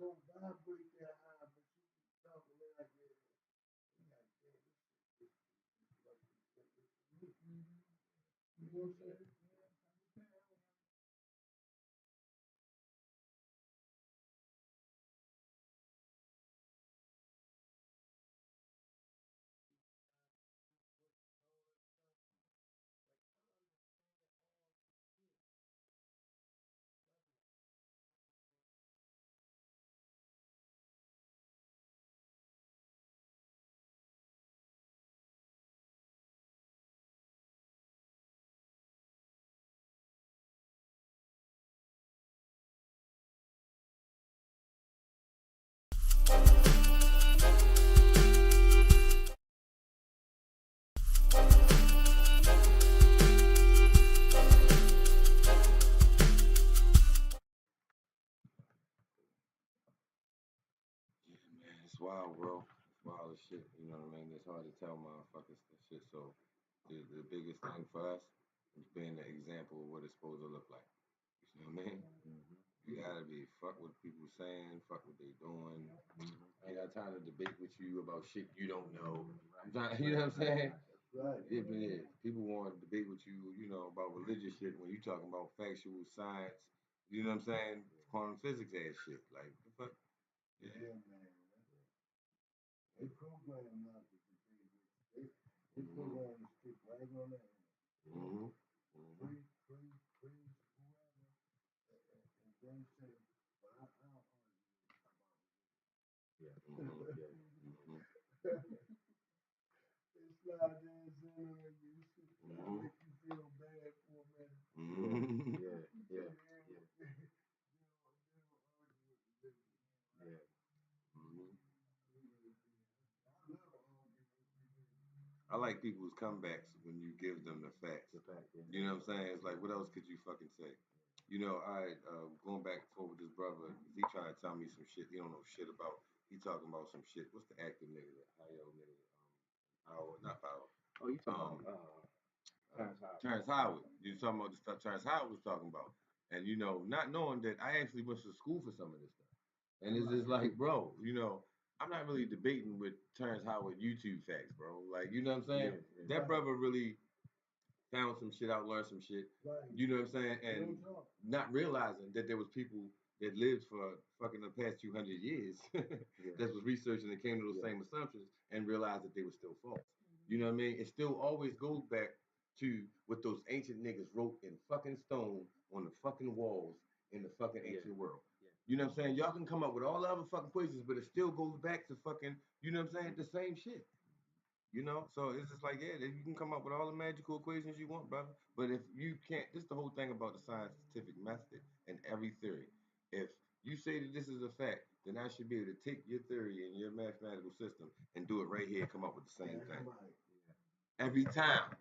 don't vibrate that high, but you can talk a little like that. You know what I'm saying? Yeah, man, it's wild, bro. It's wild as shit. You know what I mean? It's hard to tell motherfuckers this shit. So the biggest thing for us is being the example of what it's supposed to look like. You know what I mean? Mm-hmm. You gotta be fuck what people saying, fuck what they doing. I ain't got time to debate with you about shit you don't know. I'm trying, you know what I'm saying? Right. Yeah, people want to debate with you, you know, about religious shit when you talking about factual science. You know what I'm saying? Quantum physics ass shit. Like, the fuck? Yeah. Yeah, man. They program not to compete. They program to stick right on that. Mm-hmm. Free, free, whoever. And then say, well, I don't argue Yeah. Mm-hmm. Yeah. Mm-hmm. it's not this and you shit. That'll Mm-hmm. make you feel bad for a minute. Mm-hmm. Yeah. They Yeah. don't Yeah. argue with the Yeah. Mm-hmm. I love arguing with religion. I like people's comebacks when you give them the facts. The fact. Yeah. You know what I'm saying? It's like, what else could you fucking say? You know, going back and forth with this brother, he trying to tell me some shit he don't know shit about. He talking about some shit. What's the actor nigga? That Hyo nigga? Howard, not Howard. Oh, you talking Um, about Terrence Howard? Terrence Howard. You talking about the stuff Terrence Howard was talking about. And, you know, not knowing that I actually went to school for some of this stuff. And it's just like, bro, you know, I'm not really debating with Terrence Howard YouTube facts, bro. Like, you know what I'm saying? Yeah. Yeah. That brother really found some shit out, learned some shit. Right. You know what I'm saying? And Real talk. not realizing that there was people that lived for fucking the past 200 years Yeah. that was researching and came to those Yeah. same assumptions and realized that they were still false. You know what I mean? It still always goes back to what those ancient niggas wrote in fucking stone on the fucking walls in the fucking Yeah. ancient world. Yeah. You know what I'm saying? Y'all can come up with all the other fucking equations, but it still goes back to fucking, you know what I'm saying? The same shit. You know, so it's just like, yeah, you can come up with all the magical equations you want, brother. But if you can't, this is the whole thing about the scientific method and every theory. If you say that this is a fact, then I should be able to take your theory and your mathematical system and do it right here and come up with the same thing. Right. Every time.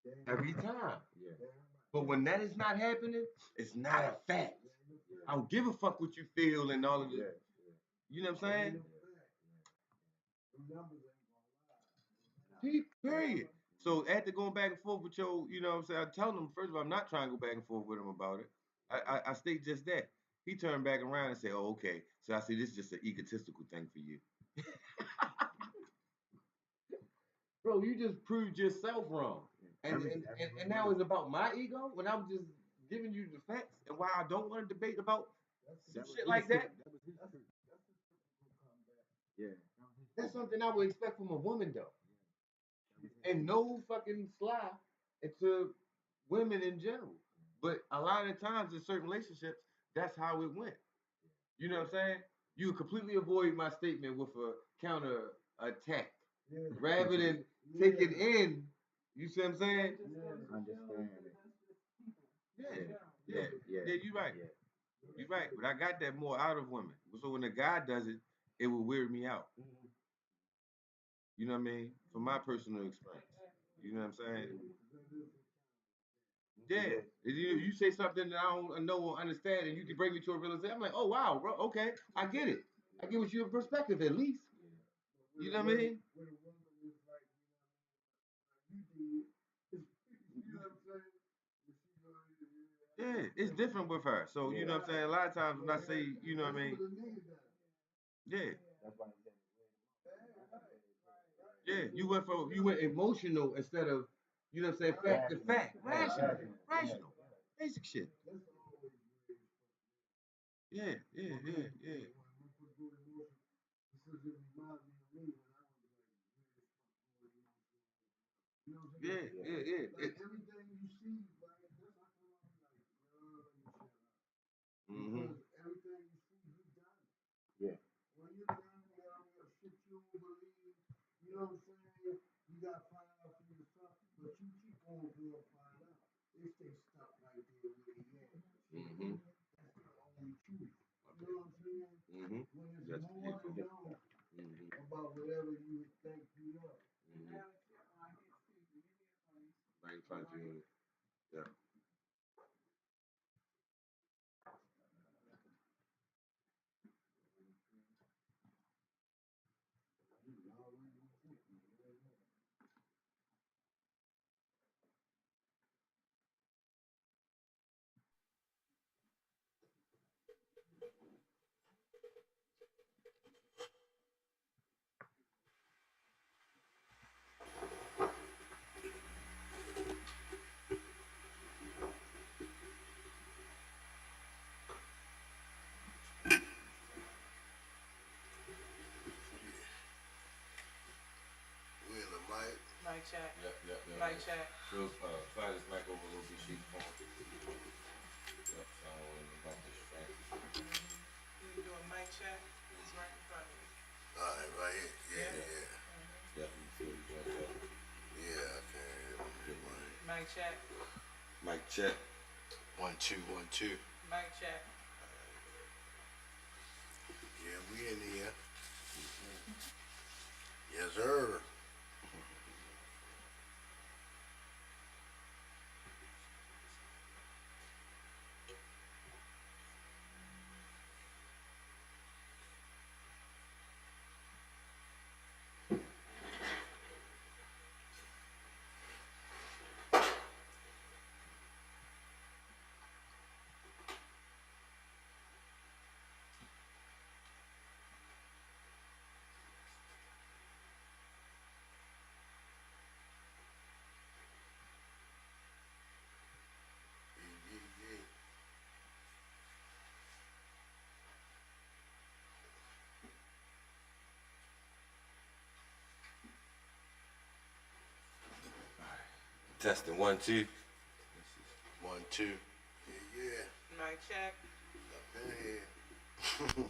Yeah. Every time. Yeah. But when that is not happening, it's not a fact. I don't give a fuck what you feel and all of this. Yeah. You know what I'm saying? The numbers ain't gonna lie. Period. So after going back and forth with your, you know what I'm saying, I tell him, first of all, I'm not trying to go back and forth with him about it. I state just that. He turned back around and said, oh, okay. So I see this is just an egotistical thing for you. Bro, you just proved yourself wrong. And now it's about my ego when I'm just giving you the facts and why I don't want to debate about some shit like that. That was his truth. Yeah. That's something I would expect from a woman, though. And no fucking sly into women in general. But a lot of the times in certain relationships, that's how it went. You know what I'm saying? You completely avoid my statement with a counter attack Yeah. rather than take it in. You see what I'm saying? Understand it. Yeah, Yeah. yeah, Yeah. yeah. You're right. Yeah. You're right. But I got that more out of women. So when a guy does it, it will weird me out. You know what I mean? From my personal experience. You know what I'm saying? Yeah. If you say something that I don't know or understand and you can bring me to a realization, I'm like, oh wow, bro, okay, I get it. I get what your perspective at least. You know what I mean? With a woman is like, you did. You know what I'm saying? Yeah, it's different with her. So you know what I'm saying. A lot of times when I say, you know what I mean. Yeah. That's why I'm saying. Yeah, you went emotional instead of, you know what I'm saying, fact to fact. Rational. Basic shit. Yeah. Yeah. Like everything you see, like that's how come I'm like, because everything you see, you done. Yeah. When you're done, you got shit you don't believe. You know what I'm saying? You got find out for yourself, but you keep on going find out. They stay stuck right there where they at. That's the only truth. You know what I'm saying? When there's more to know about whatever you think you know. Right, trying to, yeah. Mic check. Yep. Mic check. So, slide this mic over a little bit, sheet phone. Yep, sound about the strength. You can do a mic check. He's right in front of you. Alright, right here. Yep, you feel you doing that. Yeah, I can hear mine. Mic check. Mic check. 1, 2, 1, 2. Mic check. Yeah, we in here. Yes, sir. Testing 1, 2. 1, 2. Yeah. Mic check. Up in here.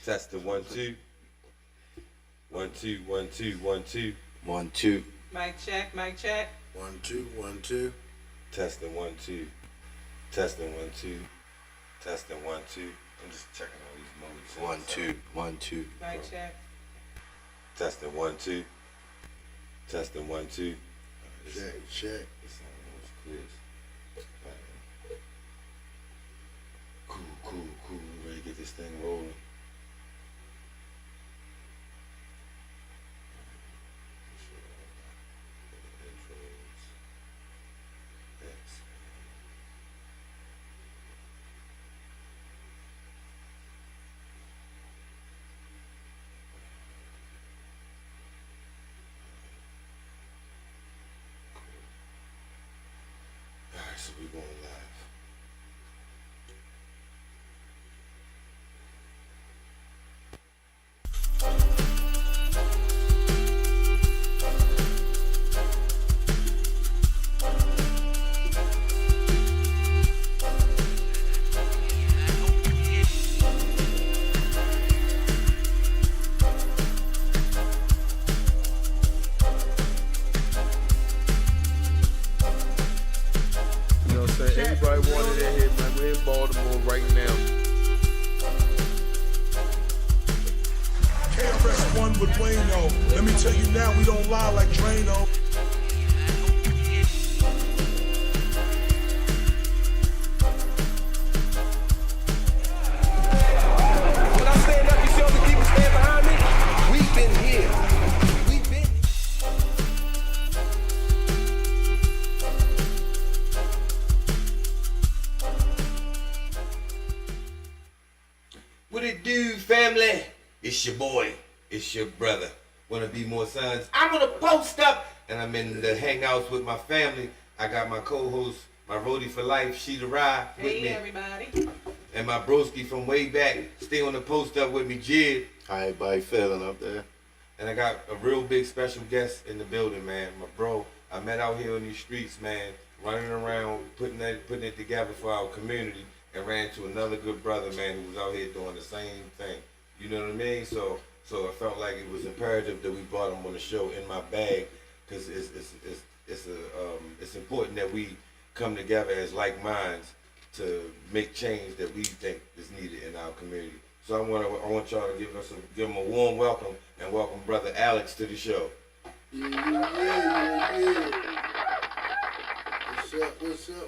Testing 1, 2. 1, 2, 1, 2, 1, 2. 1, 2. Mic check. Mic check. 1, 2, 1, 2. Testing 1, 2. Testing 1, 2. Testing 1, 2. I'm just checking all these modes. 1, 2, 1, 2. Mic check. Testing 1, 2. Testing 1, 2. Check. This sound almost clear. Cool. We ready to get this thing rolling. Alright, so we're going live. You know what I'm saying? Everybody wanted it here, man. We're in Baltimore right now. KRS-One with Wayno. Let me tell you now, we don't lie like Drano. When I stand up, you see all the people stand behind me? We've been here. We've been. What it do, family? It's your boy. It's your brother. Wanna be more sons? I'm gonna post up, and I'm in the hangouts with my family. I got my co-host, my roadie for life, She the Ride, with Hey me, everybody. and my broski from way back. Stay on the post up with me, Jid. How everybody feeling up there? And I got a real big special guest in the building, man. My bro, I met out here on these streets, man, running around, putting it together for our community, and ran into another good brother, man, who was out here doing the same thing. You know what I mean? So I felt like it was imperative that we brought him on the show in my bag, because it's important that we come together as like minds to make change that we think is needed in our community. So I want y'all to give him a warm welcome, and welcome brother Alex to the show. Yeah.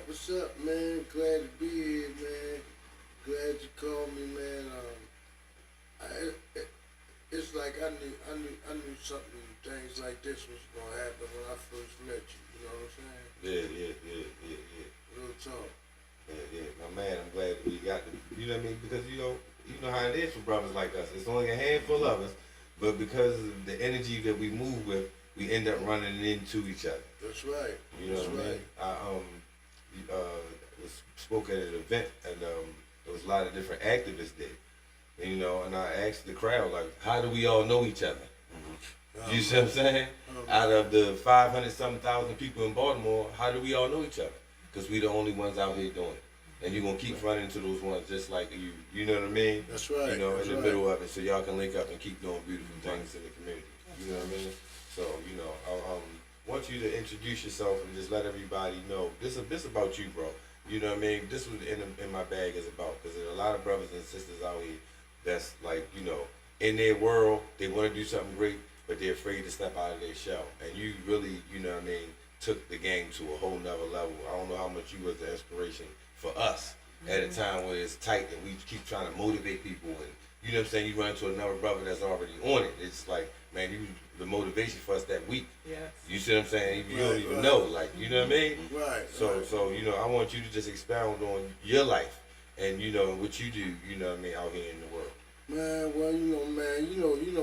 What's up, man? Glad to be here, man. Glad you called me, man. It's like I knew something, things like this was gonna happen when I first met you. You know what I'm saying? Yeah. Real talk. Yeah. My man, I'm glad that we got to, you know what I mean? Because you know how it is for brothers like us. It's only a handful of us, but because of the energy that we move with, we end up running into each other. That's right. You know what I mean? I spoke at an event, and there was a lot of different activists there. And, and I asked the crowd, like, how do we all know each other? You see what I'm saying? Out of the 500-something thousand people in Baltimore, how do we all know each other? Because we the only ones out here doing it. And you're going to keep running into those ones just like you. You know what I mean? That's right. In the middle of it, so y'all can link up and keep doing beautiful things in the community. You know what I mean? So, I want you to introduce yourself and just let everybody know. This about you, bro. You know what I mean? This was in my bag is about, because there's a lot of brothers and sisters out here that's like, in their world, they want to do something great, but they're afraid to step out of their shell. And you really, took the game to a whole nother level. I don't know how much you was the inspiration for us at a time where it's tight and we keep trying to motivate people, and you know what I'm saying, you run into another brother that's already on it. It's like, man, you the motivation for us that week. Yes. You see what I'm saying? You don't even know, like, you know what I mean? Right. So I want you to just expound on your life and what you do, out here in the world. Man, well,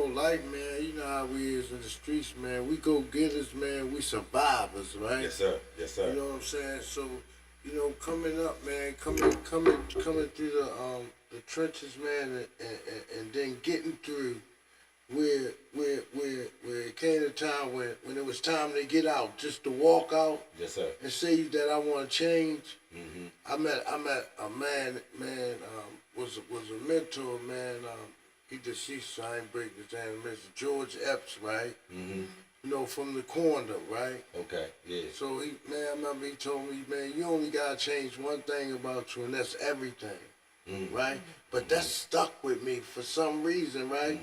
life, man, you know how we is in the streets, man. We go getters, man. We survivors, right? Yes, sir. You know what I'm saying? So, coming up, man, coming through the trenches, man, and then getting through where it came a time when it was time to get out, just to walk out. Yes, sir. And say that I want to change. Mm-hmm. I met a man, was a mentor, man. He deceased, so I ain't breaking his name. Mr. George Epps, right? Mm-hmm. From the corner, right? Okay, yeah. So I remember he told me, man, you only gotta change one thing about you, and that's everything, right? But that stuck with me for some reason, right?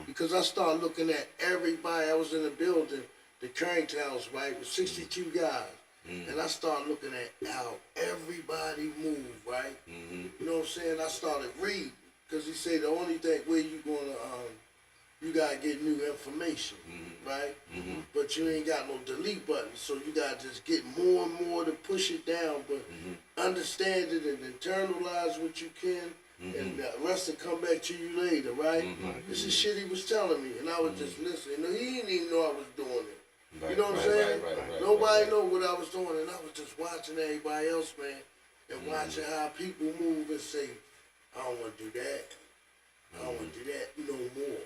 Because I started looking at everybody. I was in the building, the Carrington House, right, with 62 guys. And I started looking at how everybody moved, right? You know what I'm saying? I started reading, because he said the only thing where you gonna, you gotta get new information, right? But you ain't got no delete button, so you gotta just get more and more to push it down, but understand it and internalize what you can, and the rest will come back to you later, right? This is shit he was telling me, and I was just listening. He didn't even know I was doing it. You know what I'm saying? Nobody know what I was doing, and I was just watching everybody else, man, and watching how people move and say, I don't want to do that. I don't want to do that no more.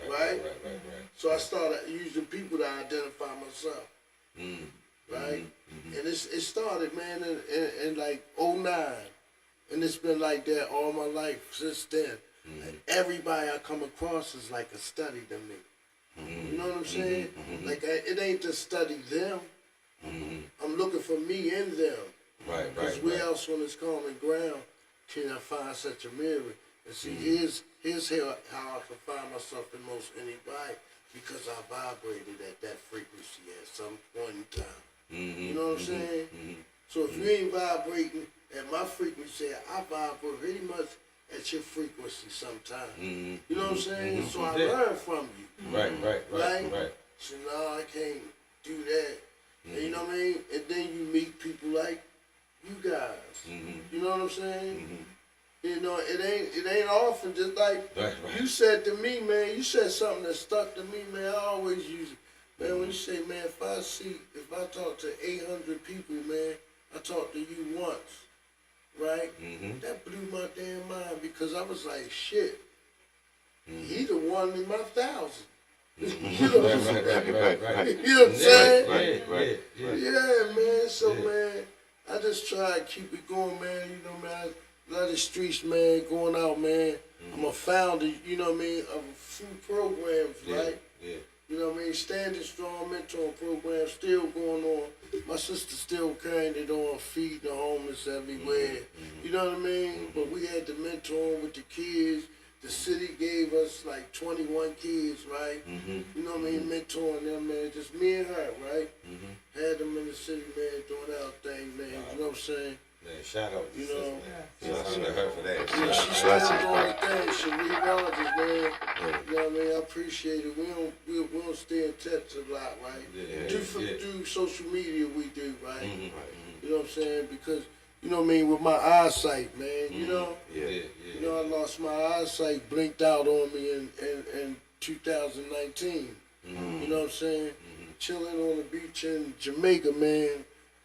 Right? So I started using people to identify myself. Right? And it started, man, in like 2009. And it's been like that all my life since then. And everybody I come across is like a study to me. You know what I'm saying? Like, it ain't to study them. I'm looking for me in them. Because where else on this common ground can I find such a mirror? And see, here's how I can find myself in most anybody, because I vibrated at that frequency at some point in time. You know what I'm saying? So if you ain't vibrating at my frequency, I vibrate pretty much at your frequency sometime. You know what I'm saying? So I learn from you. Right? So now I can't do that. And you know what I mean? And then you meet people like you guys. You know what I'm saying? You know, it ain't often. Just like Right. you said to me, man. You said something that stuck to me, man. I always use it, man. When you say, man, if I talk to 800 people, man, I talk to you once, right? That blew my damn mind because I was like, shit. He the one in my 1,000. You know what I'm saying? Right. You know what I'm saying? Right. Yeah, man. So, man, I just try to keep it going, man. You know, man, I love the streets, man, going out, man. I'm a founder, you know what I mean, of a few programs, right? Yeah. You know what I mean? Standing Strong mentoring program still going on. My sister still carrying it on, feeding the homeless everywhere. You know what I mean? But we had the mentoring with the kids. The city gave us like 21 kids, right? You know what I mean? Mentoring them, man. Just me and her, right? Had them in the city, man, doing our thing, man. You know what I'm saying? Man, shout out to You know. Shout out to her for that. Yeah, she's still doing her thing. Cherie Rogers, man. You know what I mean? I appreciate it. We don't stay in touch a lot, right? Through social media we do, right? You know what I'm saying? Because, you know what I mean, with my eyesight, man, you know? You know, I lost my eyesight, blinked out on me in 2019. You know what I'm saying? Chilling on the beach in Jamaica, man.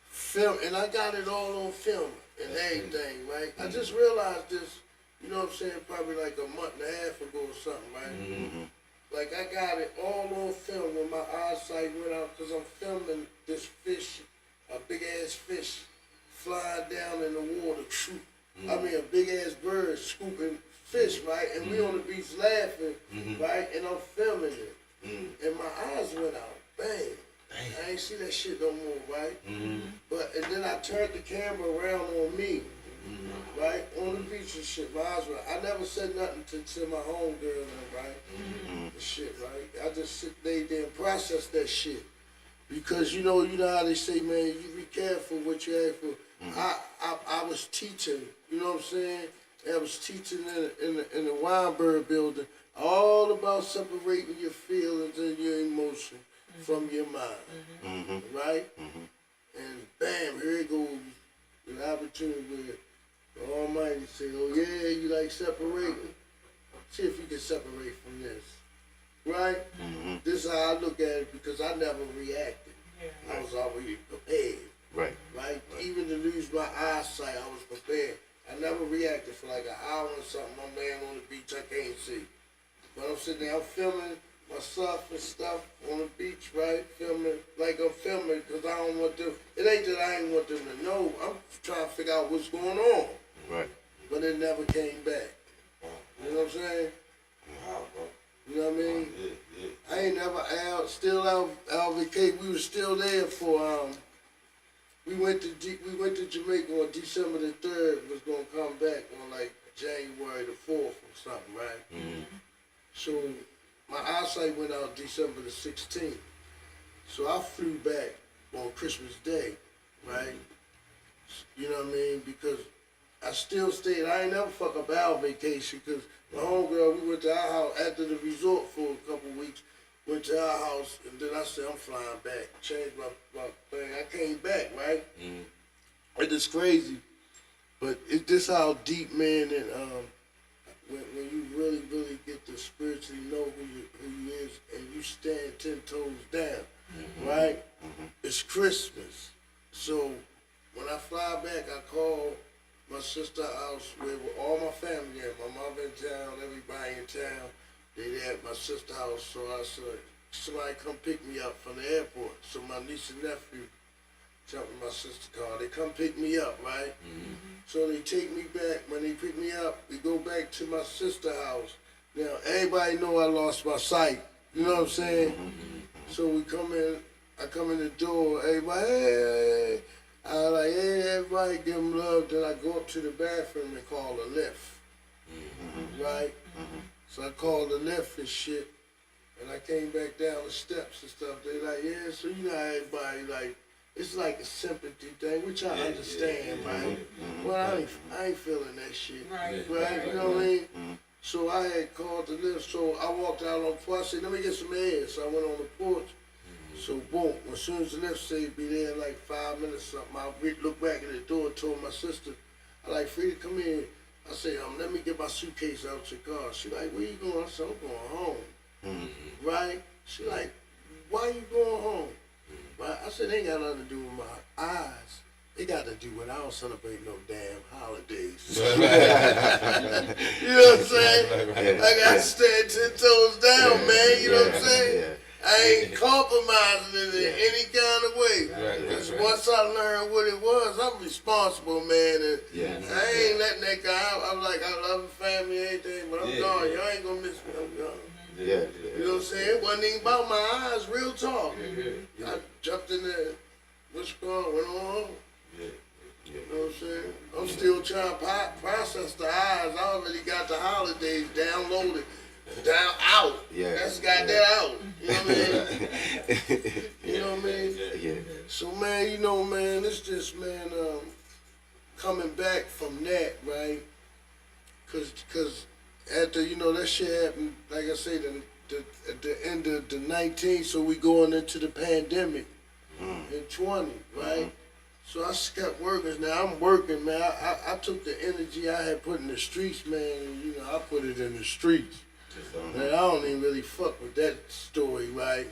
Film, and I got it all on film and everything, right? I just realized this, you know what I'm saying, probably like a month and a half ago or something, right? Like I got it all on film when my eyesight went out because I'm filming this fish, a big ass fish, flying down in the water. I mean, a big ass bird scooping fish, right? And we on the beach laughing, right? And I'm filming it, and my eyes went out. Bang. I ain't see that shit no more, right? And then I turned the camera around on me, right? On the beach and shit. My eyes were, I never said nothing to my homegirl, right? The shit, right? I just sit there and process that shit. Because you know how they say, man, you be careful what you ask for. I was teaching, you know what I'm saying? I was teaching in the Weinberg building all about separating your feelings and your emotion from your mind, right? And bam, here it goes, an opportunity where the Almighty say, oh yeah, you like separating? See if you can separate from this, right? This is how I look at it because I never reacted. I was already prepared, right? Even to lose my eyesight, I was prepared. I never reacted for like an hour or something. I'm laying on the beach, I can't see. But I'm sitting there, I'm filming myself and stuff on the beach, right? Filming, like I'm filming because I don't want them, it ain't that I ain't want them to know. I'm trying to figure out what's going on. Right. But it never came back. You know what I'm saying? You know what I mean? I ain't never still out vacation. We were still there for we went to Jamaica on December the 3rd, was gonna come back on like January the 4th or something, right? So my eyesight went out December the 16th. So I flew back on Christmas Day, right? You know what I mean? Because I still stayed. I ain't never fuck up our vacation because my homegirl, we went to our house after the resort for a couple weeks, went to our house, and then I said, I'm flying back. Changed my thing. I came back, right? It is crazy. But it's this how deep, man, and when you really, really get to spiritually know who you is and you stand 10 toes down, right? It's Christmas. So when I fly back, I call my sister's house where all my family there. My mom in town, everybody in town. They there at my sister's house. So I said, somebody come pick me up from the airport. So my niece and nephew jumped in my sister's car. They come pick me up, right? So they take me back. When they pick me up, we go back to my sister's house. Now, everybody know I lost my sight. You know what I'm saying? So we come in, I come in the door, everybody, hey. I like, hey, everybody give them love. Then I go up to the bathroom and call a lift, right? So I called the lift and shit, and I came back down the steps and stuff. They like, yeah, so you know everybody, like, it's like a sympathy thing, which I understand, right? Well, I ain't feeling that shit, right? You know what I mean? So I had called the lift, so I walked out on the porch. I said, let me get some air. So I went on the porch. So boom, as soon as the lift said be there in like 5 minutes or something, I looked back at the door and told my sister, I like, Frida, come in. I said, I'm let me get my suitcase out your car. She like, where you going? I said, I'm going home. Right? She like, why you going home? Right? I said, it ain't got nothing to do with my eyes. It got to do with I don't celebrate no damn holidays. You know what I'm saying? I got to stand 10 toes down, man. You know what I'm saying? I ain't compromising it in any kind of way. Because once I learned what it was, I'm responsible, man. And I ain't letting that guy out. I'm like, I love the family and everything, but I'm gone. Y'all ain't going to miss me. I'm gone. You know what I'm saying? It wasn't even about my eyes, real talk. I jumped in there, what's going on, went on home. You know what I'm saying? I'm still trying to process the eyes. I already got the holidays downloaded. Down out. That's got that out. You know what I mean? You know what I mean? So man, you know, man, it's just, man, coming back from that, right? Cause after, you know, that shit happened, like I said, at the end of the 19th, so we going into the pandemic in 20, right? So I just kept working. Now I'm working, man. I took the energy I had put in the streets, man, and, you know, I put it in the streets. Man, I don't even really fuck with that story, right?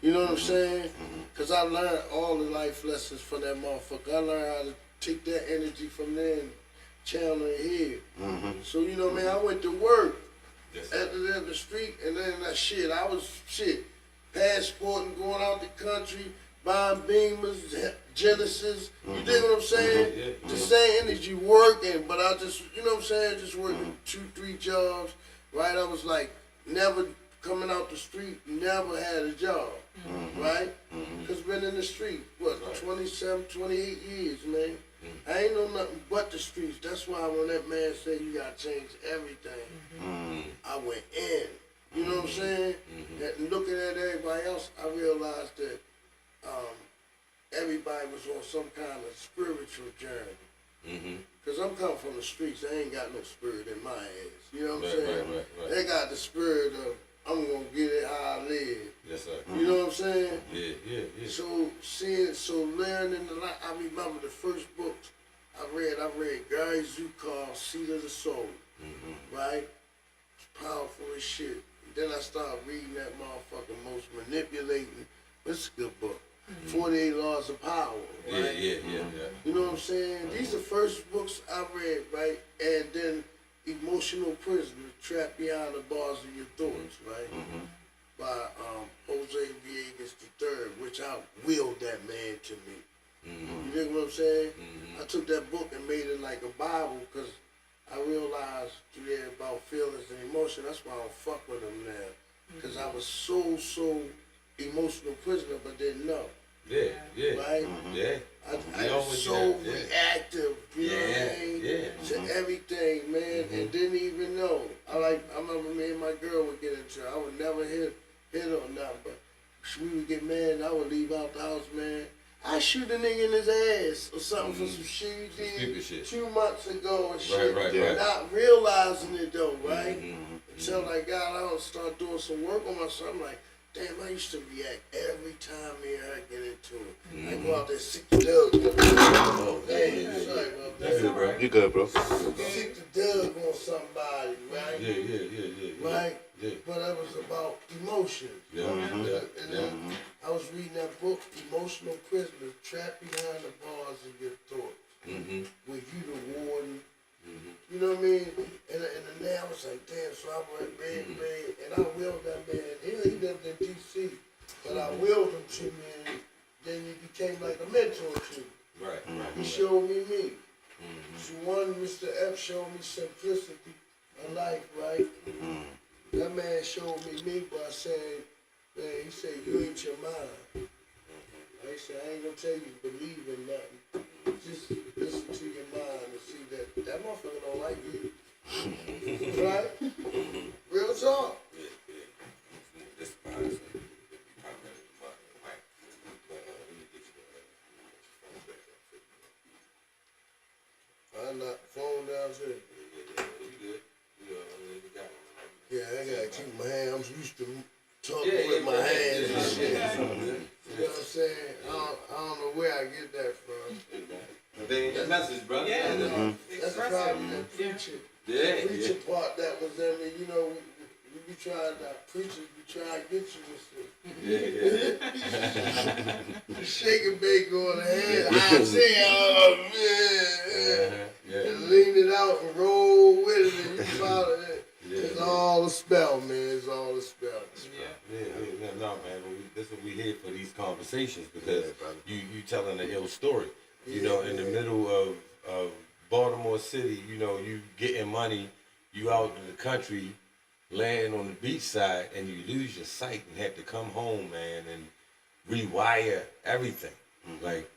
You know what I'm saying? Because I learned all the life lessons from that motherfucker. I learned how to take that energy from there and channel it here. So, you know, man, I went to work after that in the street, and then that shit, I was, passporting, going out the country, buying Beamers, Genesis, you dig what I'm saying? The same energy working, but I just, you know what I'm saying, just working 2-3 jobs. Right, I was like never coming out the street, never had a job, right? Because been in the street, 27, 28 years, man. I ain't know nothing but the streets. That's why when that man said you gotta change everything, I went in. You know what I'm saying? And looking at everybody else, I realized that everybody was on some kind of spiritual journey. Because I'm coming from the streets, I ain't got no spirit in my ass. You know what I'm saying? They got the spirit of, I'm going to get it how I live. Yes, sir. You know what I'm saying? Yeah. So learning a lot. I remember the first books I read Gary Zukav, Seed of the Soul. Right? It's powerful as shit. Then I started reading that motherfucker, Most Manipulating. It's a good book. 48 Laws of Power, right? Yeah. You know what I'm saying? These are the first books I read, right? And then Emotional Prisoner, Trapped Behind the Bars of Your Thoughts, right? By Jose Villegas III, which I willed that man to me. You dig what I'm saying? I took that book and made it like a Bible because I realized through there about feelings and emotion. That's why I don't fuck with them now. Because I was so emotional prisoner, but didn't know. Right? I was so reactive, you know what I mean? To everything, man, and didn't even know. I remember me and my girl would get into it. I would never hit or nothing, but we would get mad and I would leave out the house, man. I shoot a nigga in his ass or something for some shit he did 2 months ago and shit. Right. Not realizing it though, right? Until I got out and started doing some work on myself, I'm like, damn, I used to react every time me and her get into it. I go out there, sick the dub. Damn, sorry about that. You good, bro? Sick the dub on somebody, right? Yeah. Right? But that was about emotion. And then I was reading that book, Emotional Prisoner, Trapped Behind the Bars of Your Thoughts. With you the warden. You know what I mean? And then I was like, damn, so I went read, and I willed that man. He lived in D.C., but I willed him to me, and then he became like a mentor to me. Right. He showed me me. So one, Mr. F showed me simplicity of life, right? That man showed me by saying, man, he said, you ain't your mind. He said, I ain't gonna tell you to believe in nothing. Just listen to your mind and see that motherfucker don't like you. Right? Real talk. I'm not phone downstairs. Yeah, I gotta keep my hands. I'm used to talking with my hands and shit. You know what I'm saying? I don't know where I get that from. Conveying that message, brother. Yeah. That's That's expressive. probably the Yeah. preaching. Yeah, The preaching part that was in me. You know, we be trying to, preachers be trying to get you with yeah. the shake and bake on the head. I say, oh man. Yeah. And lean it out and roll with it and you follow it. Yeah, It's yeah. all a spell, man. It's all a spell. Yeah. No, man. That's what we here for, these conversations, because Yeah, brother. you telling a ill story. You Yeah, know, in the yeah. middle of Baltimore City, you know, you getting money, you out in the country, laying on the beach side, and you lose your sight and have to come home, man, and rewire everything. Like,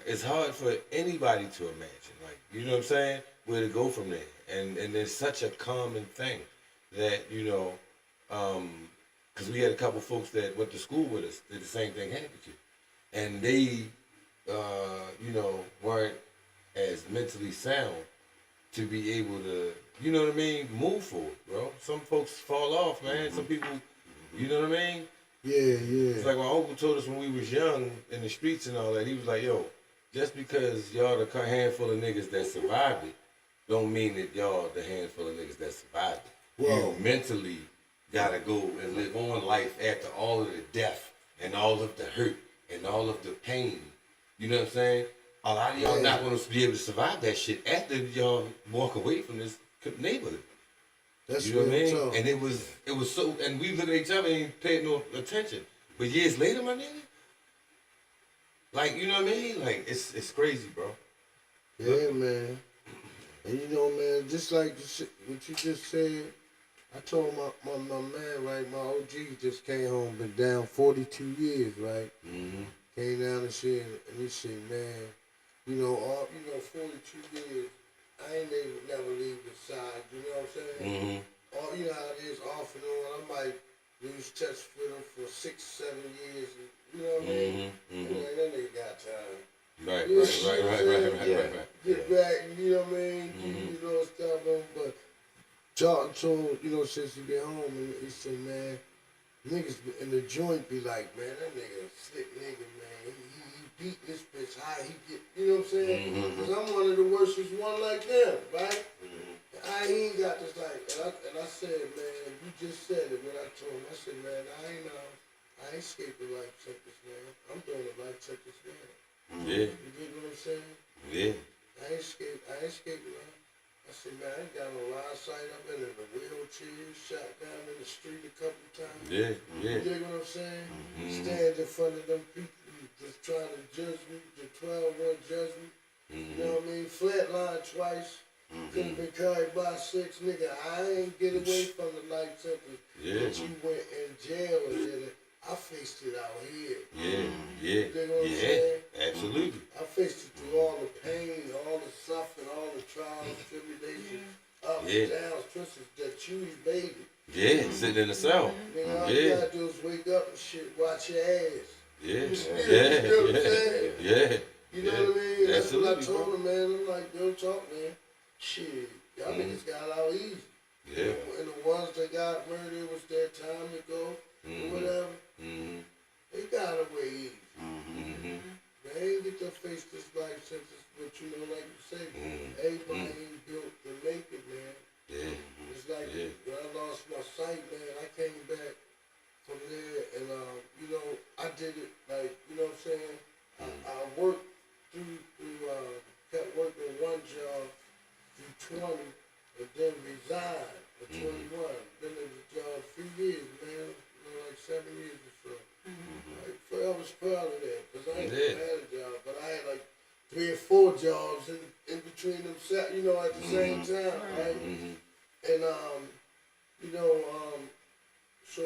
it's hard for anybody to imagine. Like, you know what I'm saying? Where to go from there. And it's such a common thing that, you know, because we had a couple folks that went to school with us that the same thing happened to. And they, you know, weren't as mentally sound to be able to, you know what I mean, move forward, bro. Some folks fall off, man. Some people, you know what I mean? Yeah, yeah. It's like my uncle told us when we was young in the streets and all that. He was like, yo, just because y'all the handful of niggas that survived it, don't mean that y'all the handful of niggas that survived it. Whoa. You mentally gotta go and live on life after all of the death and all of the hurt and all of the pain. You know what I'm saying? A lot of y'all not gonna be able to survive that shit after y'all walk away from this neighborhood. That's You know what I mean? tough. And it was so, and we look at each other and ain't paid no attention. But years later, my nigga, like, you know what I mean? Like, it's crazy, bro. Yeah, man. And you know, man, just like what you just said, I told my man, right, my OG just came home, been down 42 years, right? Mm-hmm. Came down and shit, and he said, man, you know, 42 years, I ain't never leave the side, you know what I'm saying? Mm-hmm. All, you know how it is, off and on, I might lose touch with him for 6-7 years, and, you know what I mean? Mm-hmm. And that nigga got time. Right. Get back, you know what I mean? You know, stuff on, but Charlton told, you know, since he been home, and he said, man, niggas in the joint be like, man, that nigga a slick nigga, man. He beat this bitch high, he get, you know what I'm saying? Because I'm one of the worstest one like them, right? I ain't got this like, and I said, man, you just said it when I told him. I said, man, I ain't escaping life sentence, man. I'm doing a life sentence, man. Yeah. You get what I'm saying? Yeah. I ain't escaping life. I said, man, I ain't got no line of sight. I've been in a wheelchair, shot down in the street a couple times. Yeah. You dig what I'm saying? Stand in front of them people just trying to judge me, the 12-1 judge me. You know what I mean? Flatline twice. Couldn't been carried by 6, nigga. I ain't get away from the life sentence. Yeah. But you went in jail and did it. I faced it out here. Yeah. You dig what I'm saying? Absolutely. I faced it through all the pain, all the suffering, all the trials, tribulations, ups, downs, twists that you evaded. Yeah, sitting in the cell. Nigga, all you gotta do is wake up and shit, watch your ass. Yeah. You know what I'm saying? Yeah. You know what I mean? That's what I Absolutely, told bro. him, man. I'm like, real talk, man. Shit, y'all niggas got out easy. Yeah. And the ones that got murdered, it was their time to go, or whatever. They got away easy. They ain't get to face this life sentence, but you know, like you say, everybody ain't built to make it, man. Yeah. It's like when I lost my sight, man, I came back from there and, you know, I did it like, you know what I'm saying? I worked kept working one job through 20 and then resigned at 21. Been in the job 3 years, man, you know, like 7 years or so. Like, I was proud of that because I ain't never had a job, but I had like 3 or 4 jobs in between them, you know, at the same time, right? And you know, so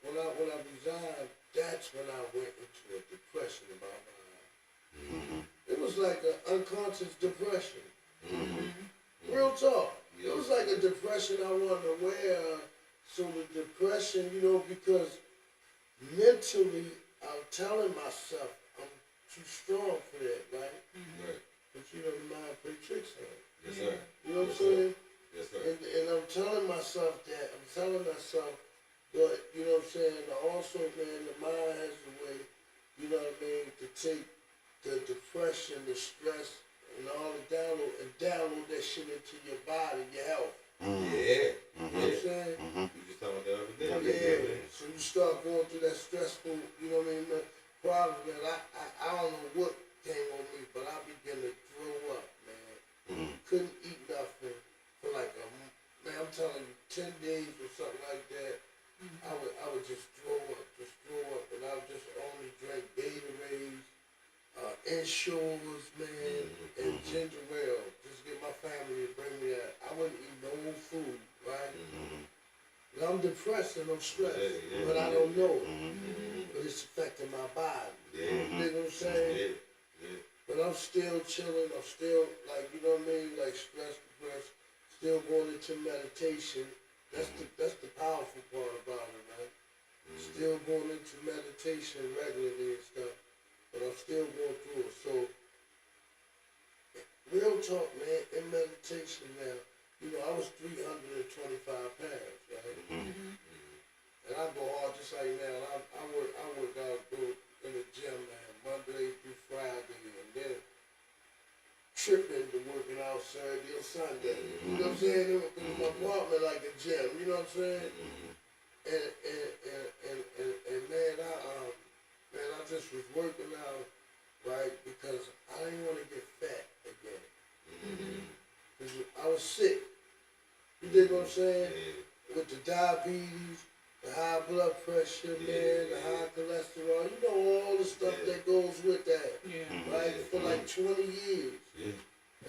when I resigned, that's when I went into a depression about my life. It was like an unconscious depression. Real talk. It was like a depression I wasn't aware of. So the depression, you know, because mentally I'm telling myself I'm too strong for that, right? But you know, the mind play tricks on it. Yes, sir. You know what I'm saying? Yes, sir. And I'm telling myself that. I'm telling myself, but you know what I'm saying? Also, man, the mind has a way, you know what I mean, to take the depression, the stress, and all the download that shit into your body, your health. Yeah. You know what I'm saying? You just talking about the other day. Yeah. So you start going through that stressful, you know what I mean, problem, man. I don't know what came on me, but I began to throw up, man. Couldn't eat nothing for like man, I'm telling you, 10 days or something like that. I would just throw up, and I would just only drink Gatorade, Ensures, man, and ginger ale. Just get my family to bring me that. I wouldn't eat no food, right? And I'm depressed and I'm stressed, but I don't know it. But it's affecting my body. You know what I'm saying? But I'm still chilling. I'm still, like, you know what I mean? Like, stressed, depressed. Still going into meditation. That's the powerful part about it, right? Still going into meditation regularly and stuff. But I'm still going through it. So, real talk, man, in meditation now, you know, I was 325 pounds, right? And I go hard just like now. I work out in the gym, man, Monday through Friday, and then tripping to working out Saturday or Sunday. You know what I'm saying? In my apartment like a gym, you know what I'm saying? And man, I just was working out, right, because I didn't want to get fat again. Because I was sick. You dig what I'm saying? With the diabetes, the high blood pressure, man, the high cholesterol, you know, all the stuff that goes with that, right? For like 20 years.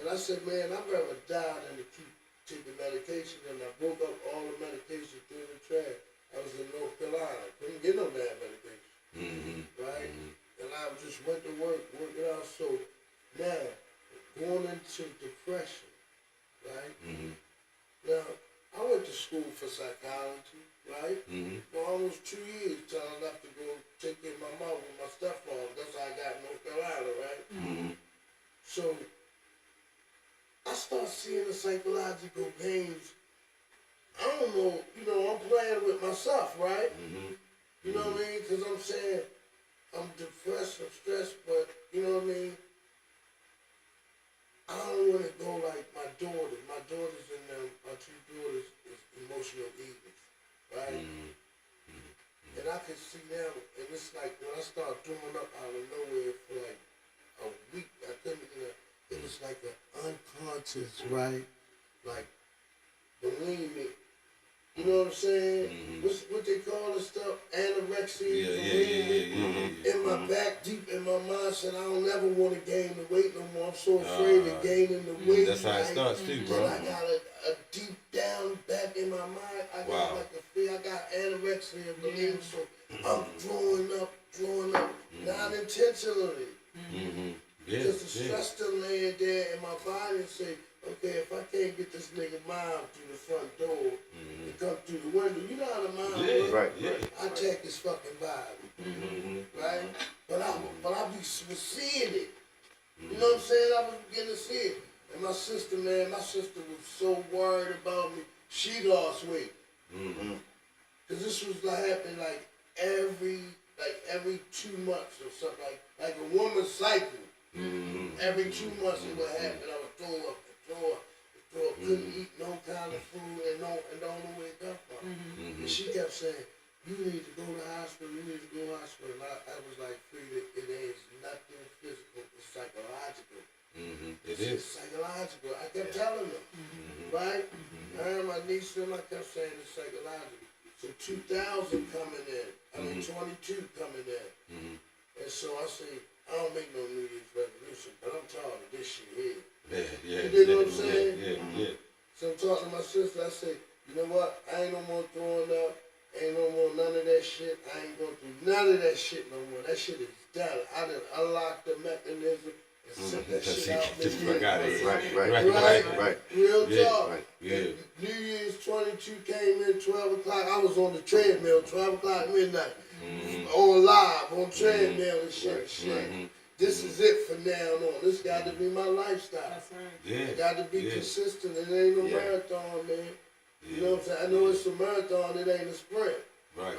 And I said, man, I'd rather die than to keep taking medication. And I broke up all the medication through the trash. I was in North Carolina. Couldn't get no damn medication, right? And I just went to work, working out. So now, going into depression, right? Now, I went to school for psychology, right? For almost 2 years till I left to go take care of my mom with my stepfather. That's how I got in North Carolina, right? So I start seeing the psychological pains. I don't know, you know, I'm playing with myself, right? You know what I mean? Because I'm saying I'm depressed, I'm stressed, but you know what I mean? I don't want to go like my daughters. My daughters and my two daughters is emotional eaters, right? And I can see now, and it's like when I start throwing up out of nowhere for like a week, I couldn't, you know, it was like an unconscious, right? Like bulimic. You know what I'm saying? What they call this stuff? Anorexia, bulimic. In my back, deep in my mind, said I don't ever want to gain the weight no more. I'm so afraid of gaining the weight. That's how it starts too, bro. Then I got a deep down back in my mind. I got like a fear. I got anorexia and bulimia, so I'm throwing up, not intentionally. Just the stress still laying there in my body and say, okay, if I can't get this nigga mom through the front door and come through the window, you know how the mom works? I take his fucking body, right? But I was seeing it. You know what I'm saying? I was beginning to see it. And my sister, man, was so worried about me. She lost weight. Cause this was happening like every 2 months or something, like a woman's cycle. Every 2 months it would happen. I would throw up. Couldn't eat no kind of food and don't know where it come from. And she kept saying, you need to go to the hospital, And I was like, Frida, it is nothing physical, it's psychological. It is. It's psychological. I kept telling them, right? And my niece and I kept saying it's psychological. So 2000 coming in, 22 coming in. And so I say, I don't make no New Year's resolution, but I'm tired of this shit here. You dig what I'm saying? So I'm talking to my sister, I say, you know what? I ain't no more throwing up, ain't no more none of that shit. I ain't going through none of that shit no more. That shit is done. I done unlocked the mechanism and sent that shit out. Just forgot it. Right. Real talk. New Year's 22 came in 12 o'clock. I was on the treadmill, 12 o'clock midnight. On live, on treadmill and shit. This is it for now on. This got to be my lifestyle. That's right. It got to be consistent. It ain't no marathon, man. You know what I'm saying? I know it's a marathon, it ain't a sprint. Right.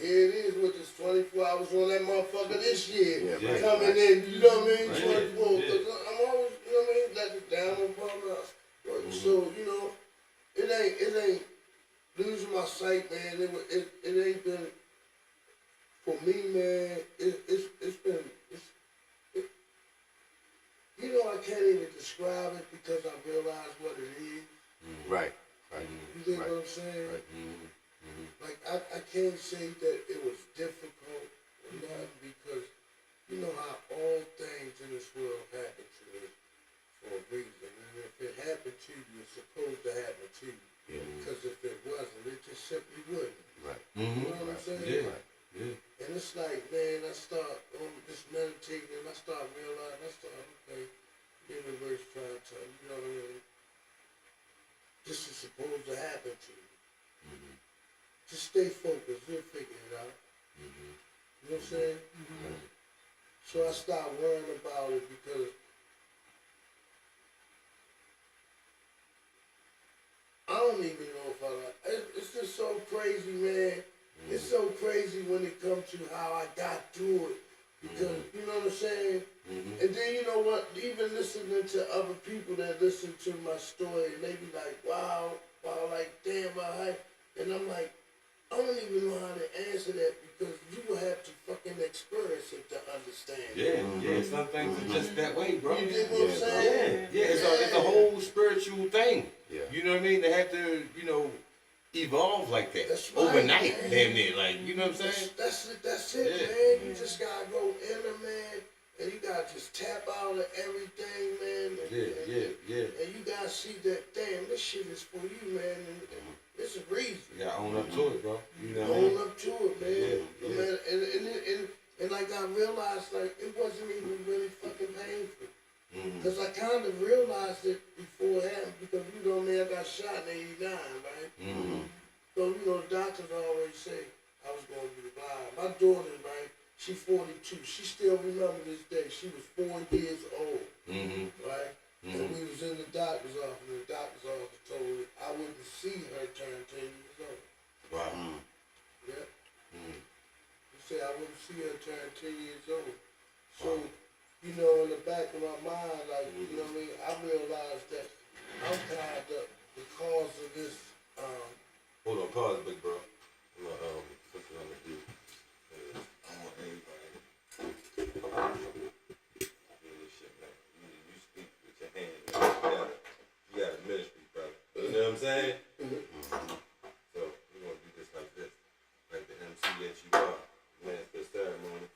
Here it is with this 24 hours on that motherfucker this year. Yeah, right, Coming right. in, you know what I mean? Right, 24. yeah. Cause I'm always, you know what I mean? Let it down on Palm. So, you know, it ain't losing my sight, man. It ain't been, for me, man, it's been, you know, I can't even describe it because I realize what it is. Right. You dig what I'm saying? Right. Like, I can't say that it was difficult or nothing because you know how all things in this world happen to us for a reason. And if it happened to you, it's supposed to happen to you. Yeah. Because if it wasn't, it just simply wouldn't. Right. You know what I'm saying? Yeah. And it's like, man, I start just meditating and I start realizing, okay, universe trying to tell me, you know what I mean? This is supposed to happen to you. Just stay focused, you'll figure it out. You know what I'm saying? So I stopped worrying about it because I don't even know if I like it's just so crazy, man. It's so crazy when it comes to how I got through it. Because, you know what I'm saying? And then, you know what? Even listening to other people that listen to my story, and they be like, wow, like, damn, and I'm like, I don't even know how to answer that because you will have to fucking experience it to understand. Yeah. Some things are just that way, bro. You dig what I'm saying? Yeah. It's a whole spiritual thing. Yeah. You know what I mean? They have to, you know, evolve like that That's right, overnight. man. Damn near, like, you know what I'm saying? That's it, Yeah. man. You just gotta go in there, man, and you gotta just tap out of everything, man. Yeah. And you gotta see that, damn, this shit is for you, man. And it's a reason. You gotta own up to it, bro. You know what I mean? Own up to it, man. Yeah. Man, and like I realized, like, it wasn't even really fucking painful. Because I kind of realized it before it happened because, you know, man, I got shot in 89, right? So, you know, the doctors always say I was going to be blind. My daughter, right, she's 42. She still remember this day. She was 4 years old, right? And we was in the doctor's office, and the doctor's office told me I wouldn't see her turn 10 years old. Wow. Yeah. He said I wouldn't see her turn 10 years old. So, you know, in the back of my mind, like, you know what I mean, I realized that I'm kind of the cause of this, Hold on, pause, big bro. I'm gonna, what's what I'm gonna do? I want everybody to do this shit, man. You speak with your hands. You got a ministry, brother. You know what I'm saying? So we're gonna do this like this, like the MC that you are. Man, it's the ceremony.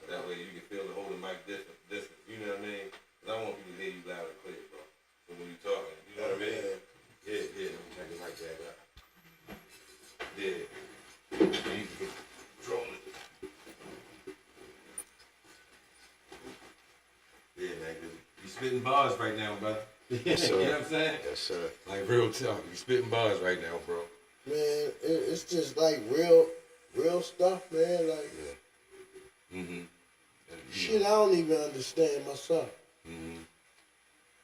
That way you can feel the holding mic distance. You know what I mean? Cause I want people to hear you loud and clear, bro. So when you talking, you know what I mean? Yeah. Let me turn the mic back up. Yeah. You can control it. Yeah, man. Cause you spitting bars right now, brother. Yes, You know sir. what I'm saying? Yes, sir. Like real talk. You spitting bars right now, bro. man, it's just like real stuff, man. Like, shit I don't even understand myself.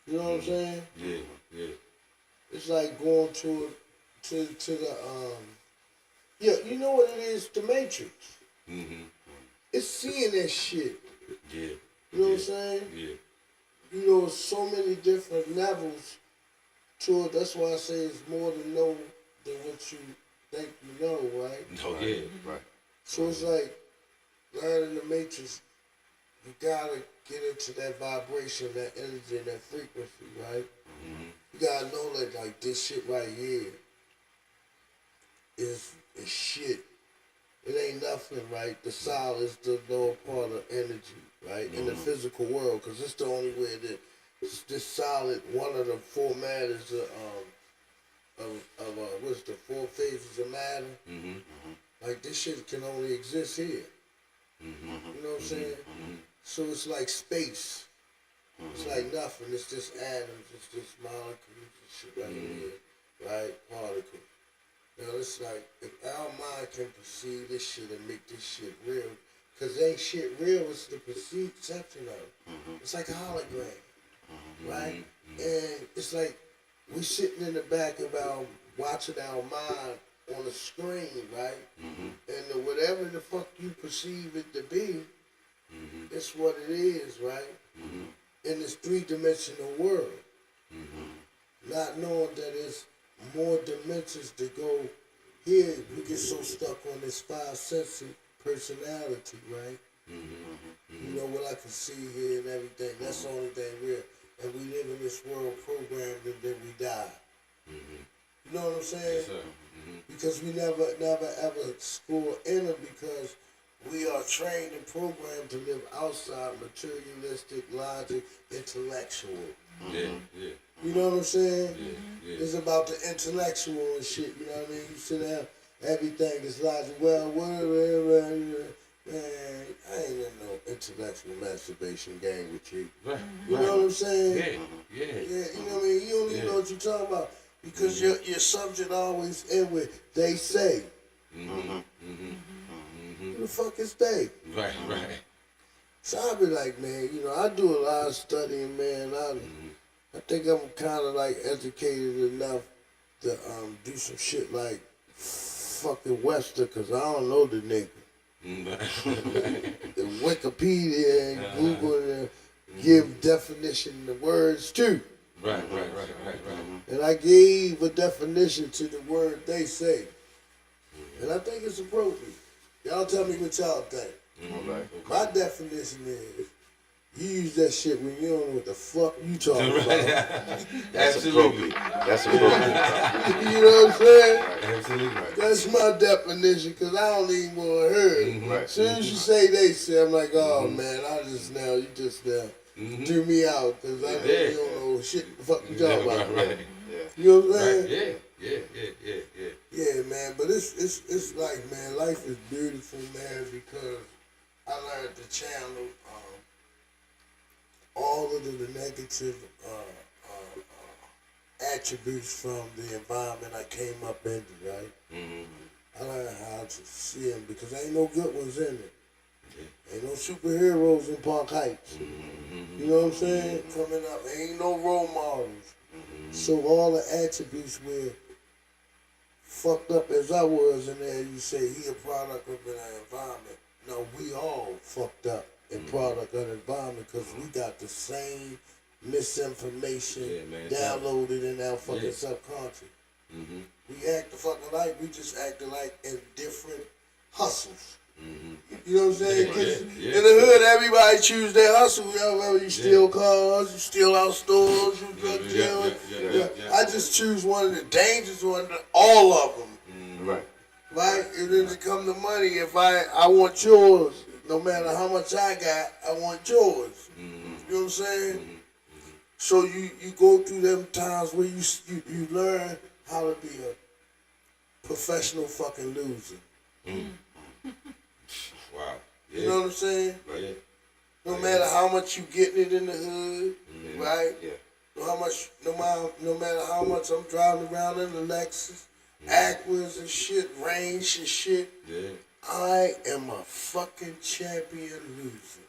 You know what I'm saying? Yeah. It's like going to the, yeah, you know what it is? The Matrix. It's seeing that shit. Yeah. You know what I'm saying? Yeah. You know, so many different levels to it. That's why I say it's more to know than what you think you know, right? Oh, yeah. Right. So it's like learning the Matrix. You gotta get into that vibration, that energy, that frequency, right? You gotta know that, like, this shit right here is shit. It ain't nothing, right? The solid is the lower part of energy, right? In the physical world, because it's the only way that this solid, one of the four matters what's the 4 phases of matter? Like, this shit can only exist here. You know what I'm saying? So it's like space. It's like nothing. It's just atoms. It's just molecules and shit right here, right? Particles. Now it's like if our mind can perceive this shit and make this shit real, Cause ain't shit real. It's the perception of it. It's like a hologram, right? And it's like we sitting in the back of our watching our mind on the screen, right? And whatever the fuck you perceive it to be, it's what it is, right? In this three-dimensional world, not knowing that it's more dimensions to go. Here, we get so stuck on this five-sense personality, right? You know what I can see here and everything. That's the only thing real. And we live in this world programmed and then we die. You know what I'm saying? Yes, sir. Because we never ever score in it because we are trained and programmed to live outside materialistic, logic, intellectual. Yeah. You know what I'm saying? Yeah. It's about the intellectual and shit, you know what I mean? You sit down, everything is logic. Well, whatever, man, I ain't in no intellectual masturbation game with you. Right. You know what I'm saying? Yeah. Yeah, you know what I mean? You don't even know what you're talking about. Because your subject always end with, they say. Who the fuck is they? Right. So I be like, man, you know, I do a lot of studying, man. I think I'm kind of like educated enough to do some shit like fucking Webster, cause I don't know the nigga. The Wikipedia and Google and give definition to words too. Right. And I gave a definition to the word they say. And I think it's appropriate. Y'all tell me what y'all think. My definition is, you use that shit when you don't know what the fuck you talking about. Absolutely. That's appropriate. You know what I'm saying? Absolutely right. That's my definition, because I don't even want to hear it. Right. As soon as you say they say, I'm like, oh man, you just threw me out, because I really don't know shit the fuck you talking about. Right. You know what I'm saying? Yeah. Yeah, man, but it's like, man, life is beautiful, man, because I learned to channel all of the negative attributes from the environment I came up into, right? I learned how to see them because ain't no good ones in it. Ain't no superheroes in Park Heights. You know what I'm saying? Coming up, ain't no role models. So all the attributes were fucked up as I was in there. You say he a product of an environment. No, we all fucked up in product of an environment because we got the same misinformation downloaded in our fucking subconscious. We act the fucking like, we just acting like in different hustles. You know what I'm saying? Because in the hood, everybody choose their hustle. You steal cars, you steal out stores, you drug deal. I just choose one of the dangerous ones, all of them. Right? And then to come to money, if I want yours, no matter how much I got, I want yours. You know what I'm saying? So you go through them times where you learn how to be a professional fucking loser. Wow. You know what I'm saying? Right. No matter how much you getting it in the hood, right? Yeah. No matter how much I'm driving around in the Lexus, Aquas and shit, Range and shit, I am a fucking champion loser.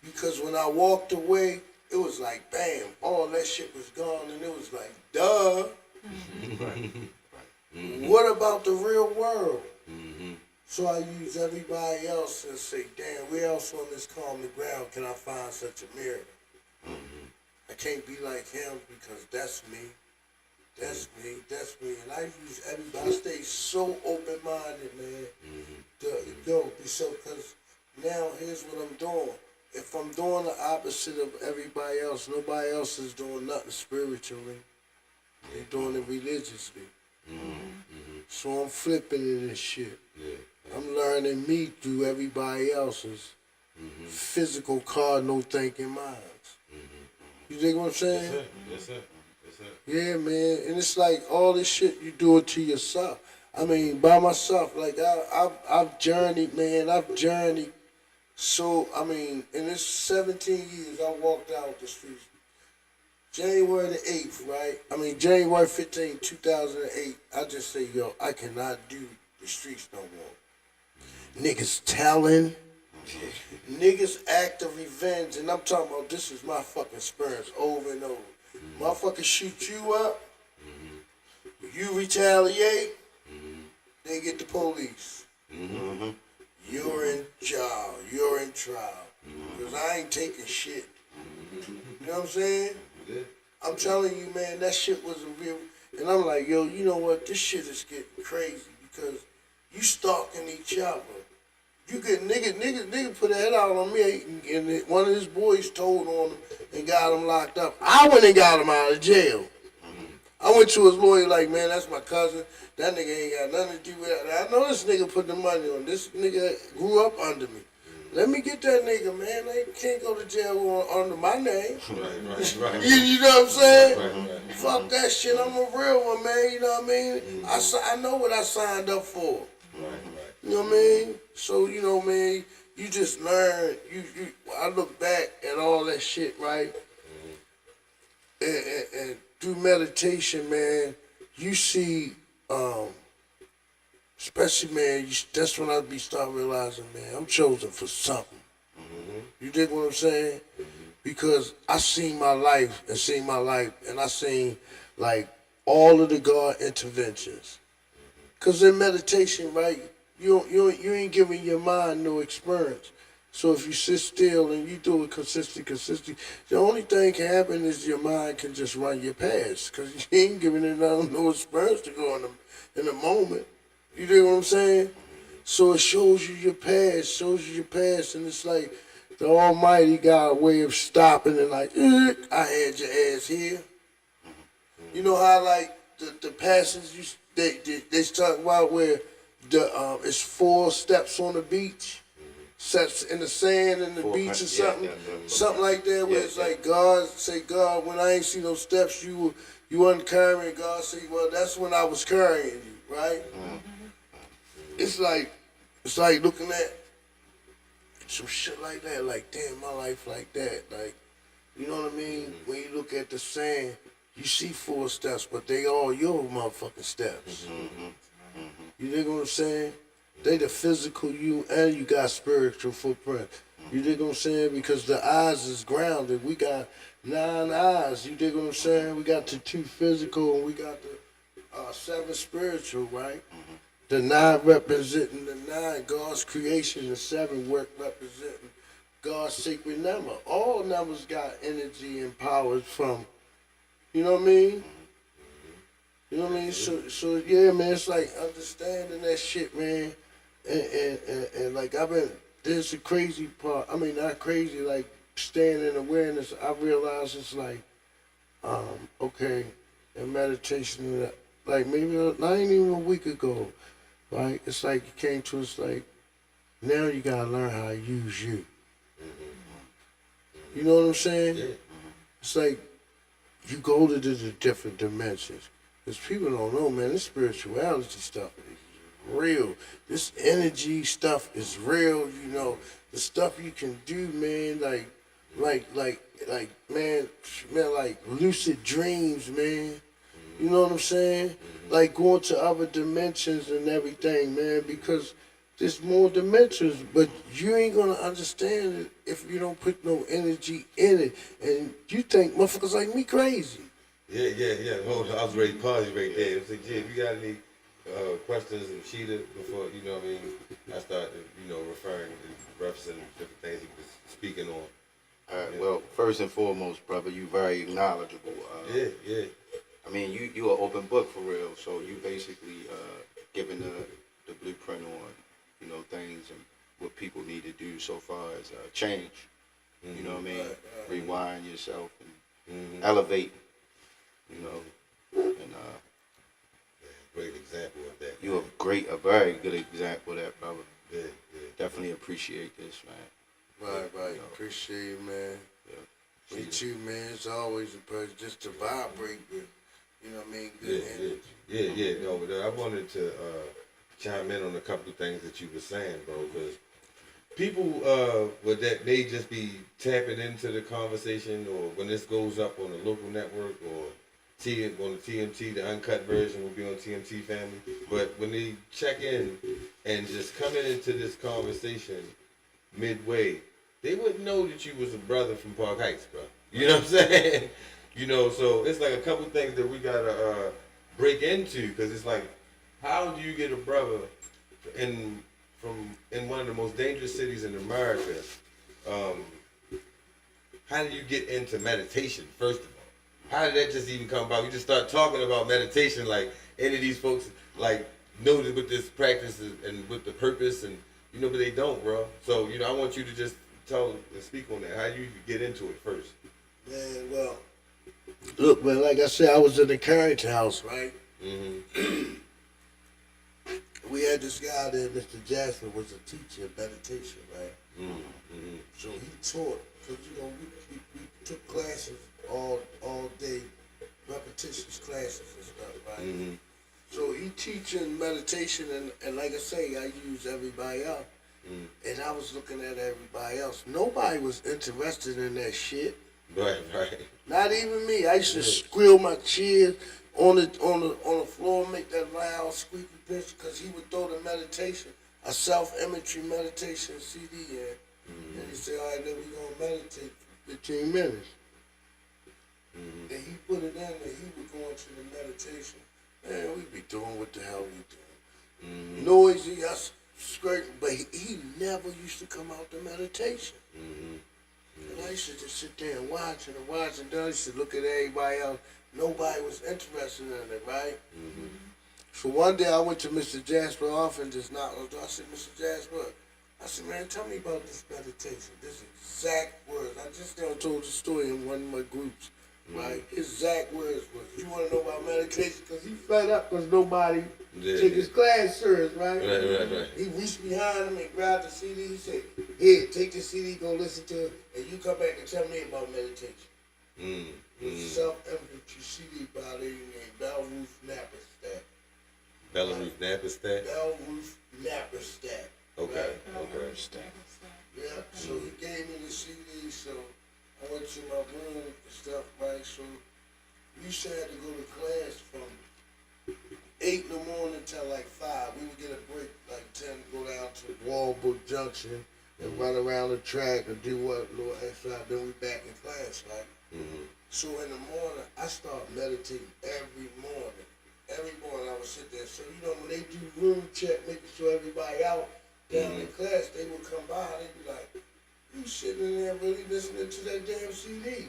Because when I walked away, it was like, bam, all that shit was gone, and it was like, duh. What about the real world? So I use everybody else and say, damn, where else on this common ground can I find such a mirror? I can't be like him because that's me. That's me. And I use everybody. I stay so open-minded, man. Because now here's what I'm doing. If I'm doing the opposite of everybody else, nobody else is doing nothing spiritually. They're doing it religiously. So I'm flipping it and shit. I'm learning me through everybody else's physical cardinal thinking minds. You dig what I'm saying? Yes, sir. Yeah, man. And it's like all this shit, you do it to yourself. I mean, by myself. Like, I've journeyed, man. So, I mean, in this 17 years, I walked out the streets. January the 8th, right? I mean, January 15, 2008, I just say, yo, I cannot do the streets no more. niggas telling, niggas act of revenge, and I'm talking about this is my fucking experience over and over. Motherfuckers shoot you up, you retaliate, they get the police. You're in jail, you're in trial. Because I ain't taking shit. You know what I'm saying? I'm telling you, man, that shit was a real. And I'm like, yo, you know what? This shit is getting crazy because you stalking each other. You get nigga put a head out on me, and one of his boys told on him and got him locked up. I went and got him out of jail. I went to his lawyer like, man, that's my cousin. That nigga ain't got nothing to do with that. I know this nigga put the money on. This nigga grew up under me. Let me get that nigga, man. They can't go to jail under my name. Right. You know what I'm saying? Right. Fuck that shit. I'm a real one, man. You know what I mean? I know what I signed up for. You know what I mean? So, you know, man, you just learn. I look back at all that shit, right? And through meditation, man, you see, especially, man, that's when I start realizing, man, I'm chosen for something. You dig what I'm saying? Because I seen my life, and I seen, like, all of the God interventions. Because in meditation, right, you ain't giving your mind no experience. So if you sit still and you do it consistently, the only thing can happen is your mind can just run your past. Because you ain't giving it no experience to go in the moment. You dig what I'm saying? So it shows you your past, and it's like the Almighty got a way of stopping and like, I had your ass here. You know how like the passages they talk about where it's 4 steps on the beach, steps in the sand and the beach or something, something like that. Where it's like God, when I ain't see no steps, you wasn't carrying. God say, well, that's when I was carrying you, right? It's like looking at some shit like that, like, damn, my life like that. Like, you know what I mean? When you look at the sand, you see 4 steps, but they all your motherfucking steps. You dig what I'm saying? They the physical you, and you got spiritual footprint. You dig what I'm saying? Because the eyes is grounded. We got 9 eyes. You dig what I'm saying? We got the 2 physical, and we got the 7 spiritual, right? The 9 representing the 9, God's creation, the 7 representing God's sacred number. All numbers got energy and powers from, you know what I mean? You know what I mean? So yeah, man, it's like understanding that shit, man. And like there's the crazy part. I mean, not crazy, like staying in awareness. I realize it's like, okay, in meditation, like maybe not even a week ago, right? It's like it came to us like, now you gotta learn how to use you. You know what I'm saying? Yeah. It's like you go to the different dimensions. Because people don't know, man, this spirituality stuff is real. This energy stuff is real, you know. The stuff you can do, man, like man, like lucid dreams, man. You know what I'm saying? Like going to other dimensions and everything, man, because there's more dimensions, but you ain't gonna understand it if you don't put no energy in it. And you think motherfuckers like me crazy. Yeah. Hold on, I was ready to pause you right there. I was like, if you got any questions of Sheeta before, you know what I mean, I start, referring to referencing different things he was speaking on. All right, well, first and foremost, brother, you very knowledgeable. Yeah. I mean, you an open book for real, so you basically giving the blueprint on, things and what people need to do so far as change. You know what I mean? Rewind yourself and elevate. And great example of that. you're a very good example of that, brother. Yeah. Definitely appreciate this, man. Right. Appreciate it, man. Me too, man. It's always a pleasure just to vibrate with, you know what I mean? Good energy. Yeah. No, but I wanted to chime in on a couple of things that you were saying, bro, because people with that, they just be tapping into the conversation, or when this goes up on the local network or on the TMT, the uncut version will be on TMT Family. But when they check in, and just coming into this conversation midway, they wouldn't know that you was a brother from Park Heights, bro. You know what I'm saying? You know, so it's like a couple things that we gotta break into, because it's like, how do you get a brother in one of the most dangerous cities in America? How do you get into meditation, first of all? How did that just even come about? We just start talking about meditation like any of these folks like know that with this practice and with the purpose, and you know, but they don't, bro. So, you know, I want you to just tell and speak on that. How you get into it first? Man, well, look, man, like I said, I was in the Carrington house, right? Mm-hmm. We had this guy there, Mr. Jasper, was a teacher of meditation, right? Mm-hmm. So he taught, because, you know, we took classes all day, repetitious classes and stuff, right? Mm-hmm. So he teaching meditation, and like I say, I use everybody else. And I was looking at everybody else. Nobody was interested in that shit. Right. Not even me. I used to squeal my cheers on the floor, make that loud squeaky pitch, because he would throw the meditation, a self-imagery meditation CD in. And he said, all right, then we gonna meditate for 15 minutes. And he put it in, and he would go into the meditation. Man, we be doing what the hell we doing. Noisy, us skirting, but he never used to come out to meditation. And I used to just sit there and watch, and then I used to look at everybody else. Nobody was interested in it, right? So one day I went to Mr. Jasper off and just knocked on the door. I said, Mr. Jasper, I said, man, tell me about this meditation. This exact words. I just told the story in one of my groups, right? His exact words was, you want to know about meditation? Because he fed up because nobody took his class serious, right? Right. He reached behind him and grabbed the CD. He said, here, take the CD, go listen to it, and you come back and tell me about meditation. It's self-imagery CD by the name Belruth Napperstack. Belarus Napperstack? Belruth Napperstack. Okay. Yeah, so he gave me the CD, so I went to my room and stuff, right? So we used to have to go to class from 8 in the morning till like 5. We would get a break like 10, go down to Walbrook Junction and run around the track and do what little extra. Then we back in class, right? So in the morning, I start meditating every morning. Every morning I would sit there. So, you know, when they do room check, making sure everybody out down in class, they would come by and they'd be like, you sitting in there really listening to that damn CD.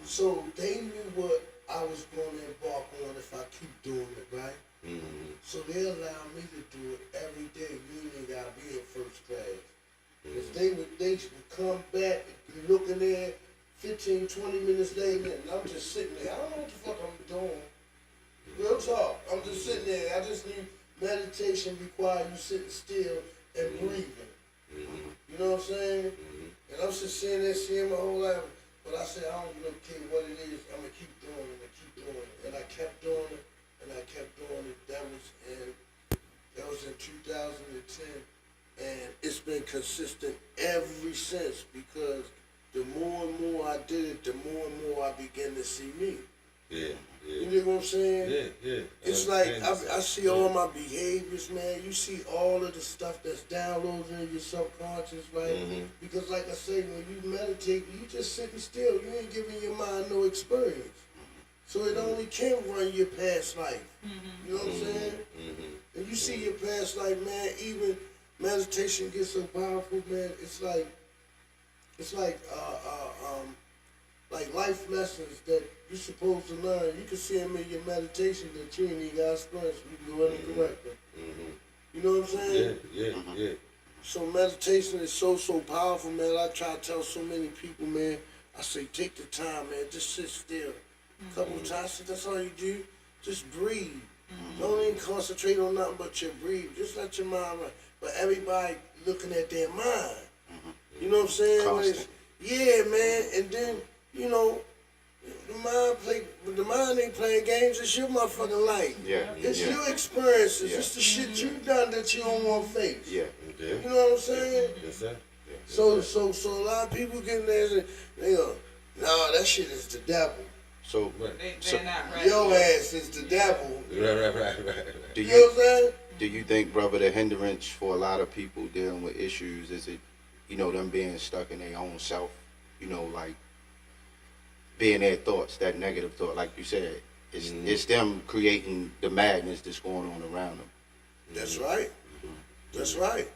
So they knew what I was going to embark on if I keep doing it, right? So they allowed me to do it every day, meaning I'd be in first class. If they would come back and look in there 15, 20 minutes later, and I'm just sitting there. I don't know what the fuck I'm doing. Real talk. I'm just sitting there. I just need meditation require you sitting still and breathing. You know what I'm saying? And I'm just sitting there seeing my whole life. But I said, I don't really care what it is. I'm going to keep doing it and keep doing it. And I kept doing it, and I kept doing it. That was in 2010. And it's been consistent ever since, because the more and more I did it, the more and more I began to see me. Yeah. You know what I'm saying? Yeah. It's like I see all my behaviors, man. You see all of the stuff that's downloaded in your subconscious, right? Because like I say, when you meditate, you just sitting still. You ain't giving your mind no experience. So it only can run your past life. You know what I'm saying? And you see your past life, man, even meditation gets so powerful, man. It's like life lessons that you're supposed to learn. You can see them in your meditation that you ain't even got experience. You can go in and correct them. You know what I'm saying? Yeah. So meditation is so powerful, man. I try to tell so many people, man. I say, take the time, man. Just sit still. A couple of times, that's all you do. Just breathe. Don't even concentrate on nothing but your breathe. Just let your mind run. But everybody looking at their mind. You know what I'm saying? Constant. Yeah, man. And then, you know, the mind ain't playing games. It's your motherfucking life. It's your experiences. It's the shit you done that you don't want to face. You know what I'm saying? Yes, sir. So a lot of people get in there and they go, no, that shit is the devil. So They're not right. Your ass is the devil. Right. do You know what I'm saying? Do you think, brother, the hindrance for a lot of people dealing with issues is it, them being stuck in their own self, like being their thoughts, that negative thought, like you said, it's them creating the madness that's going on around them. That's right. That's right.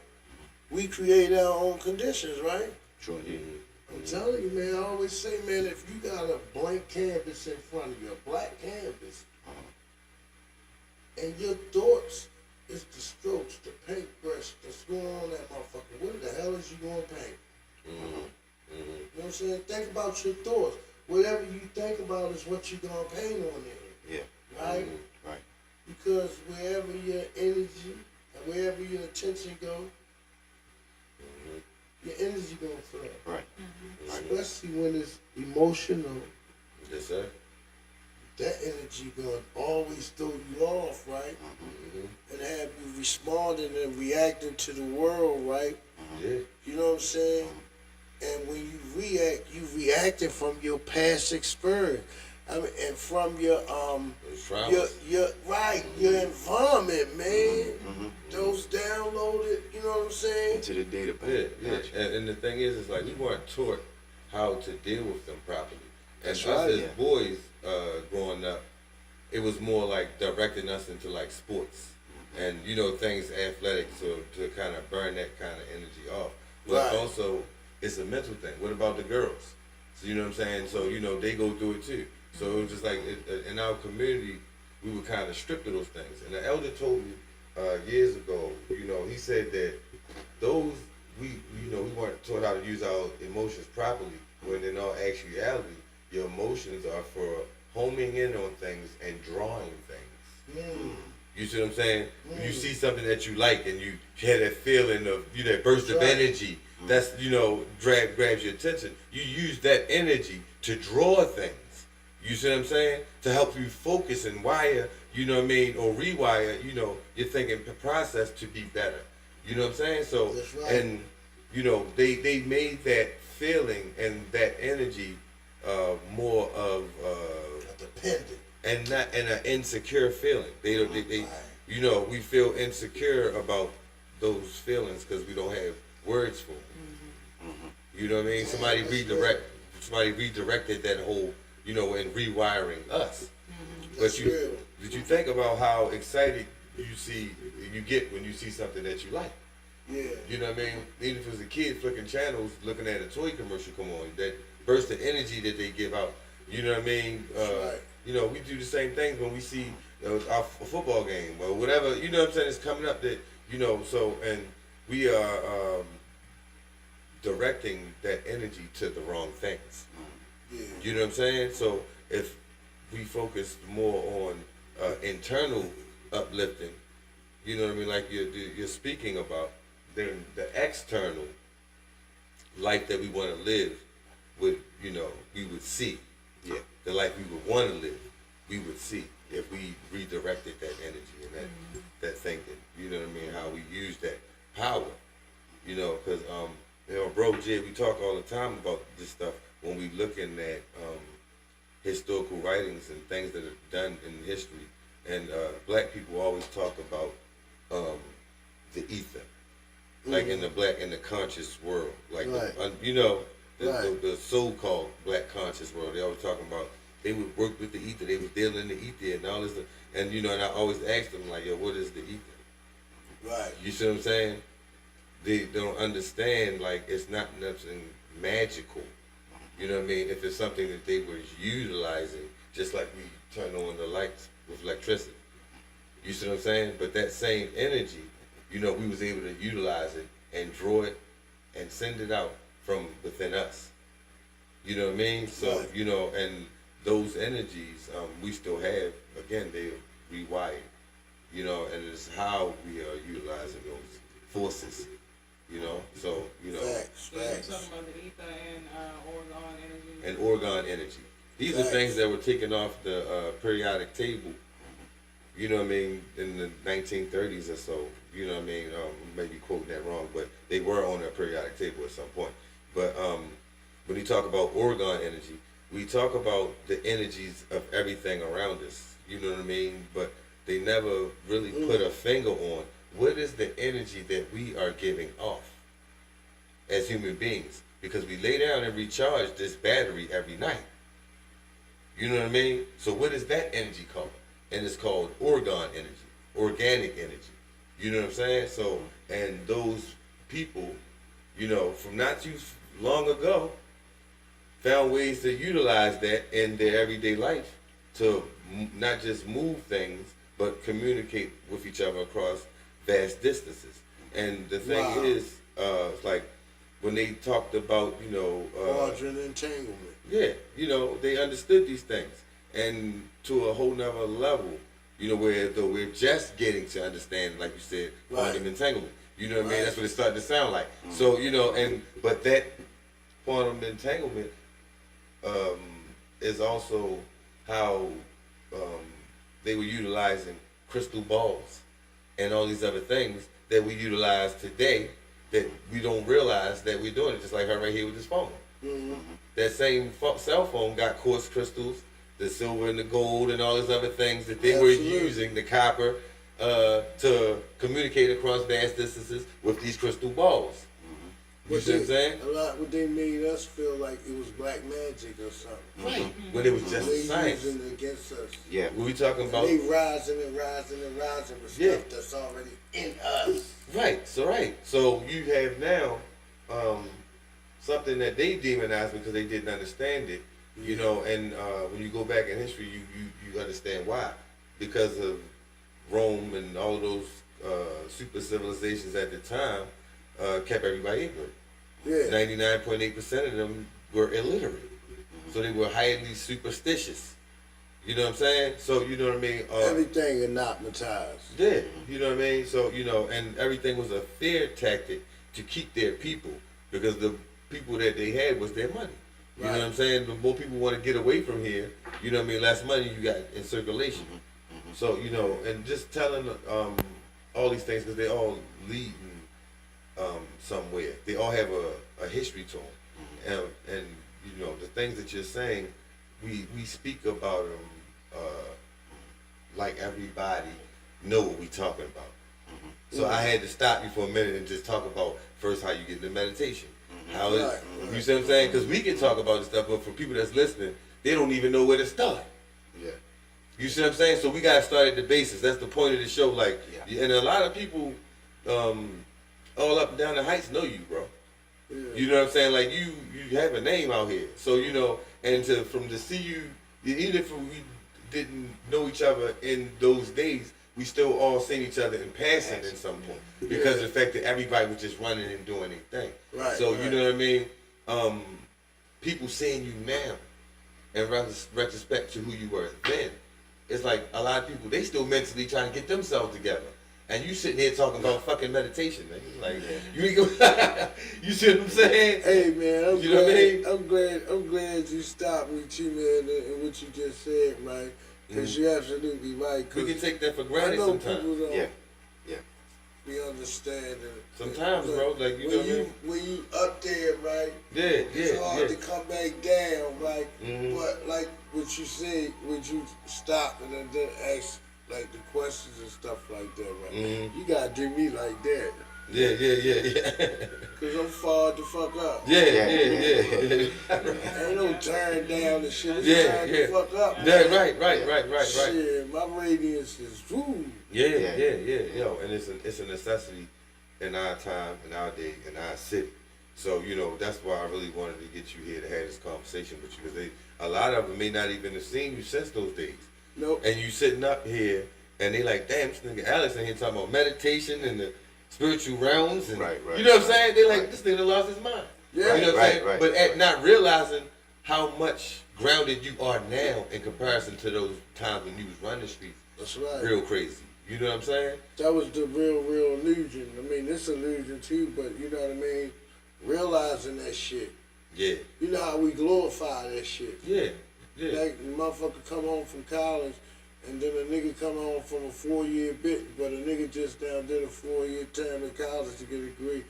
We create our own conditions, right? Sure. I'm telling you, man, I always say, man, if you got a blank canvas in front of you, a black canvas, and your thoughts is the strokes, the paintbrush that's going on that motherfucker, what the hell is you going to paint? You know what I'm saying? Think about your thoughts. Whatever you think about is what you're going to paint on there. Yeah. Right? Right. Because wherever your energy and wherever your attention go, your energy going to flow. Right. Especially when it's emotional, Yes, sir. that energy going to always throw you off, right? And have you responding and reacting to the world, right? Yeah. You know what I'm saying? And when you react, you reacting from your past experience. I mean, and from your your environment, man. Those downloaded, you know what I'm saying? Into the data Yeah, bank. yeah. Gotcha. And the thing is like we weren't taught how to deal with them properly. And That's us right, as yeah. boys growing up, it was more like directing us into like sports and things athletic to kind of burn that kind of energy off. But Right. also it's a mental thing. What about the girls? So you know what I'm saying? So they go through it too. So it was just like in our community, we were kind of stripped of those things. And the elder told me years ago, he said that those we weren't taught how to use our emotions properly. When in all actuality, your emotions are for homing in on things and drawing things. You see what I'm saying? When you see something that you like and you had that feeling of that burst of Right. energy, that's grabs your attention. You use that energy to draw things. You see what I'm saying? To help you focus and wire, or rewire, your thinking process to be better. You know what I'm saying? So That's right. and they made that feeling and that energy more of A dependent. and not and an insecure feeling. They we feel insecure about those feelings because we don't have words for them. You know what I mean? Somebody redirected that whole and rewiring us. That's But real. did you think about how excited you get when you see something that you like? Yeah. You know what I mean? Even if it was a kid flicking channels, looking at a toy commercial come on, that burst of energy that they give out. You know what I mean? That's right. We do the same things when we see our football game or whatever. You know what I'm saying? It's coming up that So and we are directing that energy to the wrong things. Yeah. You know what I'm saying? So if we focus more on internal uplifting, you know what I mean, like you're speaking about, then the external life that we want to live would, we would see. Yeah. The life we would want to live, we would see if we redirected that energy and that thinking. You know what I mean? How we use that power. Because bro, Jay, we talk all the time about this stuff when we looking at historical writings and things that are done in history. And black people always talk about the ether, like in the conscious world, like Right. the so-called black conscious world. They always talking about they would work with the ether, they was dealing in the ether and all this, and and I always ask them like, yo, what is the ether? Right. You see what I'm saying? They don't understand, like, it's not nothing magical. You know what I mean? If it's something that they were utilizing, just like we turn on the lights with electricity. You see what I'm saying? But that same energy, we was able to utilize it and draw it and send it out from within us. You know what I mean? So, Right. And those energies we still have, again, they're rewired. And it's how we are utilizing those forces. So, Facts. So you're Facts. talking about the ether and orgone energy. and orgone energy. These are Facts. things that were taken off the periodic table, in the 1930s or so. You know what I mean? Maybe quoting that wrong, but they were on a periodic table at some point. But when you talk about orgone energy, we talk about the energies of everything around us. You know what I mean? But they never really put a finger on what is the energy that we are giving off as human beings, because we lay down and recharge this battery every night. You know what I mean? So what is that energy called? And it's called orgone energy, organic energy. You know what I'm saying? So, and those people, you know, from not too long ago, found ways to utilize that in their everyday life to not just move things, but communicate with each other across vast distances. And the thing is, like when they talked about, you know, Quadrant entanglement. yeah, you know, they understood these things, and to a whole nother level, you know, where though we're just getting to understand, like you said, quantum entanglement. You know what I mean? That's what it's starting to sound like. So, you know, but that quantum entanglement is also how they were utilizing crystal balls and all these other things that we utilize today that we don't realize that we're doing it, just like her right here with this phone. That same cell phone got quartz crystals, the silver and the gold and all these other things that they were using, the copper, to communicate across vast distances with these crystal balls. You see what I'm saying? A lot what they made us feel like it was black magic or something. Right. When it was just They science. using it against us. Yeah. When we talking about They rising and rising and rising with stuff that's already in us. right, so you have now something that they demonized because they didn't understand it, you know, and when you go back in history, you understand why, because of Rome and all of those super civilizations at the time kept everybody ignorant. Yeah. 99.8% of them were illiterate, so they were highly superstitious. You know what I'm saying? So you know what I mean? Everything anathematized. Yeah, you know what I mean? So, you know, and everything was a fear tactic to keep their people, because the people that they had was their money. You know what I'm saying? The more people want to get away from here, you know what I mean, less money you got in circulation. So, you know, and just telling all these things, because they all leading somewhere. They all have a history to them. And, you know, the things that you're saying, we speak about them like everybody know what we talking about. So I had to stop you for a minute and just talk about first how you get into meditation. How it, you see what I'm saying? Because we can talk about this stuff, but for people that's listening, they don't even know where to start. Yeah. You see what I'm saying? So we gotta start at the basis. That's the point of the show. Like, and a lot of people, all up and down the heights know you, bro. You know what I'm saying? Like you have a name out here. So you know, and to see you, even if we didn't know each other in those days, we still all seen each other in passing at some point, because of the fact that everybody was just running and doing their thing. Right. So you know what I mean? People seeing you now in retrospect to who you were then, it's like a lot of people, they still mentally trying to get themselves together. And you sitting here talking about fucking meditation, man. Like, you ain't gonna, you see what I'm saying? Hey man, You know what I mean? I'm glad you stopped me too, man, and what you just said, right? Because you're absolutely right. We can take that for granted I know sometimes. people don't Yeah. be understanding. Sometimes, bro, like, you know what I mean? When you up there, right? Yeah, It's hard yeah. to come back down, right? Mhm. But like what you said, would you stop and then ask like the questions and stuff like that, right? Mhm. You gotta do me like that, Yeah. cause I'm far the fuck up. Yeah. Ain't no turn down and shit. It's Yeah, turn yeah. the fuck up. Yeah, right. Shit, my radius is woo. Yeah. Yo, and it's a necessity in our time, in our day, in our city. So, you know, that's why I really wanted to get you here to have this conversation with you, because a lot of them may not even have seen you since those days. Nope. And you sitting up here, and they like, damn, this nigga Alex in here talking about meditation and the spiritual realms, and Right. you know what I'm saying? They like, this nigga lost his mind. Yeah. You know what I'm saying? Right. But at not realizing how much grounded you are now in comparison to those times when you was running the streets, That's right. real crazy. You know what I'm saying? That was the real illusion. I mean, this illusion too, but you know what I mean? Realizing that shit. Yeah. You know how we glorify that shit. Yeah. Like, the motherfucker come home from college, and then a nigga come home from a 4-year bit, but a nigga just now did a 4-year term in college to get a degree.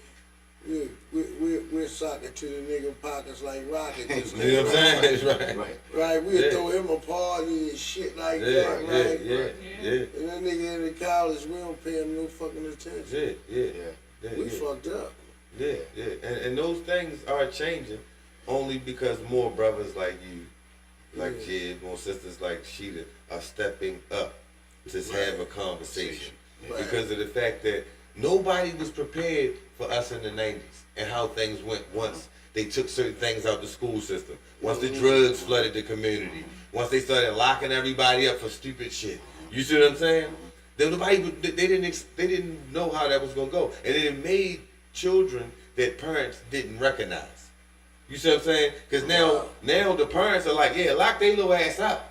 We're socking to the nigga pockets like rockets. You know what I'm saying? Right. Right. Right, we'll Yeah. throw him a party and shit like Yeah, that, right? yeah. And that nigga in the college, we don't pay him no fucking attention. Yeah. We fucked up. Yeah. And those things are changing only because more brothers like you, like Jid, more sisters like Sheeta are stepping up to have a conversation. Right. Because of the fact that nobody was prepared for us in the 90s and how things went once they took certain things out the school system. Once the drugs flooded the community. Once they started locking everybody up for stupid shit. You see what I'm saying? They didn't know how that was gonna go, and it made children that parents didn't recognize. You see what I'm saying? Because now the parents are like, yeah, lock their little ass up.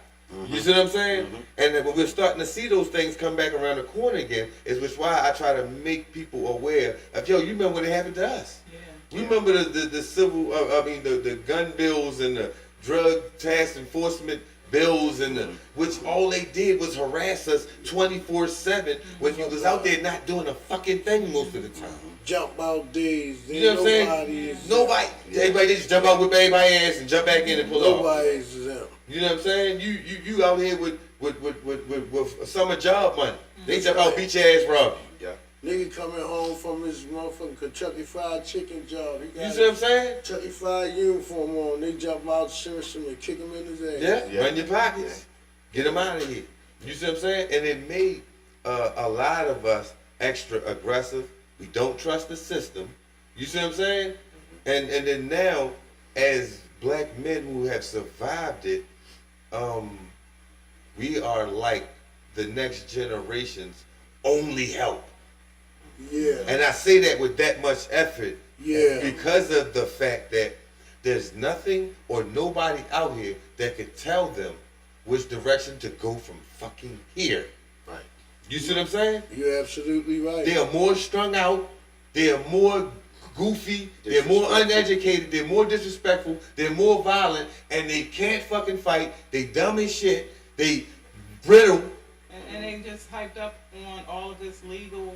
You see what I'm saying? And then when we're starting to see those things come back around the corner again, is which why I try to make people aware of, yo, you remember what happened to us? Yeah. You remember the civil, the gun bills and the drug task enforcement bills and which all they did was harass us 24/7 when you was out there not doing a fucking thing most of the time. Jump out days. You know what I'm saying? Everybody just jump out, whip everybody's ass and jump back in and pull off. Nobody's exempt. You know what I'm saying? You out here with summer job money. They jump out, beat your ass, rob you. Yeah. Nigga coming home from his motherfucking Kentucky Fried Chicken job. He You got see what I'm saying? Kentucky Fried uniform on. They jump out, search him, and kick him in his ass. Yeah, run your pockets. Get them out of here. You see what I'm saying? And it made a lot of us extra aggressive. We don't trust the system. You see what I'm saying? And then now, as black men who have survived it, we are like the next generation's only help. Yeah. And I say that with that much effort Yeah. because of the fact that there's nothing or nobody out here that could tell them which direction to go from fucking here. Right. You see what I'm saying? You're absolutely right. They are more strung out. They are more goofy. They're more uneducated. They're more disrespectful. They're more violent. And they can't fucking fight. They dumb as shit. They brittle. And they just hyped up on all of this legal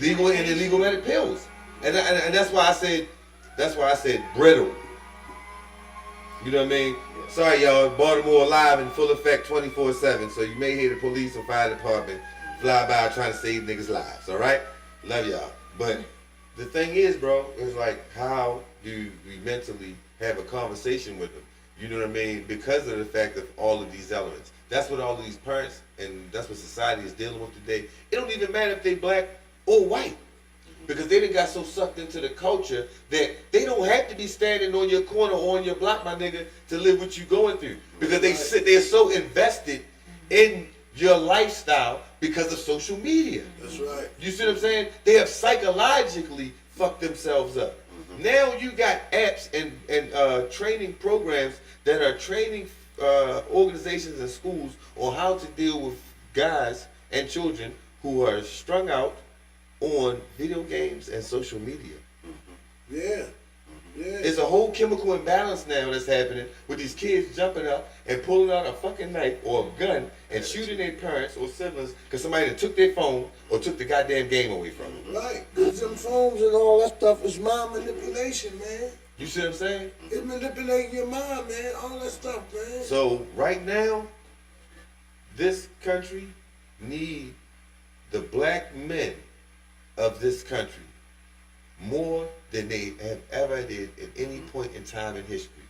And illegal medical pills. And that's why I said brittle. You know what I mean? Sorry, y'all. Baltimore live in full effect 24/7. So you may hear the police or fire department fly by trying to save niggas' lives. All right? Love y'all. But the thing is, bro, is like, how do we mentally have a conversation with them? You know what I mean? Because of the fact of all of these elements. That's what all of these parents and that's what society is dealing with today. It don't even matter if they black or white. Because they done got so sucked into the culture that they don't have to be standing on your corner or on your block, my nigga, to live what you going through. Because they're so invested in your lifestyle because of social media. That's right. You see what I'm saying? They have psychologically fucked themselves up. Now you got apps and training programs that are training organizations and schools on how to deal with guys and children who are strung out on video games and social media. Yeah. Yeah. It's a whole chemical imbalance now that's happening with these kids jumping up and pulling out a fucking knife or a gun and shooting their parents or siblings because somebody that took their phone or took the goddamn game away from them. Right. Because them phones and all that stuff is mind manipulation, man. You see what I'm saying? It's manipulating your mind, man. All that stuff, man. So right now, this country need the black men of this country more than they have ever did at any point in time in history.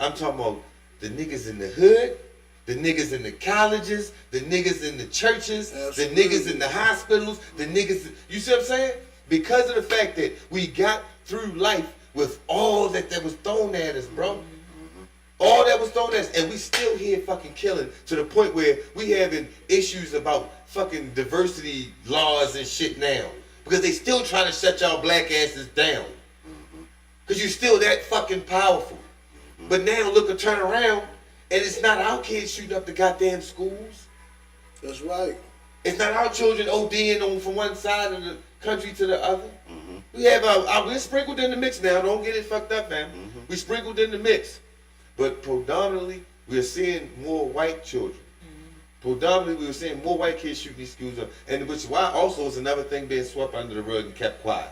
I'm talking about the niggas in the hood, the niggas in the colleges, the niggas in the churches, Absolutely. the niggas in the hospitals, the niggas, you see what I'm saying? Because of the fact that we got through life with all that was thrown at us, bro. All that was thrown at us, and we still here fucking killing to the point where we having issues about fucking diversity laws and shit now. Because they still trying to shut y'all black asses down. Because you still that fucking powerful. But now look, turn around, and it's not our kids shooting up the goddamn schools. That's right. It's not our children ODing on from one side of the country to the other. We have we're sprinkled in the mix now. Don't get it fucked up, man. We sprinkled in the mix. But predominantly, we're seeing more white children. Predominantly, we were seeing more white kids shooting these schools up. And which why also is another thing being swept under the rug and kept quiet.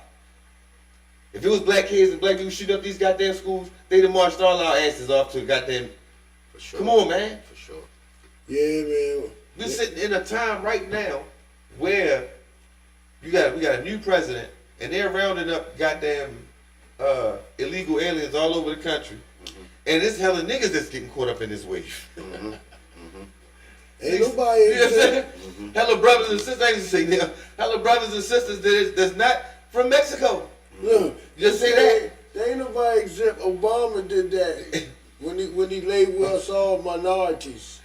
If it was black kids and black people shoot up these goddamn schools, they'd have marched all our asses off to goddamn. For sure. Come on, man. For sure. Yeah, man. We're sitting in a time right now where we got a new president and they're rounding up goddamn illegal aliens all over the country, and it's hella niggas that's getting caught up in this wave. Ain't nobody. You know what I'm saying? Hella brothers and sisters. I used to say now, hella brothers and sisters that's not from Mexico. Look, Just say that. There ain't nobody exempt. Obama did that when he labeled us all minorities.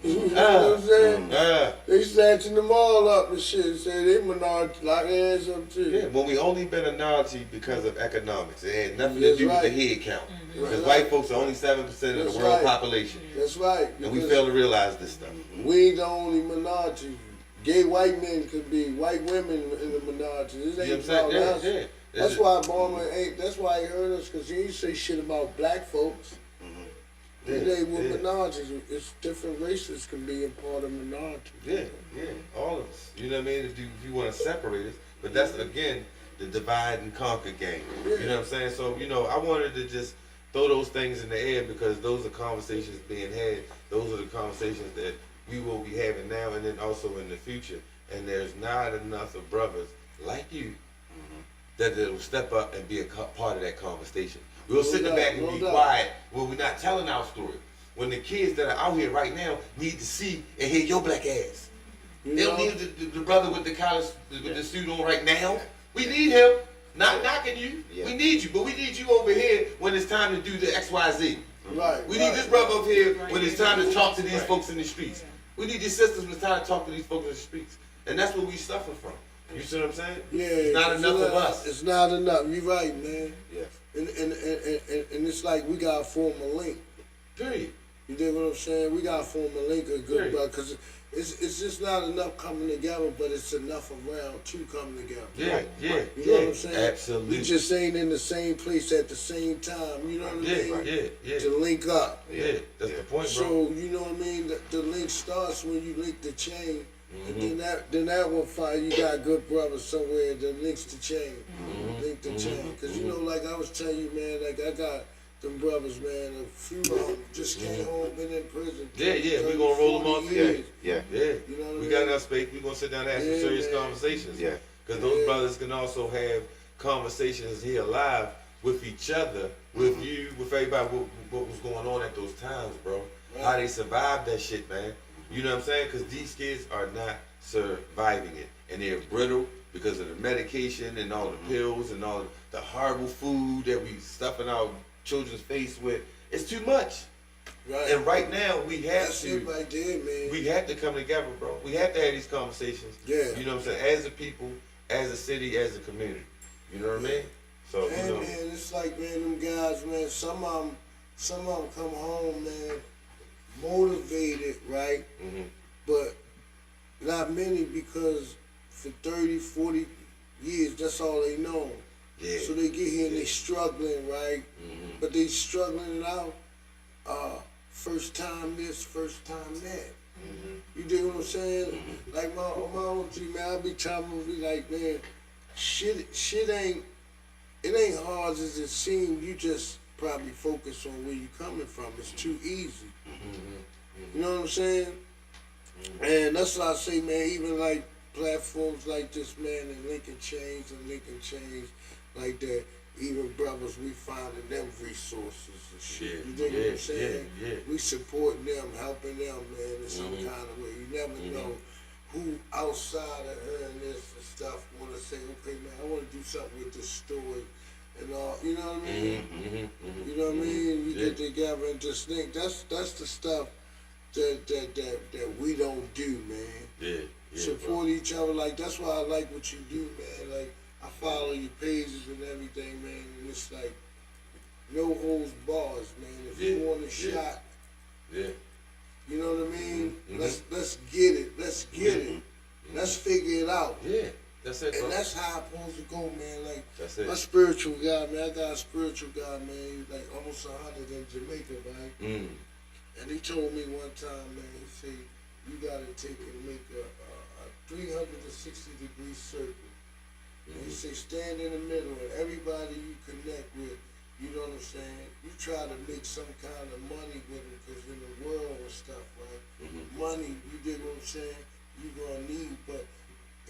You know what I'm saying? They snatching them all up and shit and say they minority, lock their ass up too. Yeah, well, we only been a minority because of economics. It had nothing That's to do right. with the head count. Because That's white right. folks are only 7% of the That's world right. population. That's right. And we because fail to realize this stuff. we ain't the only minority. Gay white men could be white women in the minority. This You know ain't what I'm saying? about us. Yeah. That's why Obama ain't. That's why he hurt us, because he ain't say shit about black folks. They were minorities. It's different races can be a part of minority. Yeah, all of us. You know what I mean? If you want to separate us, but that's again the divide and conquer game. You know what I'm saying? So I wanted to just throw those things in the air because those are conversations being had. Those are the conversations that we will be having now and then also in the future. And there's not enough of brothers like you that will step up and be a part of that conversation. We'll sit in the back and be quiet when we're not telling our story. When the kids that are out here right now need to see and hear your black ass. They don't need the brother with the college, with the suit on right now. We need him. Not knocking you. Yeah. We need you, but we need you over here when it's time to do the XYZ. Right. We need this brother over here when it's time to talk to these folks in the streets. We need these sisters when it's time to talk to these folks in the streets. And that's what we suffer from. You see what I'm saying? Yeah. It's not enough of us. It's not enough. You're right, man. Yeah. And it's like we gotta form a link. Period. You dig what I'm saying? We gotta form a link, a good Right. brother, because it's just not enough coming together, but it's enough around to come together. Yeah, yeah, You know what I'm saying? absolutely. We just ain't in the same place at the same time. You know what I mean? Yeah. To link up. Yeah, that's the point, bro. So you know what I mean? The link starts when you link the chain, and then that will find you got good brothers somewhere that links the chain, link the chain. Cause like I was telling you, man, like I got them brothers, man. A few of them just came home, been in prison. Yeah, 30, we gonna roll them 40 off years. Yeah. Yeah, You know what I we mean? got enough space. We gonna sit down and have some Yeah, serious man. conversations. Yeah. Because those brothers can also have conversations here live with each other, with you, with everybody. What was going on at those times, bro? How they survived that shit, man. You know what I'm saying? Because these kids are not surviving it, and they're brittle because of the medication and all the pills and all the horrible food that we stuffing our children's face with. It's too much. Right. And right now we have That's to. it right there, man. We have to come together, bro. We have to have these conversations. Yeah. You know what I'm saying? As a people, as a city, as a community. You know what I mean? So Man, man, it's like, man, them guys, man, some of them come home, man, motivated, right? But not many, because for 30, 40 years, that's all they know. Yeah. So they get here and they struggling, right? But they struggling out, first time this, first time that. You dig what I'm saying? Like my OG, man, I be telling him, be like, man, shit ain't hard as it seems. You just probably focus on where you coming from. It's too easy. You know what I'm saying? And that's why I say, man, even like platforms like this, man, and Lincoln Chains like that, even brothers, we finding them resources and shit. You dig what I'm saying? yeah. We supporting them, helping them, man, in some kind of way. You never know who outside of hearing this and stuff want to say, okay, man, I want to do something with this story and all. You know what I mean? You know what I mean? We get together and just think. That's the stuff that we don't do, man. Yeah. Support each other. Like, that's why I like what you do, man. Like, I follow your pages and everything, man. And it's like no holds bars, man. If you want a shot, Yeah. you know what I mean? Let's get it. Let's get it. Let's figure it out. Yeah. That's it, bro. And that's how it's supposed to go, man. Like, That's it. my spiritual guy, man. I got a spiritual guy, man. He's like almost 100 in Jamaica, right? And he told me one time, man, he said, you gotta take and make a 360-degree circle They say stand in the middle and everybody you connect with, you know what I'm saying? You try to make some kind of money with it because in the world and stuff, right? Money, you dig what I'm saying? You gonna need, but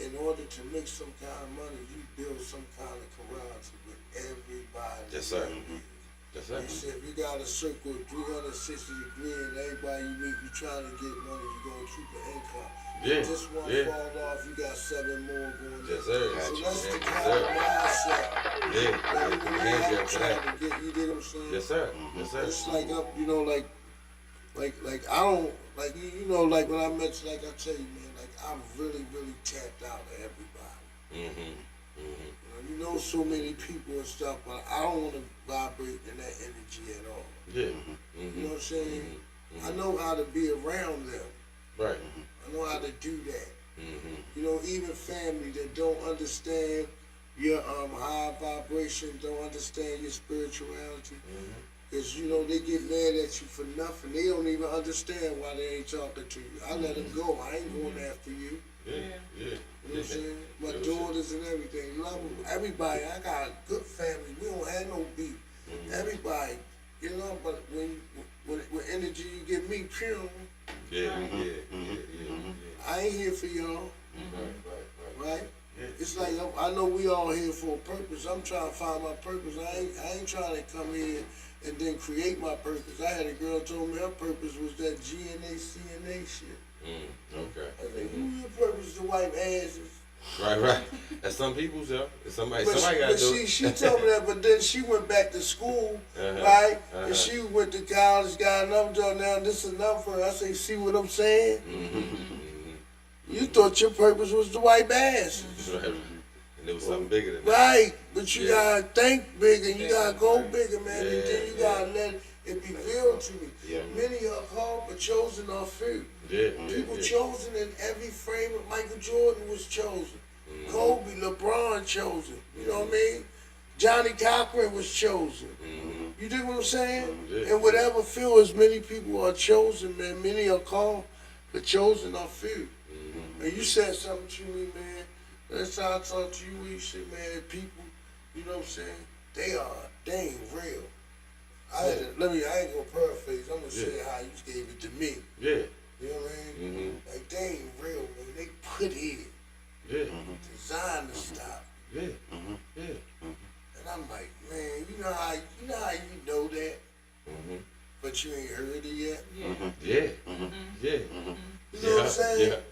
in order to make some kind of money, you build some kind of camaraderie with everybody. Yes, sir. Yes, sir. They said if you got a circle of 360 degrees and everybody you meet, you trying to get money, you gonna keep an income. Yeah. This one fall off, you got 7 more going. Yes, sir. So that's the Yes, kind of mindset. Yeah. that we Hands have up for trying that. to get, you dig what I'm saying? Yes, sir. Yes, sir. It's like you know, like I don't like you know, like when I met you, like I tell you, man, like I'm really tapped out of everybody. You know, so many people and stuff, but I don't want to vibrate in that energy at all. Yeah. You know what I'm saying? I know how to be around them. Right. I know how to do that. You know, even family that don't understand your high vibration, don't understand your spirituality. Because, you know, they get mad at you for nothing. They don't even understand why they ain't talking to you. I let them go. I ain't going after you. Yeah. You know what I'm saying? My daughters and everything. Love them. Everybody. I got a good family. We don't have no beef. Everybody. You know, but when energy you give me, pure. Yeah. I ain't here for y'all. Right? It's like I know we all here for a purpose. I'm trying to find my purpose. I ain't trying to come here and then create my purpose. I had a girl told me her purpose was that GNA, CNA shit. Okay. I said, who your purpose to wipe asses? Right. That's some people's up. Somebody got to do it. She told me that, but then she went back to school, Uh-huh. right? Uh-huh. And she went to college, got another job now, this is enough for her. I say, see what I'm saying? You thought your purpose was to wipe asses. Right. And there was something bigger than that. Right, but you Yeah. gotta think bigger, you gotta go bigger, man, and then you Yeah. gotta let it be real to me. Yeah. Many are called but chosen are few. Yeah. People chosen in every frame of Michael Jordan was chosen. Kobe, LeBron chosen. You know what I mean? Johnny Cochran was chosen. You dig what I'm saying? Yeah. And whatever field, as many people are chosen, man. Many are called, but chosen are few. And you said something to me, man. Last time I talked to you, you said, man, people, you know what I'm saying? They ain't real. I ain't gonna paraphrase. I'm gonna say how you gave it to me. Yeah. You know what I mean? Like they ain't real, man. They put in, Yeah. designed to stop. Yeah. Yeah. And I'm like, man, you know how you know that, but you ain't heard it yet. Yeah. Yeah. You know what I'm saying?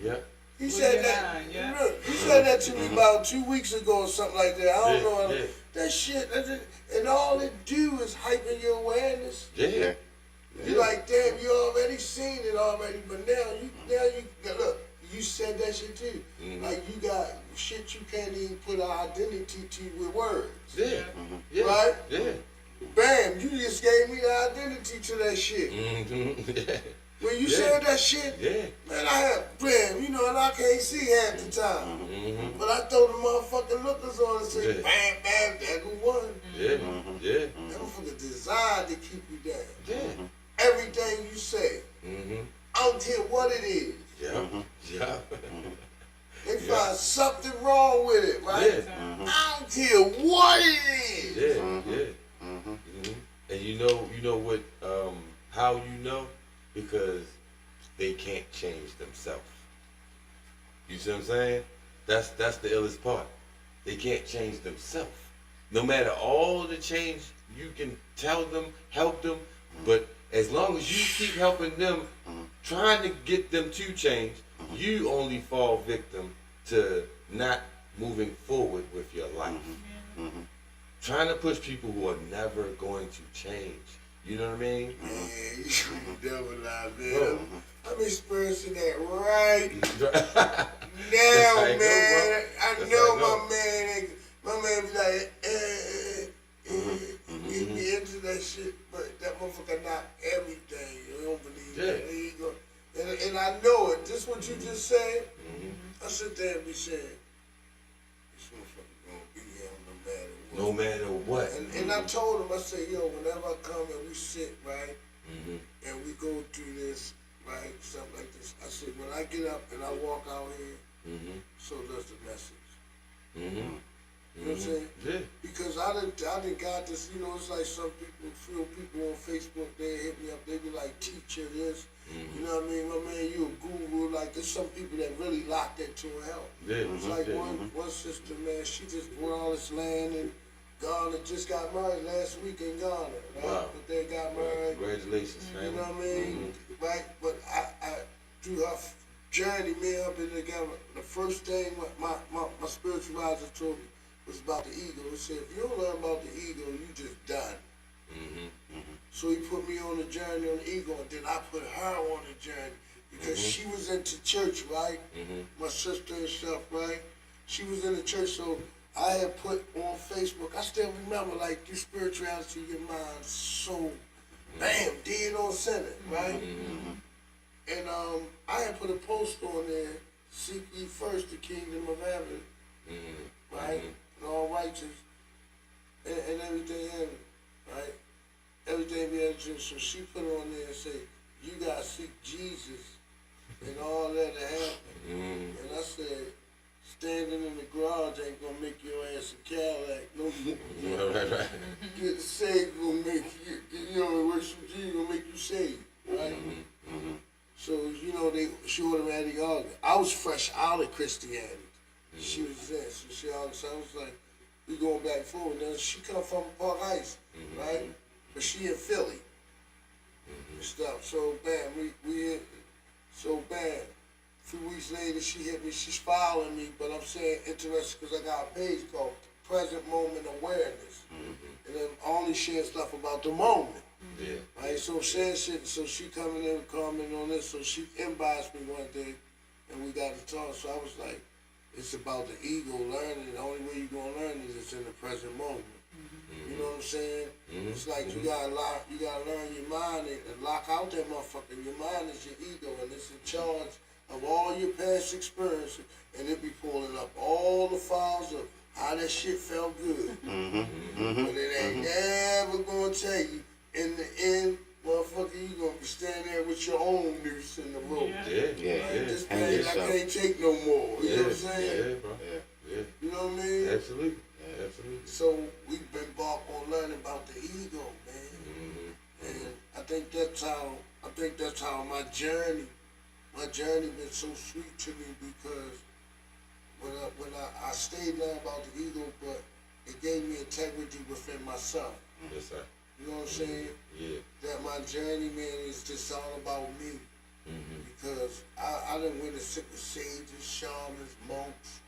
Yeah. He Well, said you're that. lying, yeah. Look, he said that to me about 2 weeks ago or something like that. I don't know. Yeah. That shit, and all it do is hyping your awareness. Yeah. You like, damn, you already seen it already, but now you look. You said that shit too. Like you got shit you can't even put an identity to with words. Yeah. Yeah. Right? Yeah. Bam, you just gave me the identity to that shit. Yeah. When you Yeah. said that shit, Yeah. man, I had, man, you know, and I can't see half the time. But I throw the motherfucking lookers on and say, Yeah. bam, bam, there go one. Yeah. Yeah. That motherfucker designed to keep you down. Yeah. Everything you say, I don't care what it is. Yeah. Yeah. They find something wrong with it, right? Yeah. I don't care what it is. Yeah. Yeah. And you know what? How you know? Because they can't change themselves. You see what I'm saying? That's the illest part. They can't change themselves. No matter all the change you can tell them, help them, but as long as you keep helping them, trying to get them to change, you only fall victim to not moving forward with your life. Trying to push people who are never going to change. You know what I mean? Man, you devil out there. Bro. I'm experiencing that right That's now, how it go, man. bro. I That's know how it my man be like, he be into that shit, but that motherfucker not everything. You don't believe Yeah. that. There you go. And I know it. Just what you just said, I sit there and be saying, this motherfucker gonna be here no matter what. No matter what. And I told him, I said, yo, whenever I come and we sit, right, and we go through this, right, something like this, I said, when I get up and I walk out here, so does the message. Mm-hmm. You know what I'm saying? Yeah. Because I didn't got this, you know, it's like some people on Facebook, they hit me up, they be like, teacher this, you know what I mean? My man, you a guru, like, there's some people that really locked into help. Yeah. It's like yeah. one sister, man, she just bought all this land in Ghana, just got married last week in Ghana, right? Wow. But they got married, Congratulations, family. you know what I mean? Right? But I through her journey, me and her been together, the first thing my spiritual advisor told me was about the ego. He said, if you don't learn about the ego, you just done. So he put me on the journey on the ego, and then I put her on the journey because she was into church, right? My sister and stuff, right? She was in the church, so I had put on Facebook. I still remember, like, your spirituality, your mind, so bam, dead on center, right? And I had put a post on there: seek ye first the kingdom of heaven, right? And all righteous and everything heaven, right? Everything be heaven. So she put on there and say, you gotta seek Jesus and all that to happen. And I said, standing in the garage ain't gonna make your ass a Cadillac no more. Right. Get saved gonna make you know, worship Jesus gonna make you saved, right? So, you know, she automatically argued. I was fresh out of Christianity. She was there, so she always, so I was like, we going back and forth. Now, she come from Park Heights, right? But she in Philly and stuff. So, bam, so bam. A few weeks later, she hit me. She's following me, but I'm saying interested because I got a page called Present Moment Awareness. And then only sharing stuff about the moment. Yeah. Right, so saying shit, so she coming in and commenting on this, so she inboxed me one day, and we got to talk. So I was like, it's about the ego learning. The only way you gonna learn is in the present moment. You know what I'm saying? It's like you gotta learn your mind and lock out that motherfucker. Your mind is your ego, and it's in charge of all your past experiences, and it be pulling up all the files of how that shit felt good. But it ain't never gonna tell you. In the end, motherfucker, you gonna be standing there with your own noose in the rope. Yeah. This pain I can't take no more. You know what I'm saying? Yeah, bro. Yeah. You know what I mean? Absolutely. Absolutely. So we've been embarked on learning about the ego, man. And I think that's how my journey been so sweet to me, because when I stayed learning about the ego, but it gave me integrity within myself. Yes, sir. You know what I'm saying? Yeah. That my journey, man, is just all about me. Because I done went to sit with sages, shamans, monks.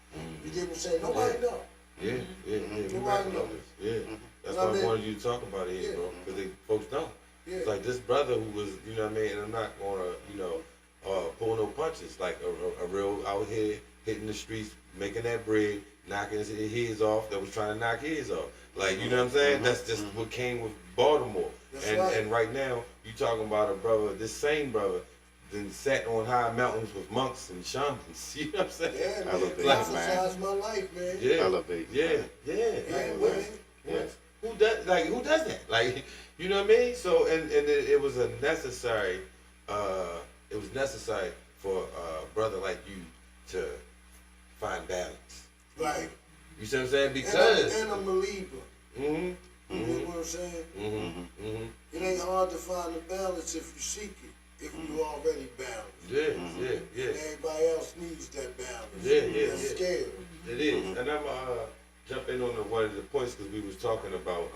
You get what I'm saying? Nobody know. Yeah. We Nobody rapping know. on this. Yeah. That's I why I mean, wanted you to talk about it here, bro. Because folks don't. Yeah. It's like this brother who was, you know what I mean, and I'm not gonna, pull no punches. Like a real out here hitting the streets, making that bread, knocking his heads off. That was trying to knock his off. Like, you know what I'm saying? That's just what came with Baltimore. That's And right. and right now, you talking about a brother, this same brother, then sat on high mountains with monks and shamans. You know what I'm saying? Yeah, man. Elevate, Prophesize my life, man. Yeah. Elevate. Yeah. Yeah, man. Who does that? Like, you know what I mean? So and it was a necessary for a brother like you to find balance. Right. You see what I'm saying? Because And I'm a believer. You know what I'm saying? It ain't hard to find the balance if you seek it, if you already balanced. Yeah. And everybody else needs that balance. Yeah. That's scary. It is. And I'm jump in on one of the points because we was talking about.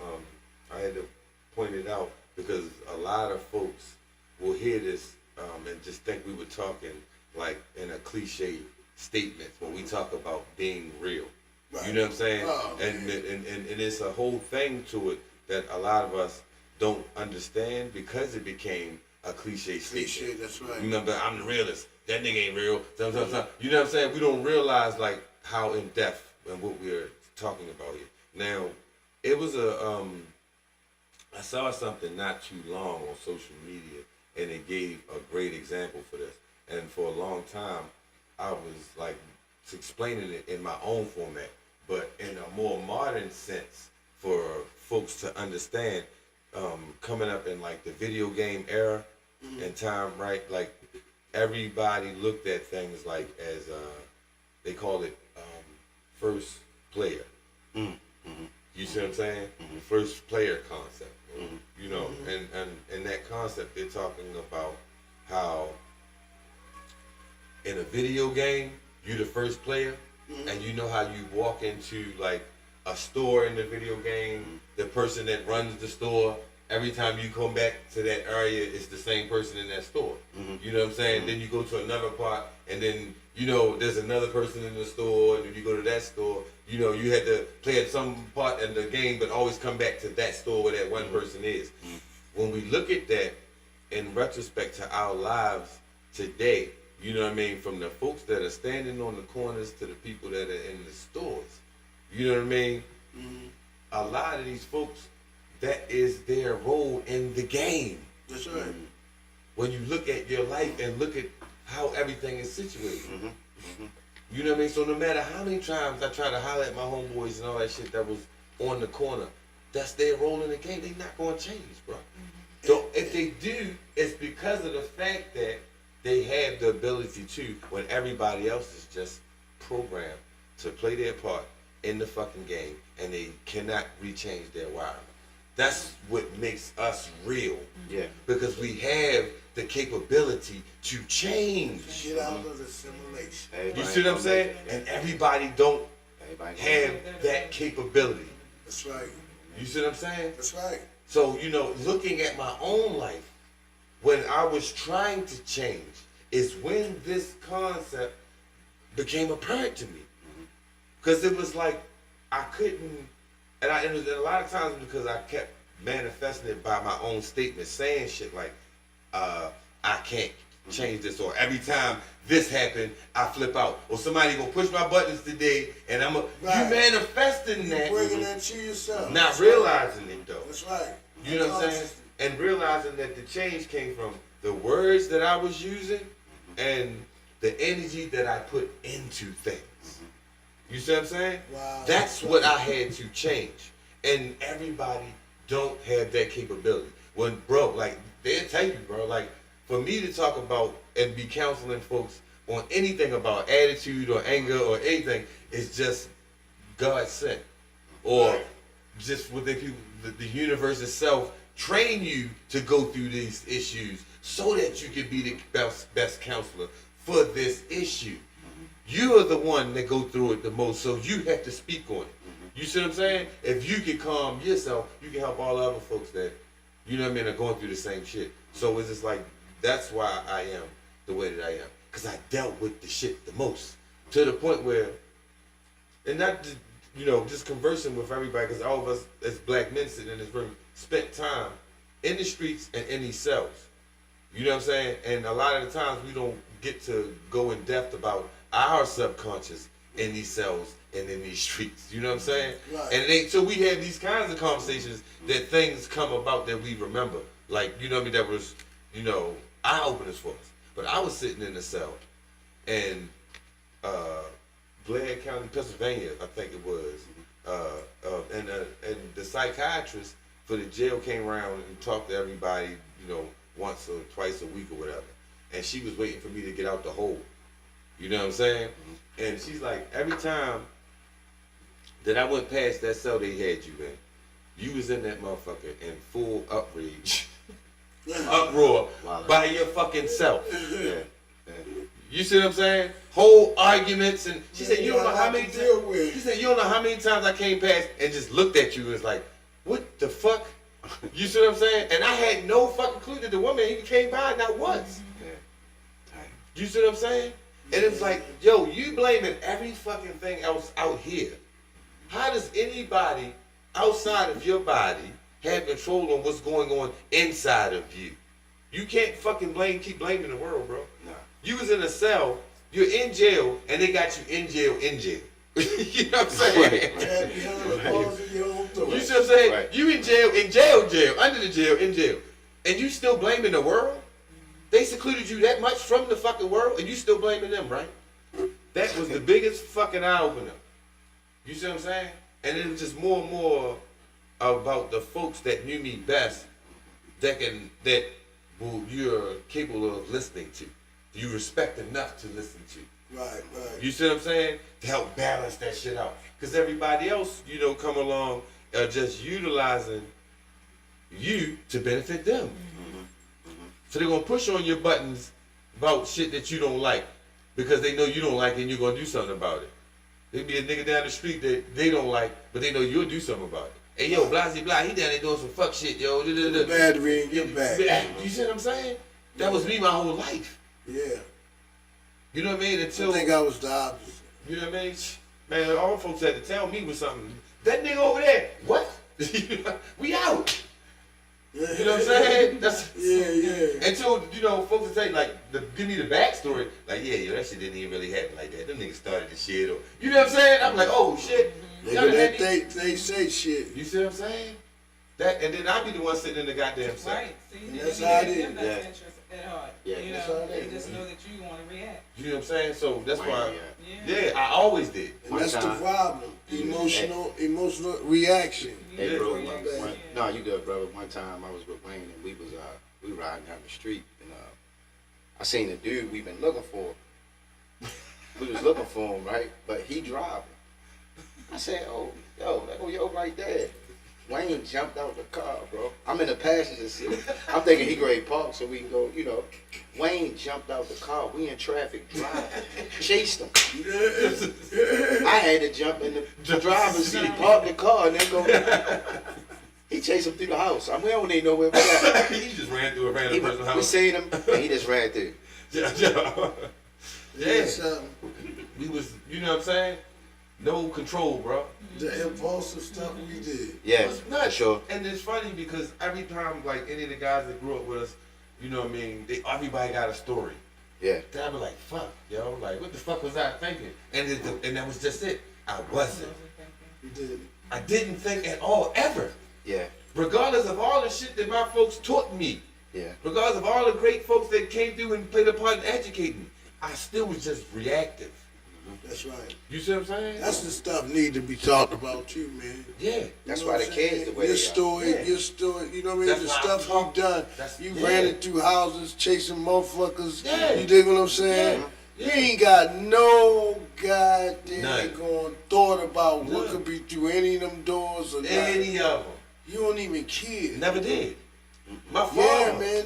I had to point it out because a lot of folks will hear this and just think we were talking like in a cliche statement when we talk about being real. Right. You know what I'm saying? Oh, and it's a whole thing to it that a lot of us don't understand because it became a cliche statement. Cliche, that's right. You know, but I'm the realist. That nigga ain't real. You know what I'm saying? We don't realize like how in depth and what we're talking about here. Now, it was I saw something not too long on social media, and it gave a great example for this. And for a long time, I was like explaining it in my own format, but in a more modern sense for folks to understand. Coming up in like the video game era and time, right? Like everybody looked at things like as they call it first player. You see what I'm saying? The first player concept. You know, and in that concept, they're talking about how in a video game, you're the first player, and you know how you walk into like a store in the video game, the person that runs the store, every time you come back to that area, it's the same person in that store. You know what I'm saying? Then you go to another part, and then, you know, there's another person in the store, and then you go to that store. You know, you had to play at some part in the game, but always come back to that store where that one person is. When we look at that in retrospect to our lives today, you know what I mean, from the folks that are standing on the corners to the people that are in the stores, you know what I mean? A lot of these folks, that is their role in the game. That's right. When you look at your life and look at how everything is situated. You know what I mean? So no matter how many times I try to holler at my homeboys and all that shit that was on the corner, that's their role in the game. They're not going to change, bro. So if they do, it's because of the fact that they have the ability to, when everybody else is just programmed to play their part in the fucking game, and they cannot rechange their wiring. That's what makes us real. Yeah. Because we have the capability to change. Get out of the simulation. You see what I'm saying? And everybody don't have that capability. That's right. You see what I'm saying? That's right. So, you know, looking at my own life, when I was trying to change, is when this concept became apparent to me. Because it was like, I couldn't, and a lot of times because I kept manifesting it by my own statement, saying shit like, I can't change this, or every time this happened, I flip out, or somebody gonna push my buttons today, and you manifesting that, Bringing that to yourself. not realizing it though. That's right. You know what I'm saying? And realizing that the change came from the words that I was using and the energy that I put into things. You see what I'm saying? Wow. That's what I had to change. And everybody don't have that capability. When, bro, like, they'll tell you, bro, like, for me to talk about and be counseling folks on anything about attitude or anger or anything is just God sent. Or just what the universe itself train you to go through these issues so that you can be the best counselor for this issue. You are the one that go through it the most, so you have to speak on it. You see what I'm saying? If you can calm yourself, you can help all the other folks that, you know what I mean, are going through the same shit. So it's just like, that's why I am the way that I am. Because I dealt with the shit the most. To the point where, and not just, you know, just conversing with everybody, because all of us as black men sitting in this room spent time in the streets and in these cells. You know what I'm saying? And a lot of the times we don't get to go in depth about our subconscious in these cells and in these streets. You know what I'm saying? Right. And it ain't, so we have these kinds of conversations that things come about that we remember. Like, you know what I mean? That was, you know, eye-openers for us. But I was sitting in a cell in Blair County, Pennsylvania, I think it was. And the psychiatrist for the jail came around and talked to everybody, you know, once or twice a week or whatever. And she was waiting for me to get out the hole. You know what I'm saying? And she's like, every time that I went past that cell they had you in, you was in that motherfucker in full outrage, uproar by your fucking self. You see what I'm saying? Whole arguments, and she said, you don't know how many times. She said, you don't know how many times I came past and just looked at you and was like, what the fuck? You see what I'm saying? And I had no fucking clue that the woman even came by not once. You see what I'm saying? And it's like, yo, you blaming every fucking thing else out here. How does anybody outside of your body have control on what's going on inside of you? You can't fucking keep blaming the world, bro. Nah. You was in a cell, you're in jail, and they got you in jail. You know what I'm saying? You see what I'm saying? Right. You in jail, under the jail, in jail. And you still blaming the world? They secluded you that much from the fucking world, and you still blaming them, right? That was the biggest fucking eye-opener. You see what I'm saying? And it was just more and more about the folks that knew me best that you're capable of listening to. You respect enough to listen to. Right. You see what I'm saying? To help balance that shit out. Because everybody else, you know, come along just utilizing you to benefit them. So they're going to push on your buttons about shit that you don't like because they know you don't like it and you're going to do something about it. There'd be a nigga down the street that they don't like, but they know you'll do something about it. Hey, yo, blah, he down there doing some fuck shit, yo. Battery in your back. You see what I'm saying? That was me my whole life. Yeah. You know what I mean? Until, I think I was the opposite. you know what I mean? Man, all folks had to tell me was something. That nigga over there, what? We out. You know what I'm saying? That's Yeah. until, you know, folks would say, like, give me the backstory. Like, yeah, yo, that shit didn't even really happen like that. Them niggas started the shit. Or, you know what I'm saying? I'm like, oh, shit. Y'all had me- They say shit. You see what I'm saying? That, and then I be the one sitting in the goddamn cell. Right, see, And you that's didn't how give it them is. that Yeah. interest at heart. Yeah, You that's know, how it they is. just know that you want to react. You know what I'm saying? So that's why, Yeah. yeah, I always did. And that's the time. problem. Emotional reaction. Hey, Yeah, bro, yeah, my bad. yeah. no, you good, brother. One time I was with Wayne and we riding down the street and I seen a dude we've been looking for. We was looking for him, right? But he driving. I said, oh, yo, that go yo right there. Wayne jumped out the car, bro. I'm in the passenger seat. I'm thinking he grade park so we can go, you know. Wayne jumped out the car. We in traffic, driving, chased him. I had to jump in the driver's seat, park the car, and then go. He chased him through the house. We don't even know where we at. He just ran through a random person's We house. seen him, and he just ran through. Yeah. Something. We was, you know what I'm saying? No control, bro. The impulsive stuff we did. Yeah, It was nuts. for sure. And it's funny because every time, like, any of the guys that grew up with us, you know what I mean, everybody got a story. Yeah. Then I be like, fuck, yo, like, what the fuck was I thinking? And that was just it. I wasn't. We did. I didn't think at all, ever. Yeah, Regardless of all the shit that my folks taught me, yeah, regardless of all the great folks that came through and played a part in educating me, I still was just reactive. That's right. You see what I'm saying? That's the stuff need to be talked about too, man. Yeah. that's You know why what the I'm kids saying? the way your they story, Yeah. your story, you know what I mean? That's The why I stuff talk- you done. that's- You yeah. ran it through houses, chasing motherfuckers. Yeah. You dig what I'm saying? Yeah. You ain't got no goddamn None. going thought about what None. could be through any of them doors or nothing. Any of them. You don't even care. Never did. My father. Yeah, man,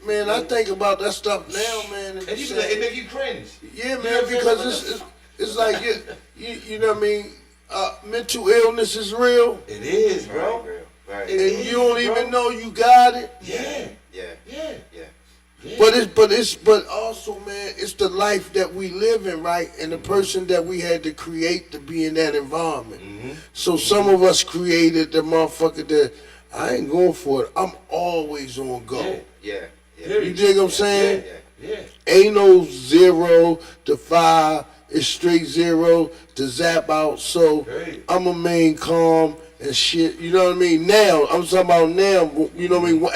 man. I think about that stuff now, man. And be you saying- it make you cringe. Yeah, You know man, what I'm saying? because it's like you know what I mean. Mental illness is real, It is, Right, bro. bro. Right. It and is, you don't bro. even know you got it. Yeah. Yeah, Yeah. yeah. Yeah. But also, man, it's the life that we live in, right? And the person that we had to create to be in that environment. Mm-hmm. So some of us created the motherfucker that I ain't going for it. I'm always on go. Yeah. Yeah, yeah. Period. You dig what I'm saying? Yeah. Yeah. Ain't no 0 to 5. It's straight 0 to zap out. So Right. I'm a main calm and shit. You know what I mean? Now I'm talking about now. You know what I mean?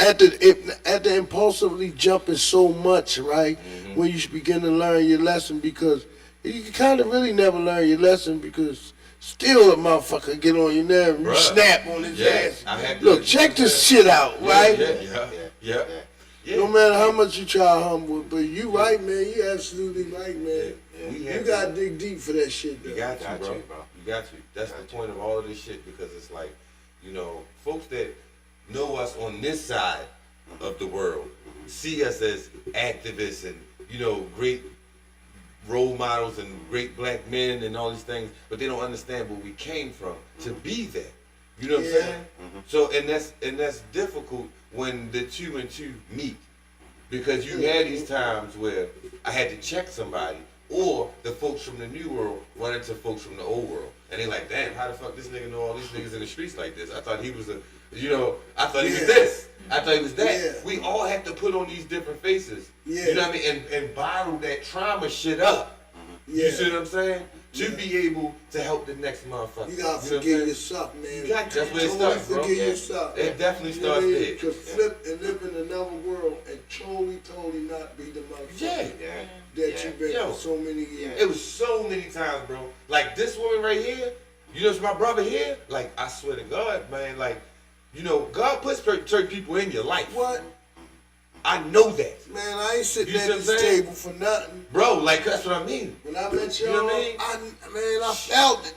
At the impulsively jumping so much, right? Mm-hmm. When you begin to learn your lesson, because you kind of really never learn your lesson because. Still a motherfucker get on your nerve and you Bruh. snap on his Yeah, ass. I had to- Look, check this shit out, right? Yeah. No matter how much you try to humble, but you right, man. You absolutely right, man. We You had gotta to- dig deep for that shit. You though. got to, Got bro. you, bro. You got to. That's the point of all of this shit because it's like, you know, folks that know us on this side of the world see us as activists and, you know, great role models and great black men and all these things, but they don't understand where we came from to be there. You know what I'm Yeah. saying? So and that's difficult when the 2 and 2 meet. Because you had these times where I had to check somebody, or the folks from the new world run into folks from the old world. And they like, damn, how the fuck this nigga know all these niggas in the streets like this? I thought he was I thought he was Yeah. this. I thought he was that. Yeah. We all have to put on these different faces. Yeah. You know what I mean? And bottle that trauma shit up. Yeah. You see what I'm saying? To be able to help the next motherfucker. You gotta know what I'm forgive saying? yourself, man. You got to. That's where it Totally starts, bro. forgive Yeah. yourself. It definitely You know what I starts mean? there. To flip and live in another world and totally not be the motherfucker Yeah. Yeah. that Yeah. you've been Yo. for so many years. It was so many times, bro. Like this woman right here, you know, it's my brother here. Like, I swear to God, man, like, you know, God puts certain people in your life. What? I know that. Man, I ain't sitting You at see what this I'm saying? table for nothing. Bro, like, that's what I mean. When I met You y'all, know what I mean? I felt it,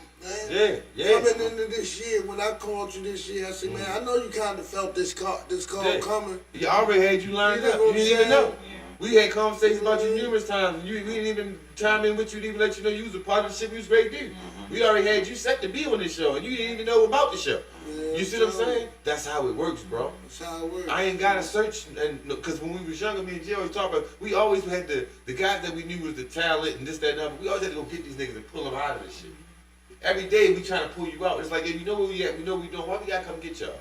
man. Yeah. Coming into this year, when I called you this year, I said, man, I know you kind of felt this call Yeah. coming. You already had you lined You know up. what You I'm didn't even saying? know. We had conversations about you numerous times. We didn't even chime in with you to even let you know you was a part of the shit we was ready to do. We already had you set to be on this show, and you didn't even know about the show. Yeah, You see what I'm so- saying? That's how it works, bro. That's how it works. I ain't gotta search, and because when we was younger, me and Jay always talk about. We always had the guys that we knew was the talent and this, that, and other. We always had to go get these niggas and pull them out of this shit. Every day we trying to pull you out. It's like, if you know where we at, we know what we doing. Why we gotta come get y'all?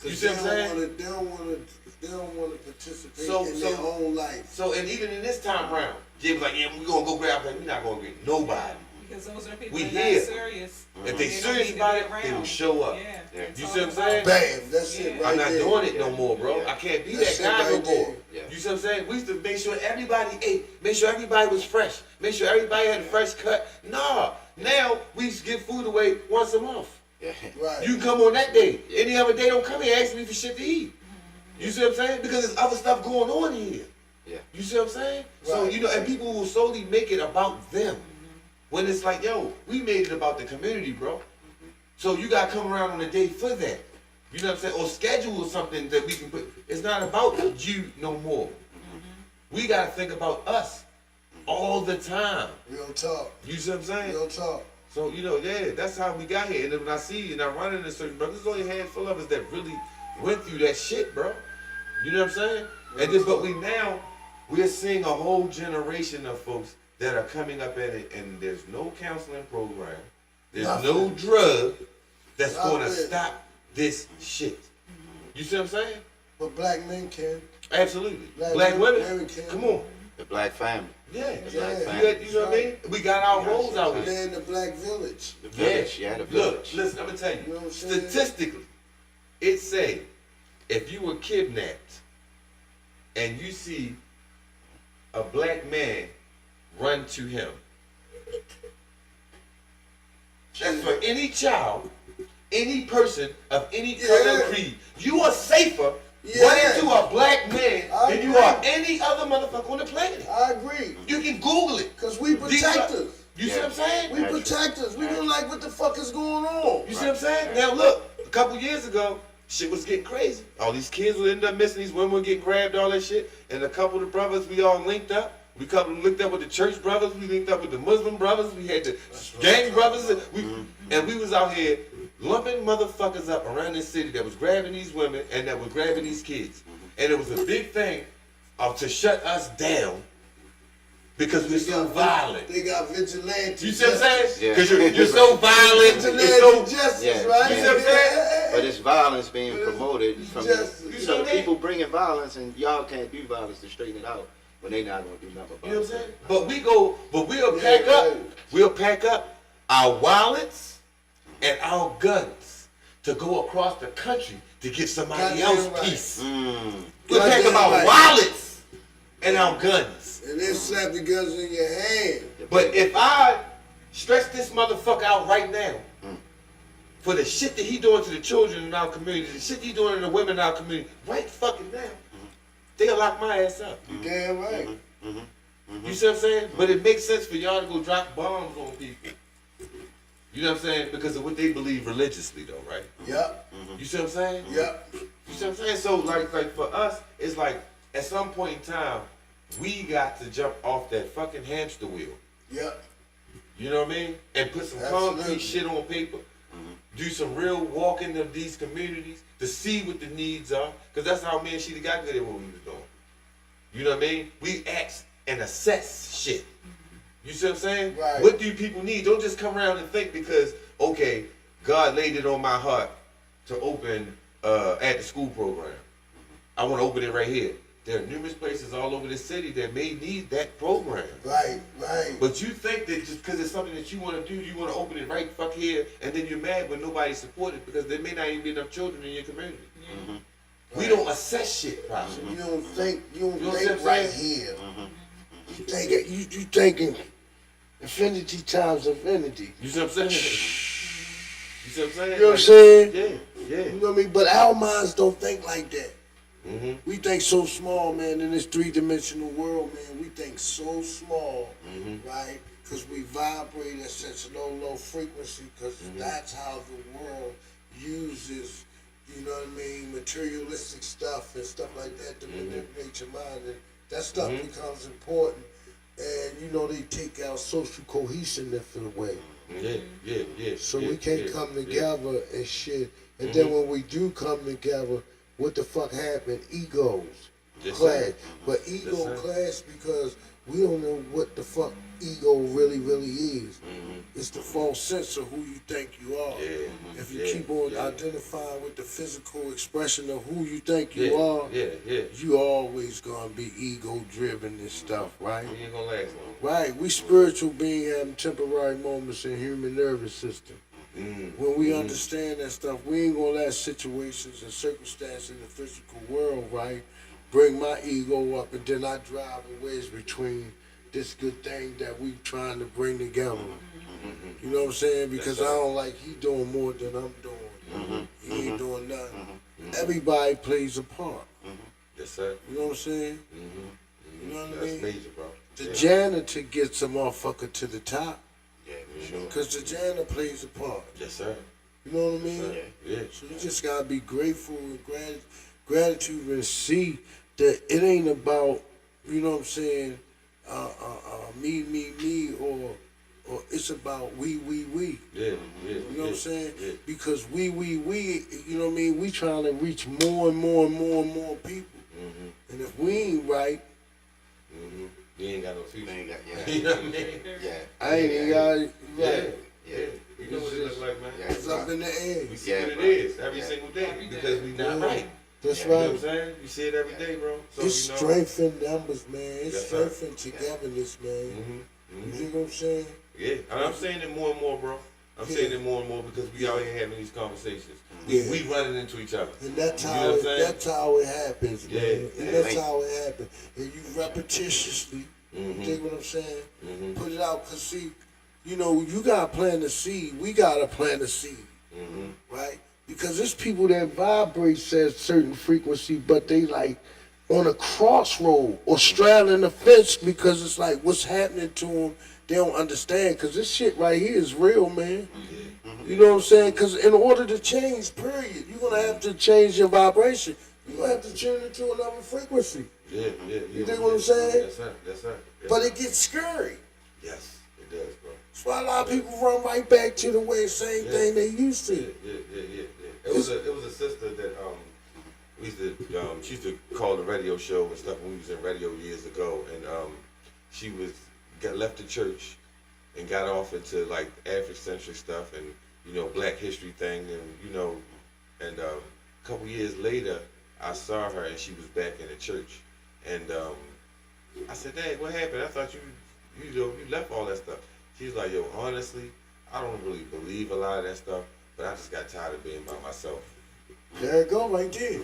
You see what I'm saying? They don't want to participate So- in so- their own life. So, and even in this time round, Jay was like, yeah, we gonna go grab that. We not gonna get nobody. Because those are the people We that here. are serious. If they don't serious need to about be it, they will around. show up. Yeah. Yeah. That's You all see what I'm about. saying? Bam, that's it Yeah. right I'm not there. doing it no more, bro. Yeah. I can't be That's that guy it no right more. there. Yeah. You see what I'm saying? We used to make sure everybody ate, make sure everybody was fresh, make sure everybody had a fresh cut. Nah, now we used to give food away once a month. Yeah. Right. You can come on that day. Any other day, don't come here asking me for shit to eat. You see what I'm saying? Because there's other stuff going on here. Yeah. You see what I'm saying? So, Right. you know, and people will slowly make it about them. When it's like, yo, we made it about the community, bro. So you gotta come around on a day for that. You know what I'm saying? Or schedule something that we can put. It's not about you no more. We gotta think about us all the time. Real talk. You see what I'm saying? Real talk. So, you know, yeah, that's how we got here. And then when I see you and I run into certain brothers, there's only a handful of us that really went through that shit, bro. You know what I'm saying? And then, but we're seeing a whole generation of folks that are coming up at it, and there's no counseling program. There's no drug that's gonna Nothing. stop this shit. You see what I'm saying? But black men can. Absolutely. Black Black women, women can. come on. The black family. Yeah. The black Yeah. family. You know what I mean? We got our roles out here. They're in the black village. The village. Yeah, the Look, village. listen, I'm gonna tell You know you. what I'm saying? Statistically, it say if you were kidnapped and you see a black man run to him, that's for any child, any person of any color Yeah. or creed. You are safer Yeah. running to a black man I than you agree. are any other motherfucker on the planet. I agree. You can Google it. Because we protectors. You see what I'm saying? We protectors. We don't like what the fuck is going on. You see what I'm saying? Now look, a couple years ago, shit was getting crazy. All these kids would end up missing, these women would get grabbed, all that shit. And a couple of the brothers, we all linked up. We linked up with the church brothers, we linked up with the Muslim brothers, we had the gang brothers, and we was out here lumping motherfuckers up around this city that was grabbing these women and that was grabbing these kids. And it was a big thing to shut us down because we're so violent. They got vigilante. You see what I'm saying? Yeah. Because you're so violent. Vigilante You're so, justice, Yeah. right? You see what I'm saying? But it's violence being promoted from Just- the, you you know know, what I mean? people bringing violence, and y'all can't do violence to straighten it out when they not gonna do nothing about You know what I'm it. saying? But we'll Yeah, pack up. right. We'll pack up our wallets and our guns to go across the country to give somebody Goddamn else right. peace. Mm. We'll pack Goddamn up our right. wallets and our guns. And then slap the guns in your hand. But if I stretch this motherfucker out right now for the shit that he doing to the children in our community, the shit he doing to the women in our community, right fucking now, they'll lock my ass up. You damn right. You see what I'm saying? But it makes sense for y'all to go drop bombs on people. You know what I'm saying? Because of what they believe religiously, though, right? Yep. You see what I'm saying? Yep. You see what I'm saying? So, like for us, it's like at some point in time, we got to jump off that fucking hamster wheel. Yep. You know what I mean? And put some Absolutely. concrete shit on paper. Do some real walking of these communities to see what the needs are. Because that's how me and Sheeta got good at what we was doing. You know what I mean? We ask and assess shit. You see what I'm saying? Right. What do people need? Don't just come around and think because, okay, God laid it on my heart to open at the school program. I want to open it right here. There are numerous places all over the city that may need that program. Right. Right. But you think that just because it's something that you want to do, you want to open it right fuck here, and then you're mad when nobody supports it because there may not even be enough children in your community. We don't assess shit properly. You don't think. You don't You know what think I'm right saying? here. You thinking. You thinking. Infinity times infinity. You see what I'm saying? You see what I'm saying? You know what I'm saying? Yeah, yeah. You know what I mean? But our minds don't think like that. We think so small, man, in this three-dimensional world, man. We think so small, right? Because we vibrate at such low frequency, because that's how the world uses, you know what I mean, materialistic stuff and stuff like that to manipulate your mind. And that stuff becomes important. And, you know, they take our social cohesiveness away. Yeah. So we can't come together and shit. And then when we do come together, what the fuck happened? Egos clash. But ego clash because we don't know what the fuck ego really is. It's the false sense of who you think you are. If you keep on identifying with the physical expression of who you think you are, you always gonna be ego driven and stuff, right? You ain't gonna last long. Right, we spiritual beings having temporary moments in human nervous system. When we understand that stuff, we ain't gonna let situations and circumstances in the physical world, right, bring my ego up, and then I drive a wedge between this good thing that we trying to bring together. You know what I'm saying? Because I don't like he doing more than I'm doing. He ain't doing nothing. Everybody plays a part. Yes, sir. You know what I'm saying? You know what I mean? That's major, bro. The janitor gets a motherfucker to the top. Yeah, for sure. Because the janitor plays a part. Yes, sir. You know what I mean? Yeah. So you just gotta be grateful and gratitude and see that it ain't about, you know what I'm saying, me, or it's about we. Yeah. You know what I'm saying? Yeah. Because we, you know what I mean? We trying to reach more and more people. And if we ain't right, You ain't got no future. They ain't got, You know what I mean? I ain't even got it right. Yeah. You know what it looks like, man. It's up in the air. We see what it is every single day because we not right. That's You know what I'm right. saying? You see it every day, bro. So, It's you know, strength in numbers, man. It's Yes, sir. strength in togetherness, man. You Mhm. think what I'm saying? Yeah, and I'm saying it more and more, bro. I'm saying it more and more because we out here having these conversations. Yeah. We running into each other. And that's You how know what I'm saying? that's how it happens, man. Yeah. And that's how it happens. And you repetitiously, you think what I'm saying? Put it out, cause see, you know, you gotta plant the seed. We gotta plant the seed, right? Because there's people that vibrate at a certain frequency, but they like on a crossroad or straddling the fence because it's like what's happening to them. They don't understand because this shit right here is real, man. You know what I'm saying? Because in order to change, period, you're gonna have to change your vibration. You're gonna have to turn it to another frequency. Yeah. You think what I'm saying? Yes, sir. But it gets scary. Yes, it does, bro. That's why a lot of people run right back to the way same thing they used to. Yeah. It was a sister that we used to she used to call the radio show and stuff when we was in radio years ago, and she left the church and got off into like Afrocentric stuff and Black history thing, and and a couple years later I saw her and she was back in the church, and I said, "Dad, what happened? I thought you left all that stuff." She's like, "Yo, honestly, I don't really believe a lot of that stuff, but I just got tired of being by myself." There it go right there.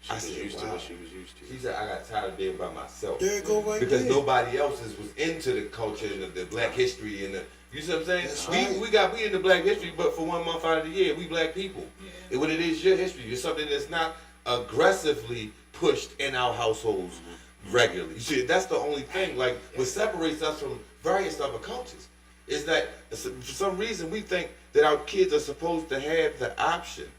She was used to what she was used to. She said, "I got tired of being by myself." There it go right because there. nobody else was into the culture and the Black history and you see what I'm saying? That's right. We into Black history, but for 1 month out of the year, we Black people. And when it is your history, it's something that's not aggressively pushed in our households regularly. You see, that's the only thing. Like what separates us from various other cultures is that for some reason we think that our kids are supposed to have the option.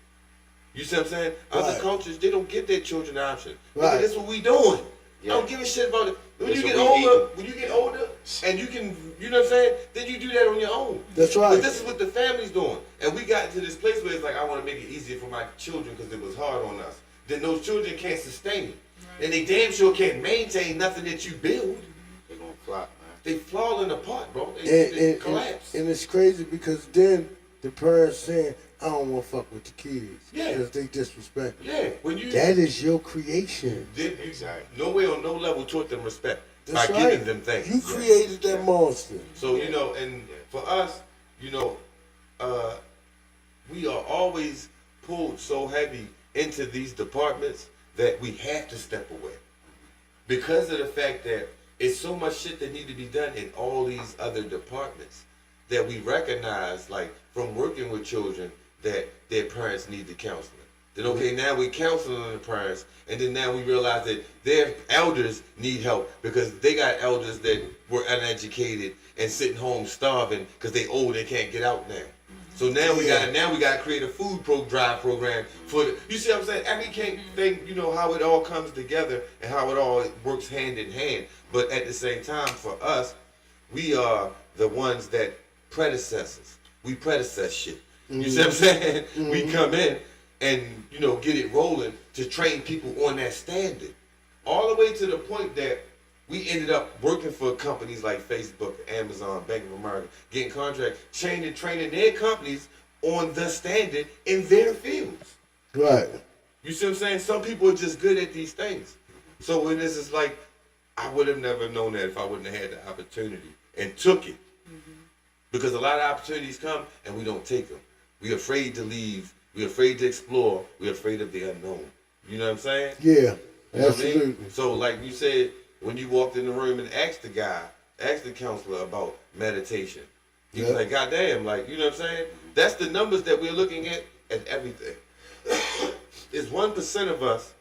You see what I'm saying? Right. Other cultures, they don't give their children the option. Right. That's what we doing. Yeah. I don't give a shit about it. When That's you what get we older, and you can, you know what I'm saying? Then you do that on your own. That's right. But this is what the family's doing. And we got to this place where it's like, I want to make it easier for my children because it was hard on us. Then those children can't sustain it. And they damn sure can't maintain nothing that you build. They're gonna flop, man. They falling apart, bro. They collapse. And it's crazy because then the parents saying, I don't want to fuck with the kids. Yeah. Because they disrespect them. Yeah, when you That is your creation. Exactly. no way on no level taught them respect That's by right. giving them things. You created that monster. So and for us, we are always pulled so heavy into these departments that we have to step away because of the fact that it's so much shit that need to be done in all these other departments that we recognize, like from working with children, that their parents need the counseling. Then okay, now we counseling the parents, and then now we realize that their elders need help because they got elders that were uneducated and sitting home starving because they old and can't get out now. So now we got to create a food drive program for you see what I'm saying? Everything, you know how it all comes together and how it all works hand in hand. But at the same time, for us, we are the ones that predecessors. We predecess shit. You see what I'm saying? We come in and you know get it rolling to train people on that standard, all the way to the point that we ended up working for companies like Facebook, Amazon, Bank of America, getting contracts, training their companies on the standard in their fields. Right. You see what I'm saying? Some people are just good at these things. So when this is like, I would have never known that if I wouldn't have had the opportunity and took it. Because a lot of opportunities come and we don't take them. We're afraid to leave. We're afraid to explore. We're afraid of the unknown. You know what I'm saying? Yeah, You know what I absolutely. mean? So like you said, when you walked in the room and asked the counselor about meditation, he was like, God damn, like, you know what I'm saying? That's the numbers that we're looking at everything. It's 1% of us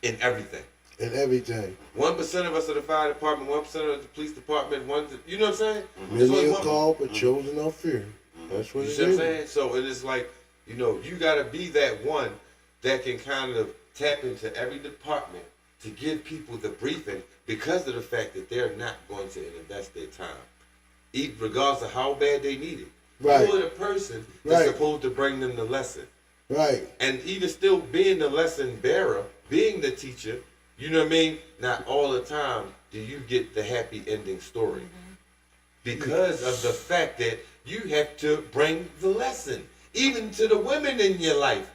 in everything. And everything. 1% of us are the fire department, 1% of the police department, you know what I'm saying? Many are called, but chosen are few. That's what You it see what I'm is. saying? So it is like, you know, you got to be that one that can kind of tap into every department to give people the briefing because of the fact that they're not going to invest their time, regardless of how bad they need it. Right. You're the person that's supposed to bring them the lesson. Right. And even still being the lesson bearer, being the teacher, you know what I mean? Not all the time do you get the happy ending story. Because of the fact that you have to bring the lesson. Even to the women in your life.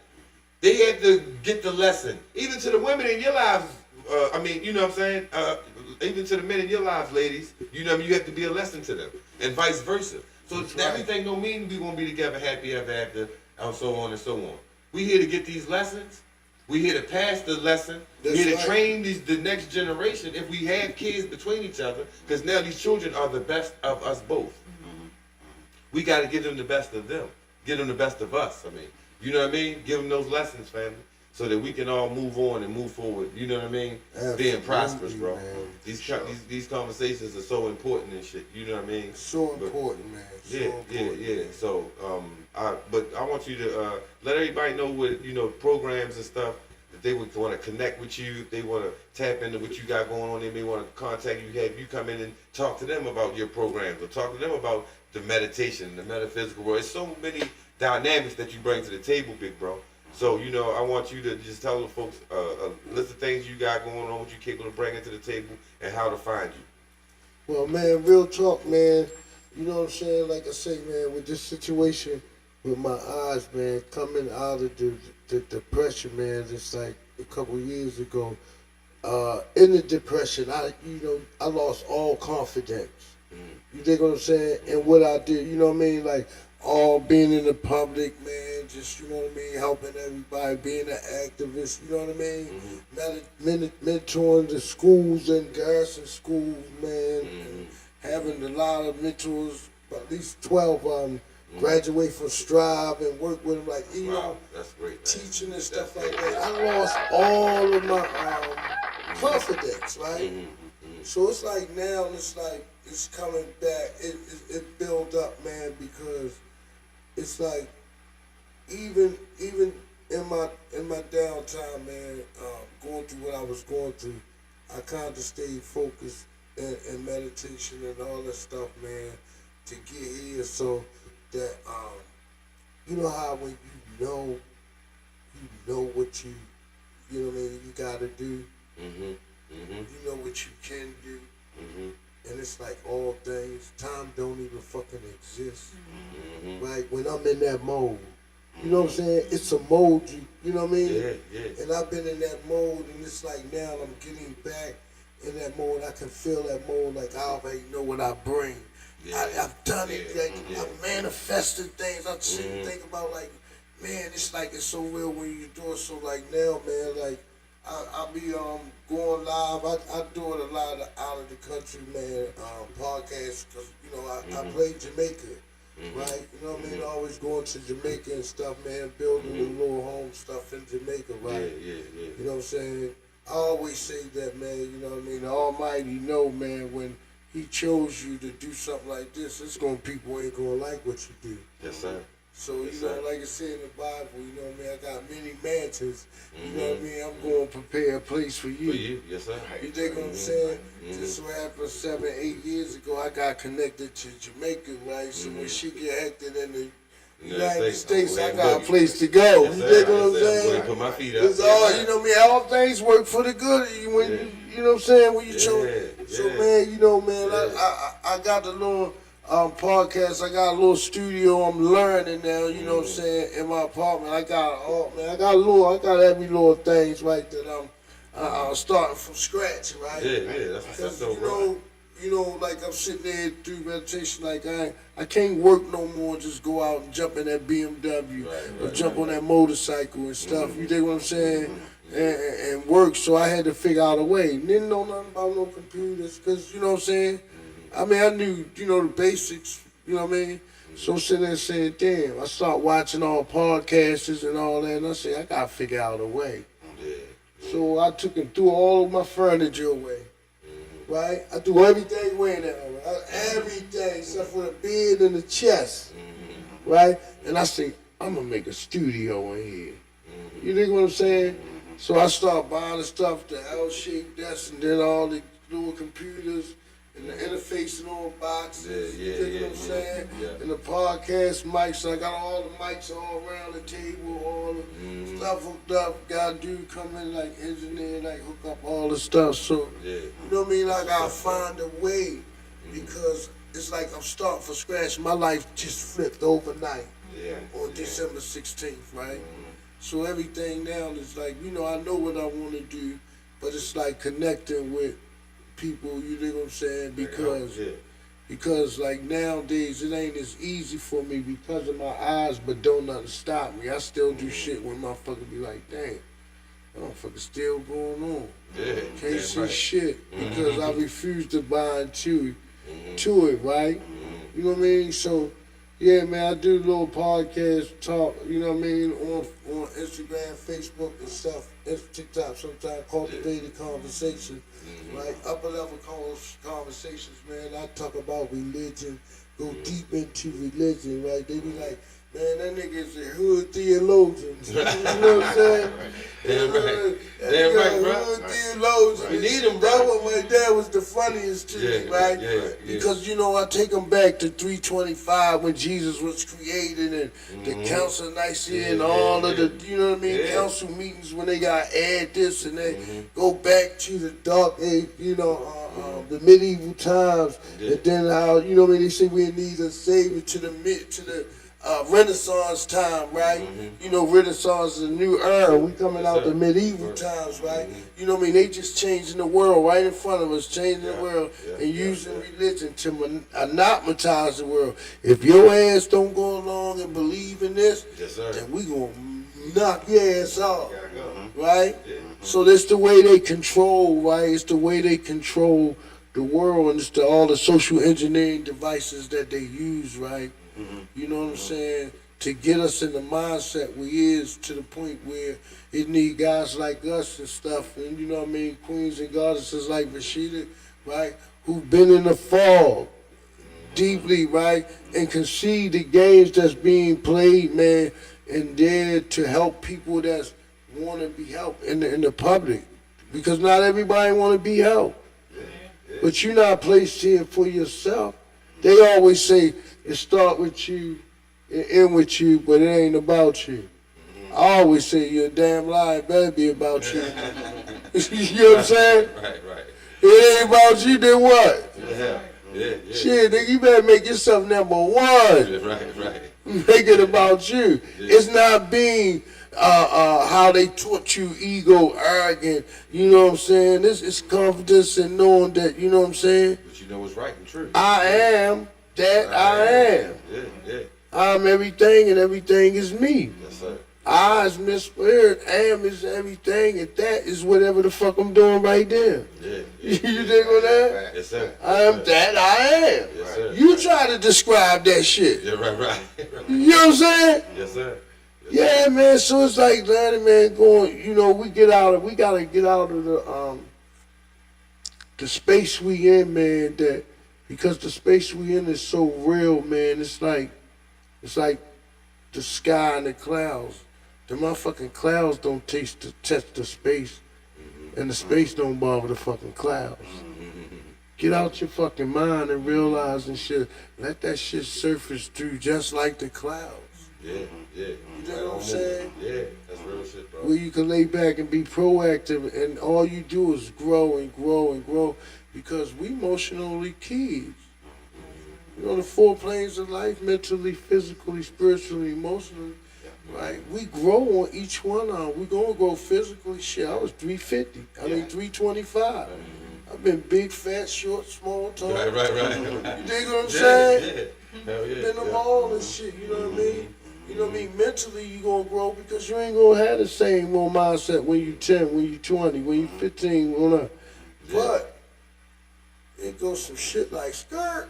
They had to get the lesson. Even to the women in your lives, you know what I'm saying? Even to the men in your lives, ladies, you know what I mean? You have to be a lesson to them. And vice versa. So everything don't mean we won't be together happy ever after, and so on and so on. We here to get these lessons. We here to pass the lesson. We here to train the next generation if we have kids between each other, because now these children are the best of us both. We got to give them the best of them. Give them the best of us, I mean. You know what I mean? Give them those lessons, family, so that we can all move on and move forward. You know what I mean? Absolutely, Being prosperous, bro. man. These conversations are so important and shit. You know what I mean? So important, man. So important. Yeah. So, but I want you to let everybody know what, you know, programs and stuff that they would want to connect with you. If they want to tap into what you got going on, they may want to contact you, have you come in and talk to them about your programs or talk to them about the meditation, the metaphysical world. It's so many dynamics that you bring to the table, big bro. So, you know, I want you to just tell the folks a list of things you got going on, what you're capable of bringing to the table, and how to find you. Well, man, real talk, man. You know what I'm saying? Like I say, man, with this situation with my eyes, man, coming out of the depression, man, just like a couple years ago, in the depression, I lost all confidence. You dig what I'm saying? And what I did, you know what I mean? Like, all being in the public, man, just, you know what I mean, helping everybody, being an activist, you know what I mean? Mentoring the schools and garrison schools, man, and having a lot of mentors, at least 12 of them, graduate from Strive and work with them, like, you know, that's great, man. teaching and stuff like that. I lost all of my confidence, right? So it's like now, it's like, it's coming back, it built up, man, because it's like, even in my downtime, man, going through what I was going through, I kind of stayed focused in meditation and all that stuff, man, to get here, so that you know how when you know what you know what I mean, you gotta do, you know what you can do, and it's like all things, time don't even fucking exist, right? When I'm in that mode, you know what I'm saying? It's a mode, you know what I mean? Yeah. And I've been in that mode, and it's like now I'm getting back in that mode. I can feel that mode, like I already know what I bring. I've done it, like I've manifested things. I sit and think about, like, man, it's like it's so real when you do it. So like now, man, like I'll be going live. I do it a lot out of the country, man. Podcasts, cause you know I play Jamaica, right? You know what I mean? Always going to Jamaica and stuff, man. Building a little home stuff in in Jamaica, Yeah, right? yeah. You know what I'm saying? I always say that, man, you know what I mean? The Almighty know, man, when He chose you to do something like this, people ain't gonna like what you do. Yes, sir. So, you Yes, know, sir. like I said in the Bible, you know what I mean? I got many mansions. You know what I mean? I'm going to prepare a place for you. For you, yes, sir. You dig what I'm saying? Just so happened 7, 8 years ago, I got connected to Jamaica, right? So when shit get hectic in the United States, I got a place to go. Yes, You sir. dig what I'm Yes, sir. saying? I'm gonna put my feet up. It's all, you know what I mean? All things work for the good when you know what I'm saying? When you chose. So, man, you know, man, I got the little podcast. I got a little studio. I'm learning now. You know what I'm saying? In my apartment, I got every little things right that I'm starting from scratch, right? Yeah, that's dope, You know, like I'm sitting there through meditation, like I can't work no more. Just go out and jump in that BMW or jump on that motorcycle and stuff. You dig what I'm saying? And work. So I had to figure out a way. Didn't know nothing about no computers, cause you know what I'm saying. I mean, I knew, you know, the basics, you know what I mean? So I'm sitting there saying, damn, I start watching all podcasts and all that, and I said, I gotta figure out a way. So I took and threw all of my furniture away, right? I threw everything away now, right? Everything except for the bed and the chest, right? And I said, I'm gonna make a studio in here. You dig what I'm saying? So I started buying the stuff, the L-shaped desk, and then all the little computers, and the interface and all boxes, you dig what I'm saying? And the podcast mics, I got all the mics all around the table, all the stuff hooked up. Got a dude come in like engineer, like hook up all the stuff. So, you know what I mean? I gotta find a way because it's like I'm starting from scratch. My life just flipped overnight on December 16th, right? So everything now is like, you know, I know what I want to do, but it's like connecting with people, you know what I'm saying? Because like nowadays it ain't as easy for me because of my eyes, but don't nothing stop me. I still do shit when motherfuckers be like, damn, that motherfucker still going on. Can't see shit because I refuse to buy into it, right? You know what I mean? So yeah, man, I do a little podcast talk, you know what I mean, on Instagram, Facebook and stuff, TikTok sometimes, cultivated conversation, right? Upper level conversations, man. I talk about religion, go deep into religion, right? They be like, man, that nigga's a hood theologian. You know what I'm saying? Damn right, bro. Hood theologian. You need him, bro. That one right there was the funniest to me, right? Because, you know, I take them back to 325 when Jesus was created and the Council of Nicaea and all of the, you know what I mean, council meetings when they got add this and they go back to the dark age, you know, the medieval times, and then how, you know what I mean, they say we need a savior to the Renaissance time, right? You know, Renaissance is a new era. We coming out the medieval times, right? You know what I mean? They just changing the world right in front of us, changing the world and using religion to anatomize the world. If your ass don't go along and believe in this, then we gonna knock your ass off, right? So that's the way they control, right? It's the way they control the world, and it's all the social engineering devices that they use, right? You know what I'm saying? To get us in the mindset we is to the point where it need guys like us and stuff, and you know what I mean, queens and goddesses like Rashida, right? Who've been in the fog deeply, right? And can see the games that's being played, man, and there to help people that want to be helped in the public. Because not everybody want to be helped. But you're not placed here for yourself. They always say, it start with you, it end with you, but it ain't about you. I always say, you're a damn lie, it better be about you. You know what I'm saying? Right. It ain't about you, then what? Yeah. Shit, nigga, you better make yourself number one. Right. Make it about you. It's not being how they taught you ego, arrogant, you know what I'm saying? It's confidence and knowing that, you know what I'm saying? But you know what's right and true. I am that I am. Yeah. I'm everything and everything is me. Yes, sir. I is Miss Spirit, am is everything, and that is whatever the fuck I'm doing right there. You dig on that? Yes, sir. I am that I am. Yes, sir. You try to describe that shit. Yeah, right. You know what I'm saying? Yes, sir. Yeah, man. So it's like that, man. Going, you know, we gotta get out of the space we in, man. That because the space we in is so real, man. It's like the sky and the clouds. The motherfucking clouds don't touch the space, and the space don't bother the fucking clouds. Get out your fucking mind and realize and shit. Let that shit surface through just like the clouds. Yeah. You know what I'm saying? Yeah, that's real shit, bro. Where you can lay back and be proactive, and all you do is grow and grow and grow, because we emotionally kids. You know, the 4 planes of life: mentally, physically, spiritually, emotionally. Right? We grow on each one of them. We gonna grow physically. Shit, I was 350. I mean 325. I've been big, fat, short, small, tall. Right. You dig what I'm saying? Yeah. Hell yeah. Been them all and shit, you know what I mean? You know what I mean? Mentally, you gonna grow, because you ain't gonna have the same old mindset when you 10, when you 20, when you 15, whatever. But it goes some shit like skirt.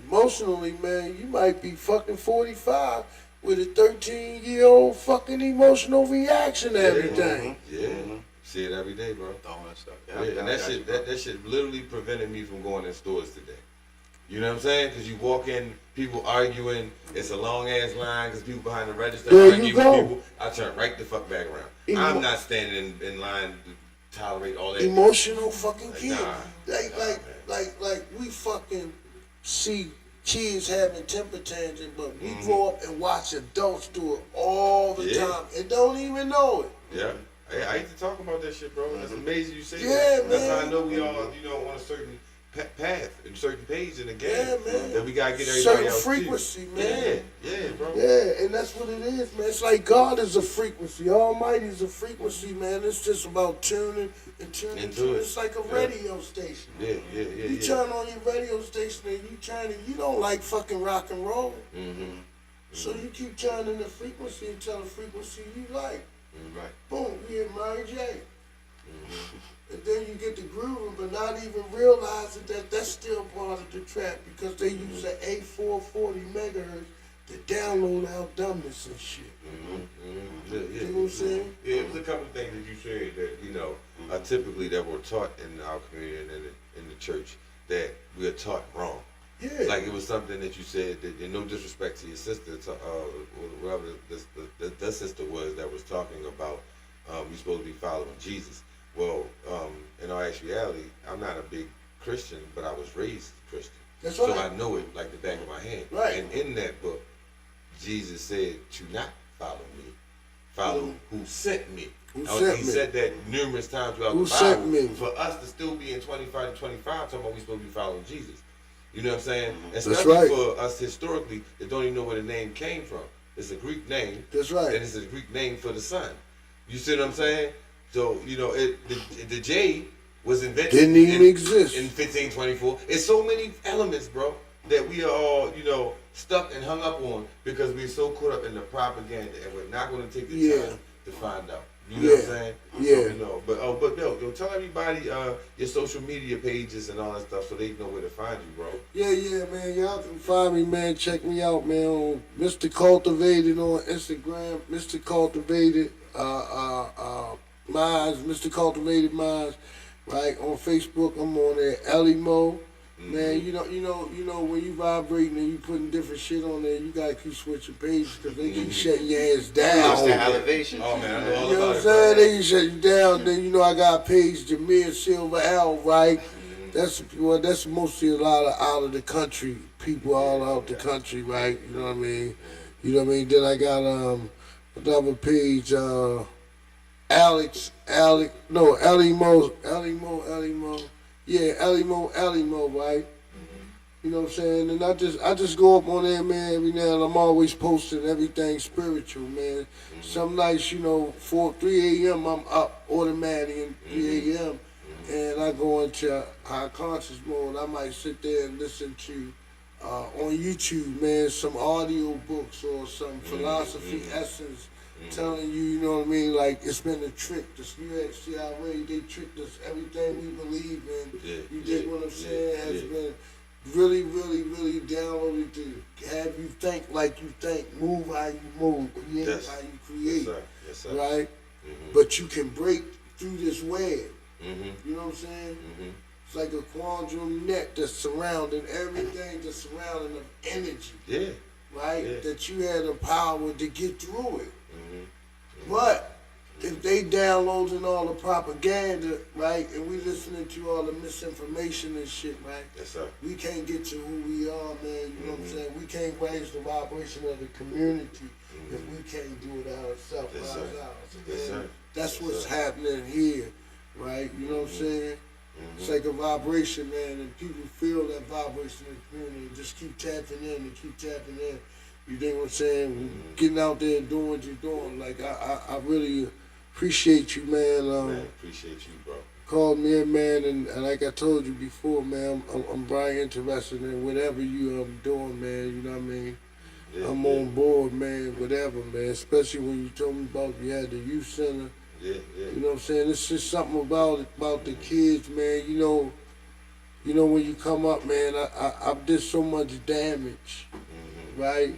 Emotionally, man, you might be fucking 45 with a 13-year-old fucking emotional reaction to everything. Yeah. See it every day, bro. Throwing stuff. Yeah, and that shit literally prevented me from going in stores today. You know what I'm saying? Because you walk in, people arguing, it's a long ass line because people behind the register There arguing you with go. people. I turn right the fuck back around. I'm not standing in line to tolerate all that. Emotional fucking Like, kid. nah. Like we fucking see kids having temper tantrums, but we grow up and watch adults do it all the time and don't even know it. Yeah. I hate to talk about that shit, bro. That's amazing you say Yeah, that. That's man. how I know we all, on a certain path, and certain page in the game. Yeah, man. That we gotta get everybody Certain else frequency, too. man. Yeah, bro. Yeah, and that's what it is, man. It's like God is a frequency. Almighty is a frequency, man. It's just about tuning and tuning Into it. It's like a radio station. Yeah. You turn on your radio station and you don't like fucking rock and roll. So you keep turning the frequency until the frequency you like. Right. Boom, you hit Mary J. And then you get the grooving, but not even realizing that that's still part of the track, because they use an A440 megahertz to download our dumbness and shit. Yeah. You know what I'm saying? Yeah, it was a couple of things that you said that, typically that were taught in our community and in the church that we are taught wrong. Yeah. Like it was something that you said that, and no disrespect to your sister, or whoever the sister was that was talking about, we supposed to be following Jesus. Well, in all actuality, I'm not a big Christian, but I was raised Christian. That's So right. I know it like the back of my hand. Right. And in that book, Jesus said to not follow me, follow who sent me. Who sent He me. said that numerous times throughout Who the Bible. sent me. For us to still be in 25 to 25, talking about we supposed to be following Jesus. You know what I'm saying? That's Especially right. for us historically that don't even know where the name came from. It's a Greek name. That's right. And it's a Greek name for the sun. You see what I'm saying? So, the J was invented Didn't even exist. in 1524. It's so many elements, bro, that we are all, stuck and hung up on because we're so caught up in the propaganda, and we're not going to take the time to find out. You know what I'm saying? Yeah. So, but yo, tell everybody your social media pages and all that stuff so they know where to find you, bro. Yeah, man. Y'all can find me, man. Check me out, man, on Mr. Cultivated on Instagram. Mr. Cultivated, Minds, Mr. Cultivated Minds, right? On Facebook, I'm on there. Ellie Mo. Man, you know when you vibrating and you putting different shit on there, you gotta keep switching pages because they keep shutting your ass down. That's the elevation. Oh man, I know all You know about what I'm it, saying? bro. They can shut you down. Then I got a page, Jameer Silver L, right? That's mostly a lot of out of the country people, all out the country, right? You know what I mean? Then I got another page, Ellie Mo. Yeah, Ellie Mo, right? You know what I'm saying? And I just go up on there, man, every now and I'm always posting everything spiritual, man. Some nights, 3 a.m. I'm up automatically, 3 a.m. And I go into high conscious mode. I might sit there and listen to, on YouTube, man, some audio books or some philosophy essence telling you know what I mean? Like, it's been a trick. This UXCRA, they tricked us. Everything we believe in, you get what I'm saying, has been really, really, really downloaded to have you think like you think, move how you move, create Yes. how you Yes, create, sir. Yes, sir. right? Mhm. But you can break through this web. Mhm. You know what I'm saying? Mhm. It's like a quantum net that's surrounding everything that's surrounding of energy, Yeah. right? Yeah. That you had the power to get through it. Mhm. But if they downloading all the propaganda, right, and we listening to all the misinformation and shit, right, Yes, sir. we can't get to who we are, man. You know what I'm saying? We can't raise the vibration of the community if we can't do it ourselves. Yes, sir. And Yes, sir. that's Yes, what's sir. happening here, right? You know what I'm saying? It's like a vibration, man, and people feel that vibration in the community and just keep tapping in and keep tapping in. You think what I'm saying? Getting out there and doing what you're doing. Like, I really appreciate you, man. Man, appreciate you, bro. Called me in, man, and like I told you before, man, I'm very interested in whatever you doing, man. You know what I mean? Yeah, I'm yeah. on board, man, whatever, man. Especially when you told me about you had the youth center. Yeah, yeah. You know what I'm saying? It's just something about the kids, man. You know when you come up, man, I did so much damage, right?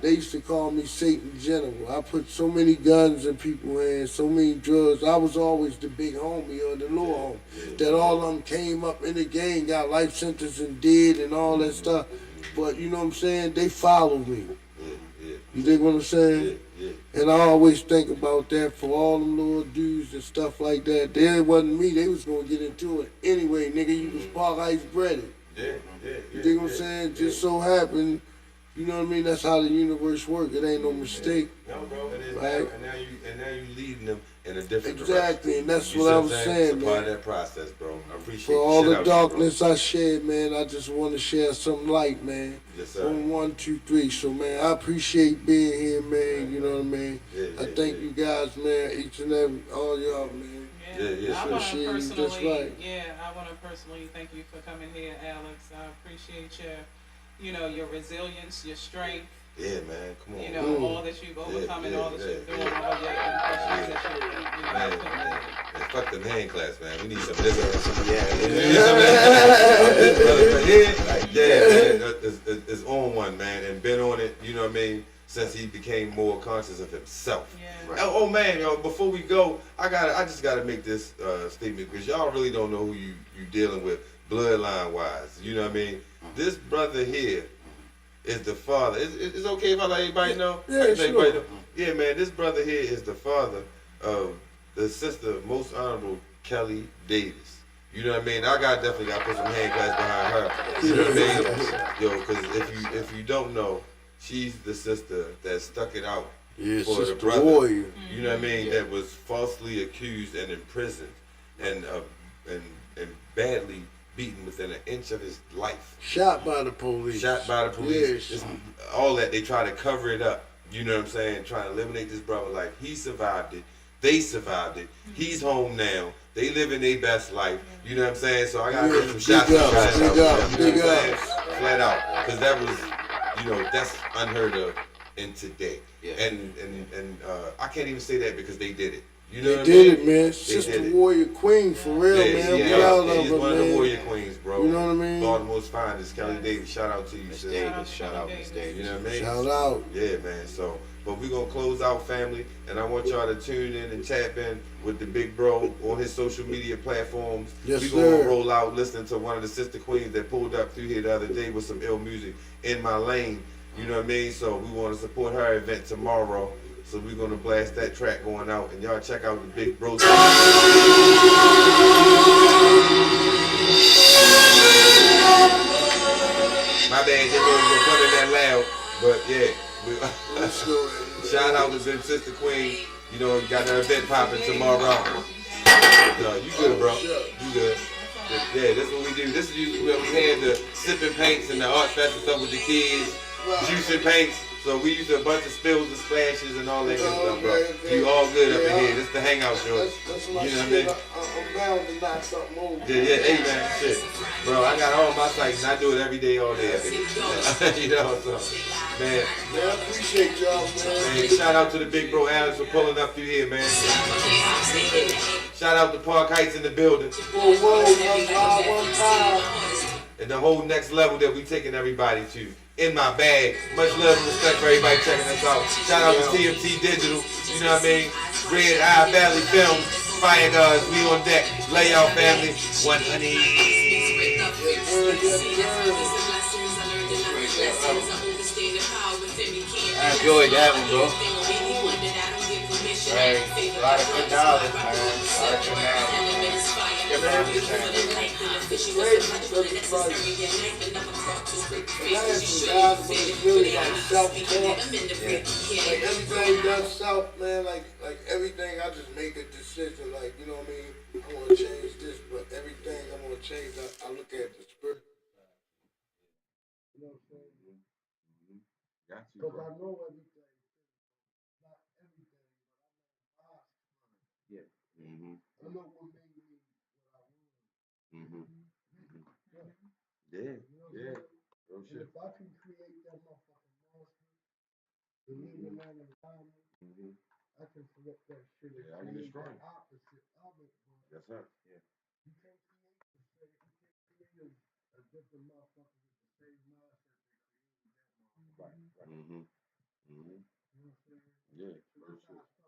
They used to call me Satan General. I put so many guns in people's hands, so many drugs. I was always the big homie or the little homie. That all of them came up in the game, got life sentence and did and all that stuff. But you know what I'm saying? They followed me. Yeah, yeah. You dig what I'm saying? Yeah, yeah. And I always think about that for all them little dudes and stuff like that. They wasn't me. They was gonna get into it anyway, nigga. You was Park Heights breaded. Yeah, yeah, You dig what I'm saying? Just so happened, you know what I mean? That's how the universe works. It ain't no mistake. No, bro, it is. Right. And now you leading them in a different Exactly, and that's direction. what I see was I'm saying, It's a part of man. that process, bro. I appreciate For all shit the out you, bro. darkness I shared, man, I just want to share some light, man. Yes, sir. On 1, 2, 3. So, man, I appreciate being here, man. You know what I mean? Yeah, I yeah, thank yeah. you guys, man. Each and every, all y'all, man. Yeah, yeah, I sure. want She to is just personally, right. I want to personally thank you for coming here, Alex. I appreciate your resilience, your strength, Yeah, man. Come on. you know, all that you've overcome and all that you're doing, all your impressions that Man, you've man, put man, fuck them hand claps, man. We need some of this. Yeah. We need some of this. Yeah, man. It's on one, man, and been on it. You know what I mean? Since he became more conscious of himself. Yeah. Right. Oh man, yo! Before we go, I just gotta make this statement because y'all really don't know who you dealing with bloodline wise. You know what I mean? This brother here is the father. It's okay if I let everybody know. Yeah, I can let sure. everybody know. Yeah, man. This brother here is the father of the sister, most honorable Kelly Davis. You know what I mean? Definitely got to put some hand claps behind her. You know what I mean? Yo, because if you don't know, she's the sister that stuck it out Yeah, for the Sister brother. Warrior. You know what I mean? That was falsely accused and imprisoned and badly beaten within an inch of his life. Shot by the police. Shot by the police. Yes. It's all that they try to cover it up. You know what I'm saying? Trying to eliminate this brother life. He survived it. They survived it. He's home now. They living their best life. You know what I'm saying? So I gotta give some shots Big out. ups, to them, big you know ups, what I'm big saying? ups. Flat out. Because that was, that's unheard of in today. Yeah. And I can't even say that because they did it. You know They what did I it, mean? man. They Sister did it. Warrior Queen, for real, man. We proud of She's her, one of the man. warrior queens, bro. You know what I mean? Baltimore's finest, Kelly Davis. Shout out to you, Miss sis. Davis, shout out Miss Davis. You know what I mean? Shout out. Yeah, man. So, but we gonna close out, family, and I want y'all to tune in and tap in with the big bro on his social media platforms. Yes, we gonna sir. roll out listening to one of the sister queens that pulled up through here the other day with some ill music in my lane. You know what I mean? So we want to support her event tomorrow. So we're gonna blast that track going out, and y'all check out the big bro. My bad, just wasn't that loud, but yeah. Shout out to Big Sister Queen. You know, got her event popping tomorrow. No, you good, bro. You good. Yeah, this is what we do. This is usually where we had the sipping paints and the art fest and stuff with the kids, juicing paints. So we used a bunch of spills and splashes and all that good stuff, bro. You all good up in here. This is the hangout show. That's You my know what I shit. mean? I'm bound to knock something over. Yeah, hey man, shit. Bro, I got all my sites and I do it every day, all day. You know, so, man. Man, I appreciate y'all, man. Man, shout out to the big bro Alex for pulling up through here, man. Shout out to Park Heights in the building. Whoa, 1 5, 1 5. and the whole next level that we taking everybody to. In my bag. Much love and respect for everybody checking us out. Shout out to TMT Digital, you know what I mean? Red Eye Valley Films, Fire Guards, we on deck. Layout family, 100. I enjoyed that one, bro. Right. A lot of good knowledge, man. A lot of good knowledge. Different understanding. It's great because it's like, guys, but it's really like self-talk. Like everything does self, man. Like everything, I just make a decision. Like, you know what I mean? I want to change this, but everything I want to change, I look at the spirit. You know what I'm saying? Got you, Because bro. I know everything. Not everything, but I know Yeah. Mm-hmm. I know what made me what I want. Mm-hmm. Yeah. Yeah. You know what I'm Yeah. saying? Real And shit. if I can create that motherfucking monster, and leave in that environment, Mm-hmm. I can flip that shit and Yeah, I can create destroy the it. opposite of it. But Yes, sir. Yeah. you can't create the same. You can't create a different motherfucker with the same mindset that created that motherfucker. Right. Mm-hmm. Mm-hmm. You know what I'm saying? Yeah. So Real that's how shit. I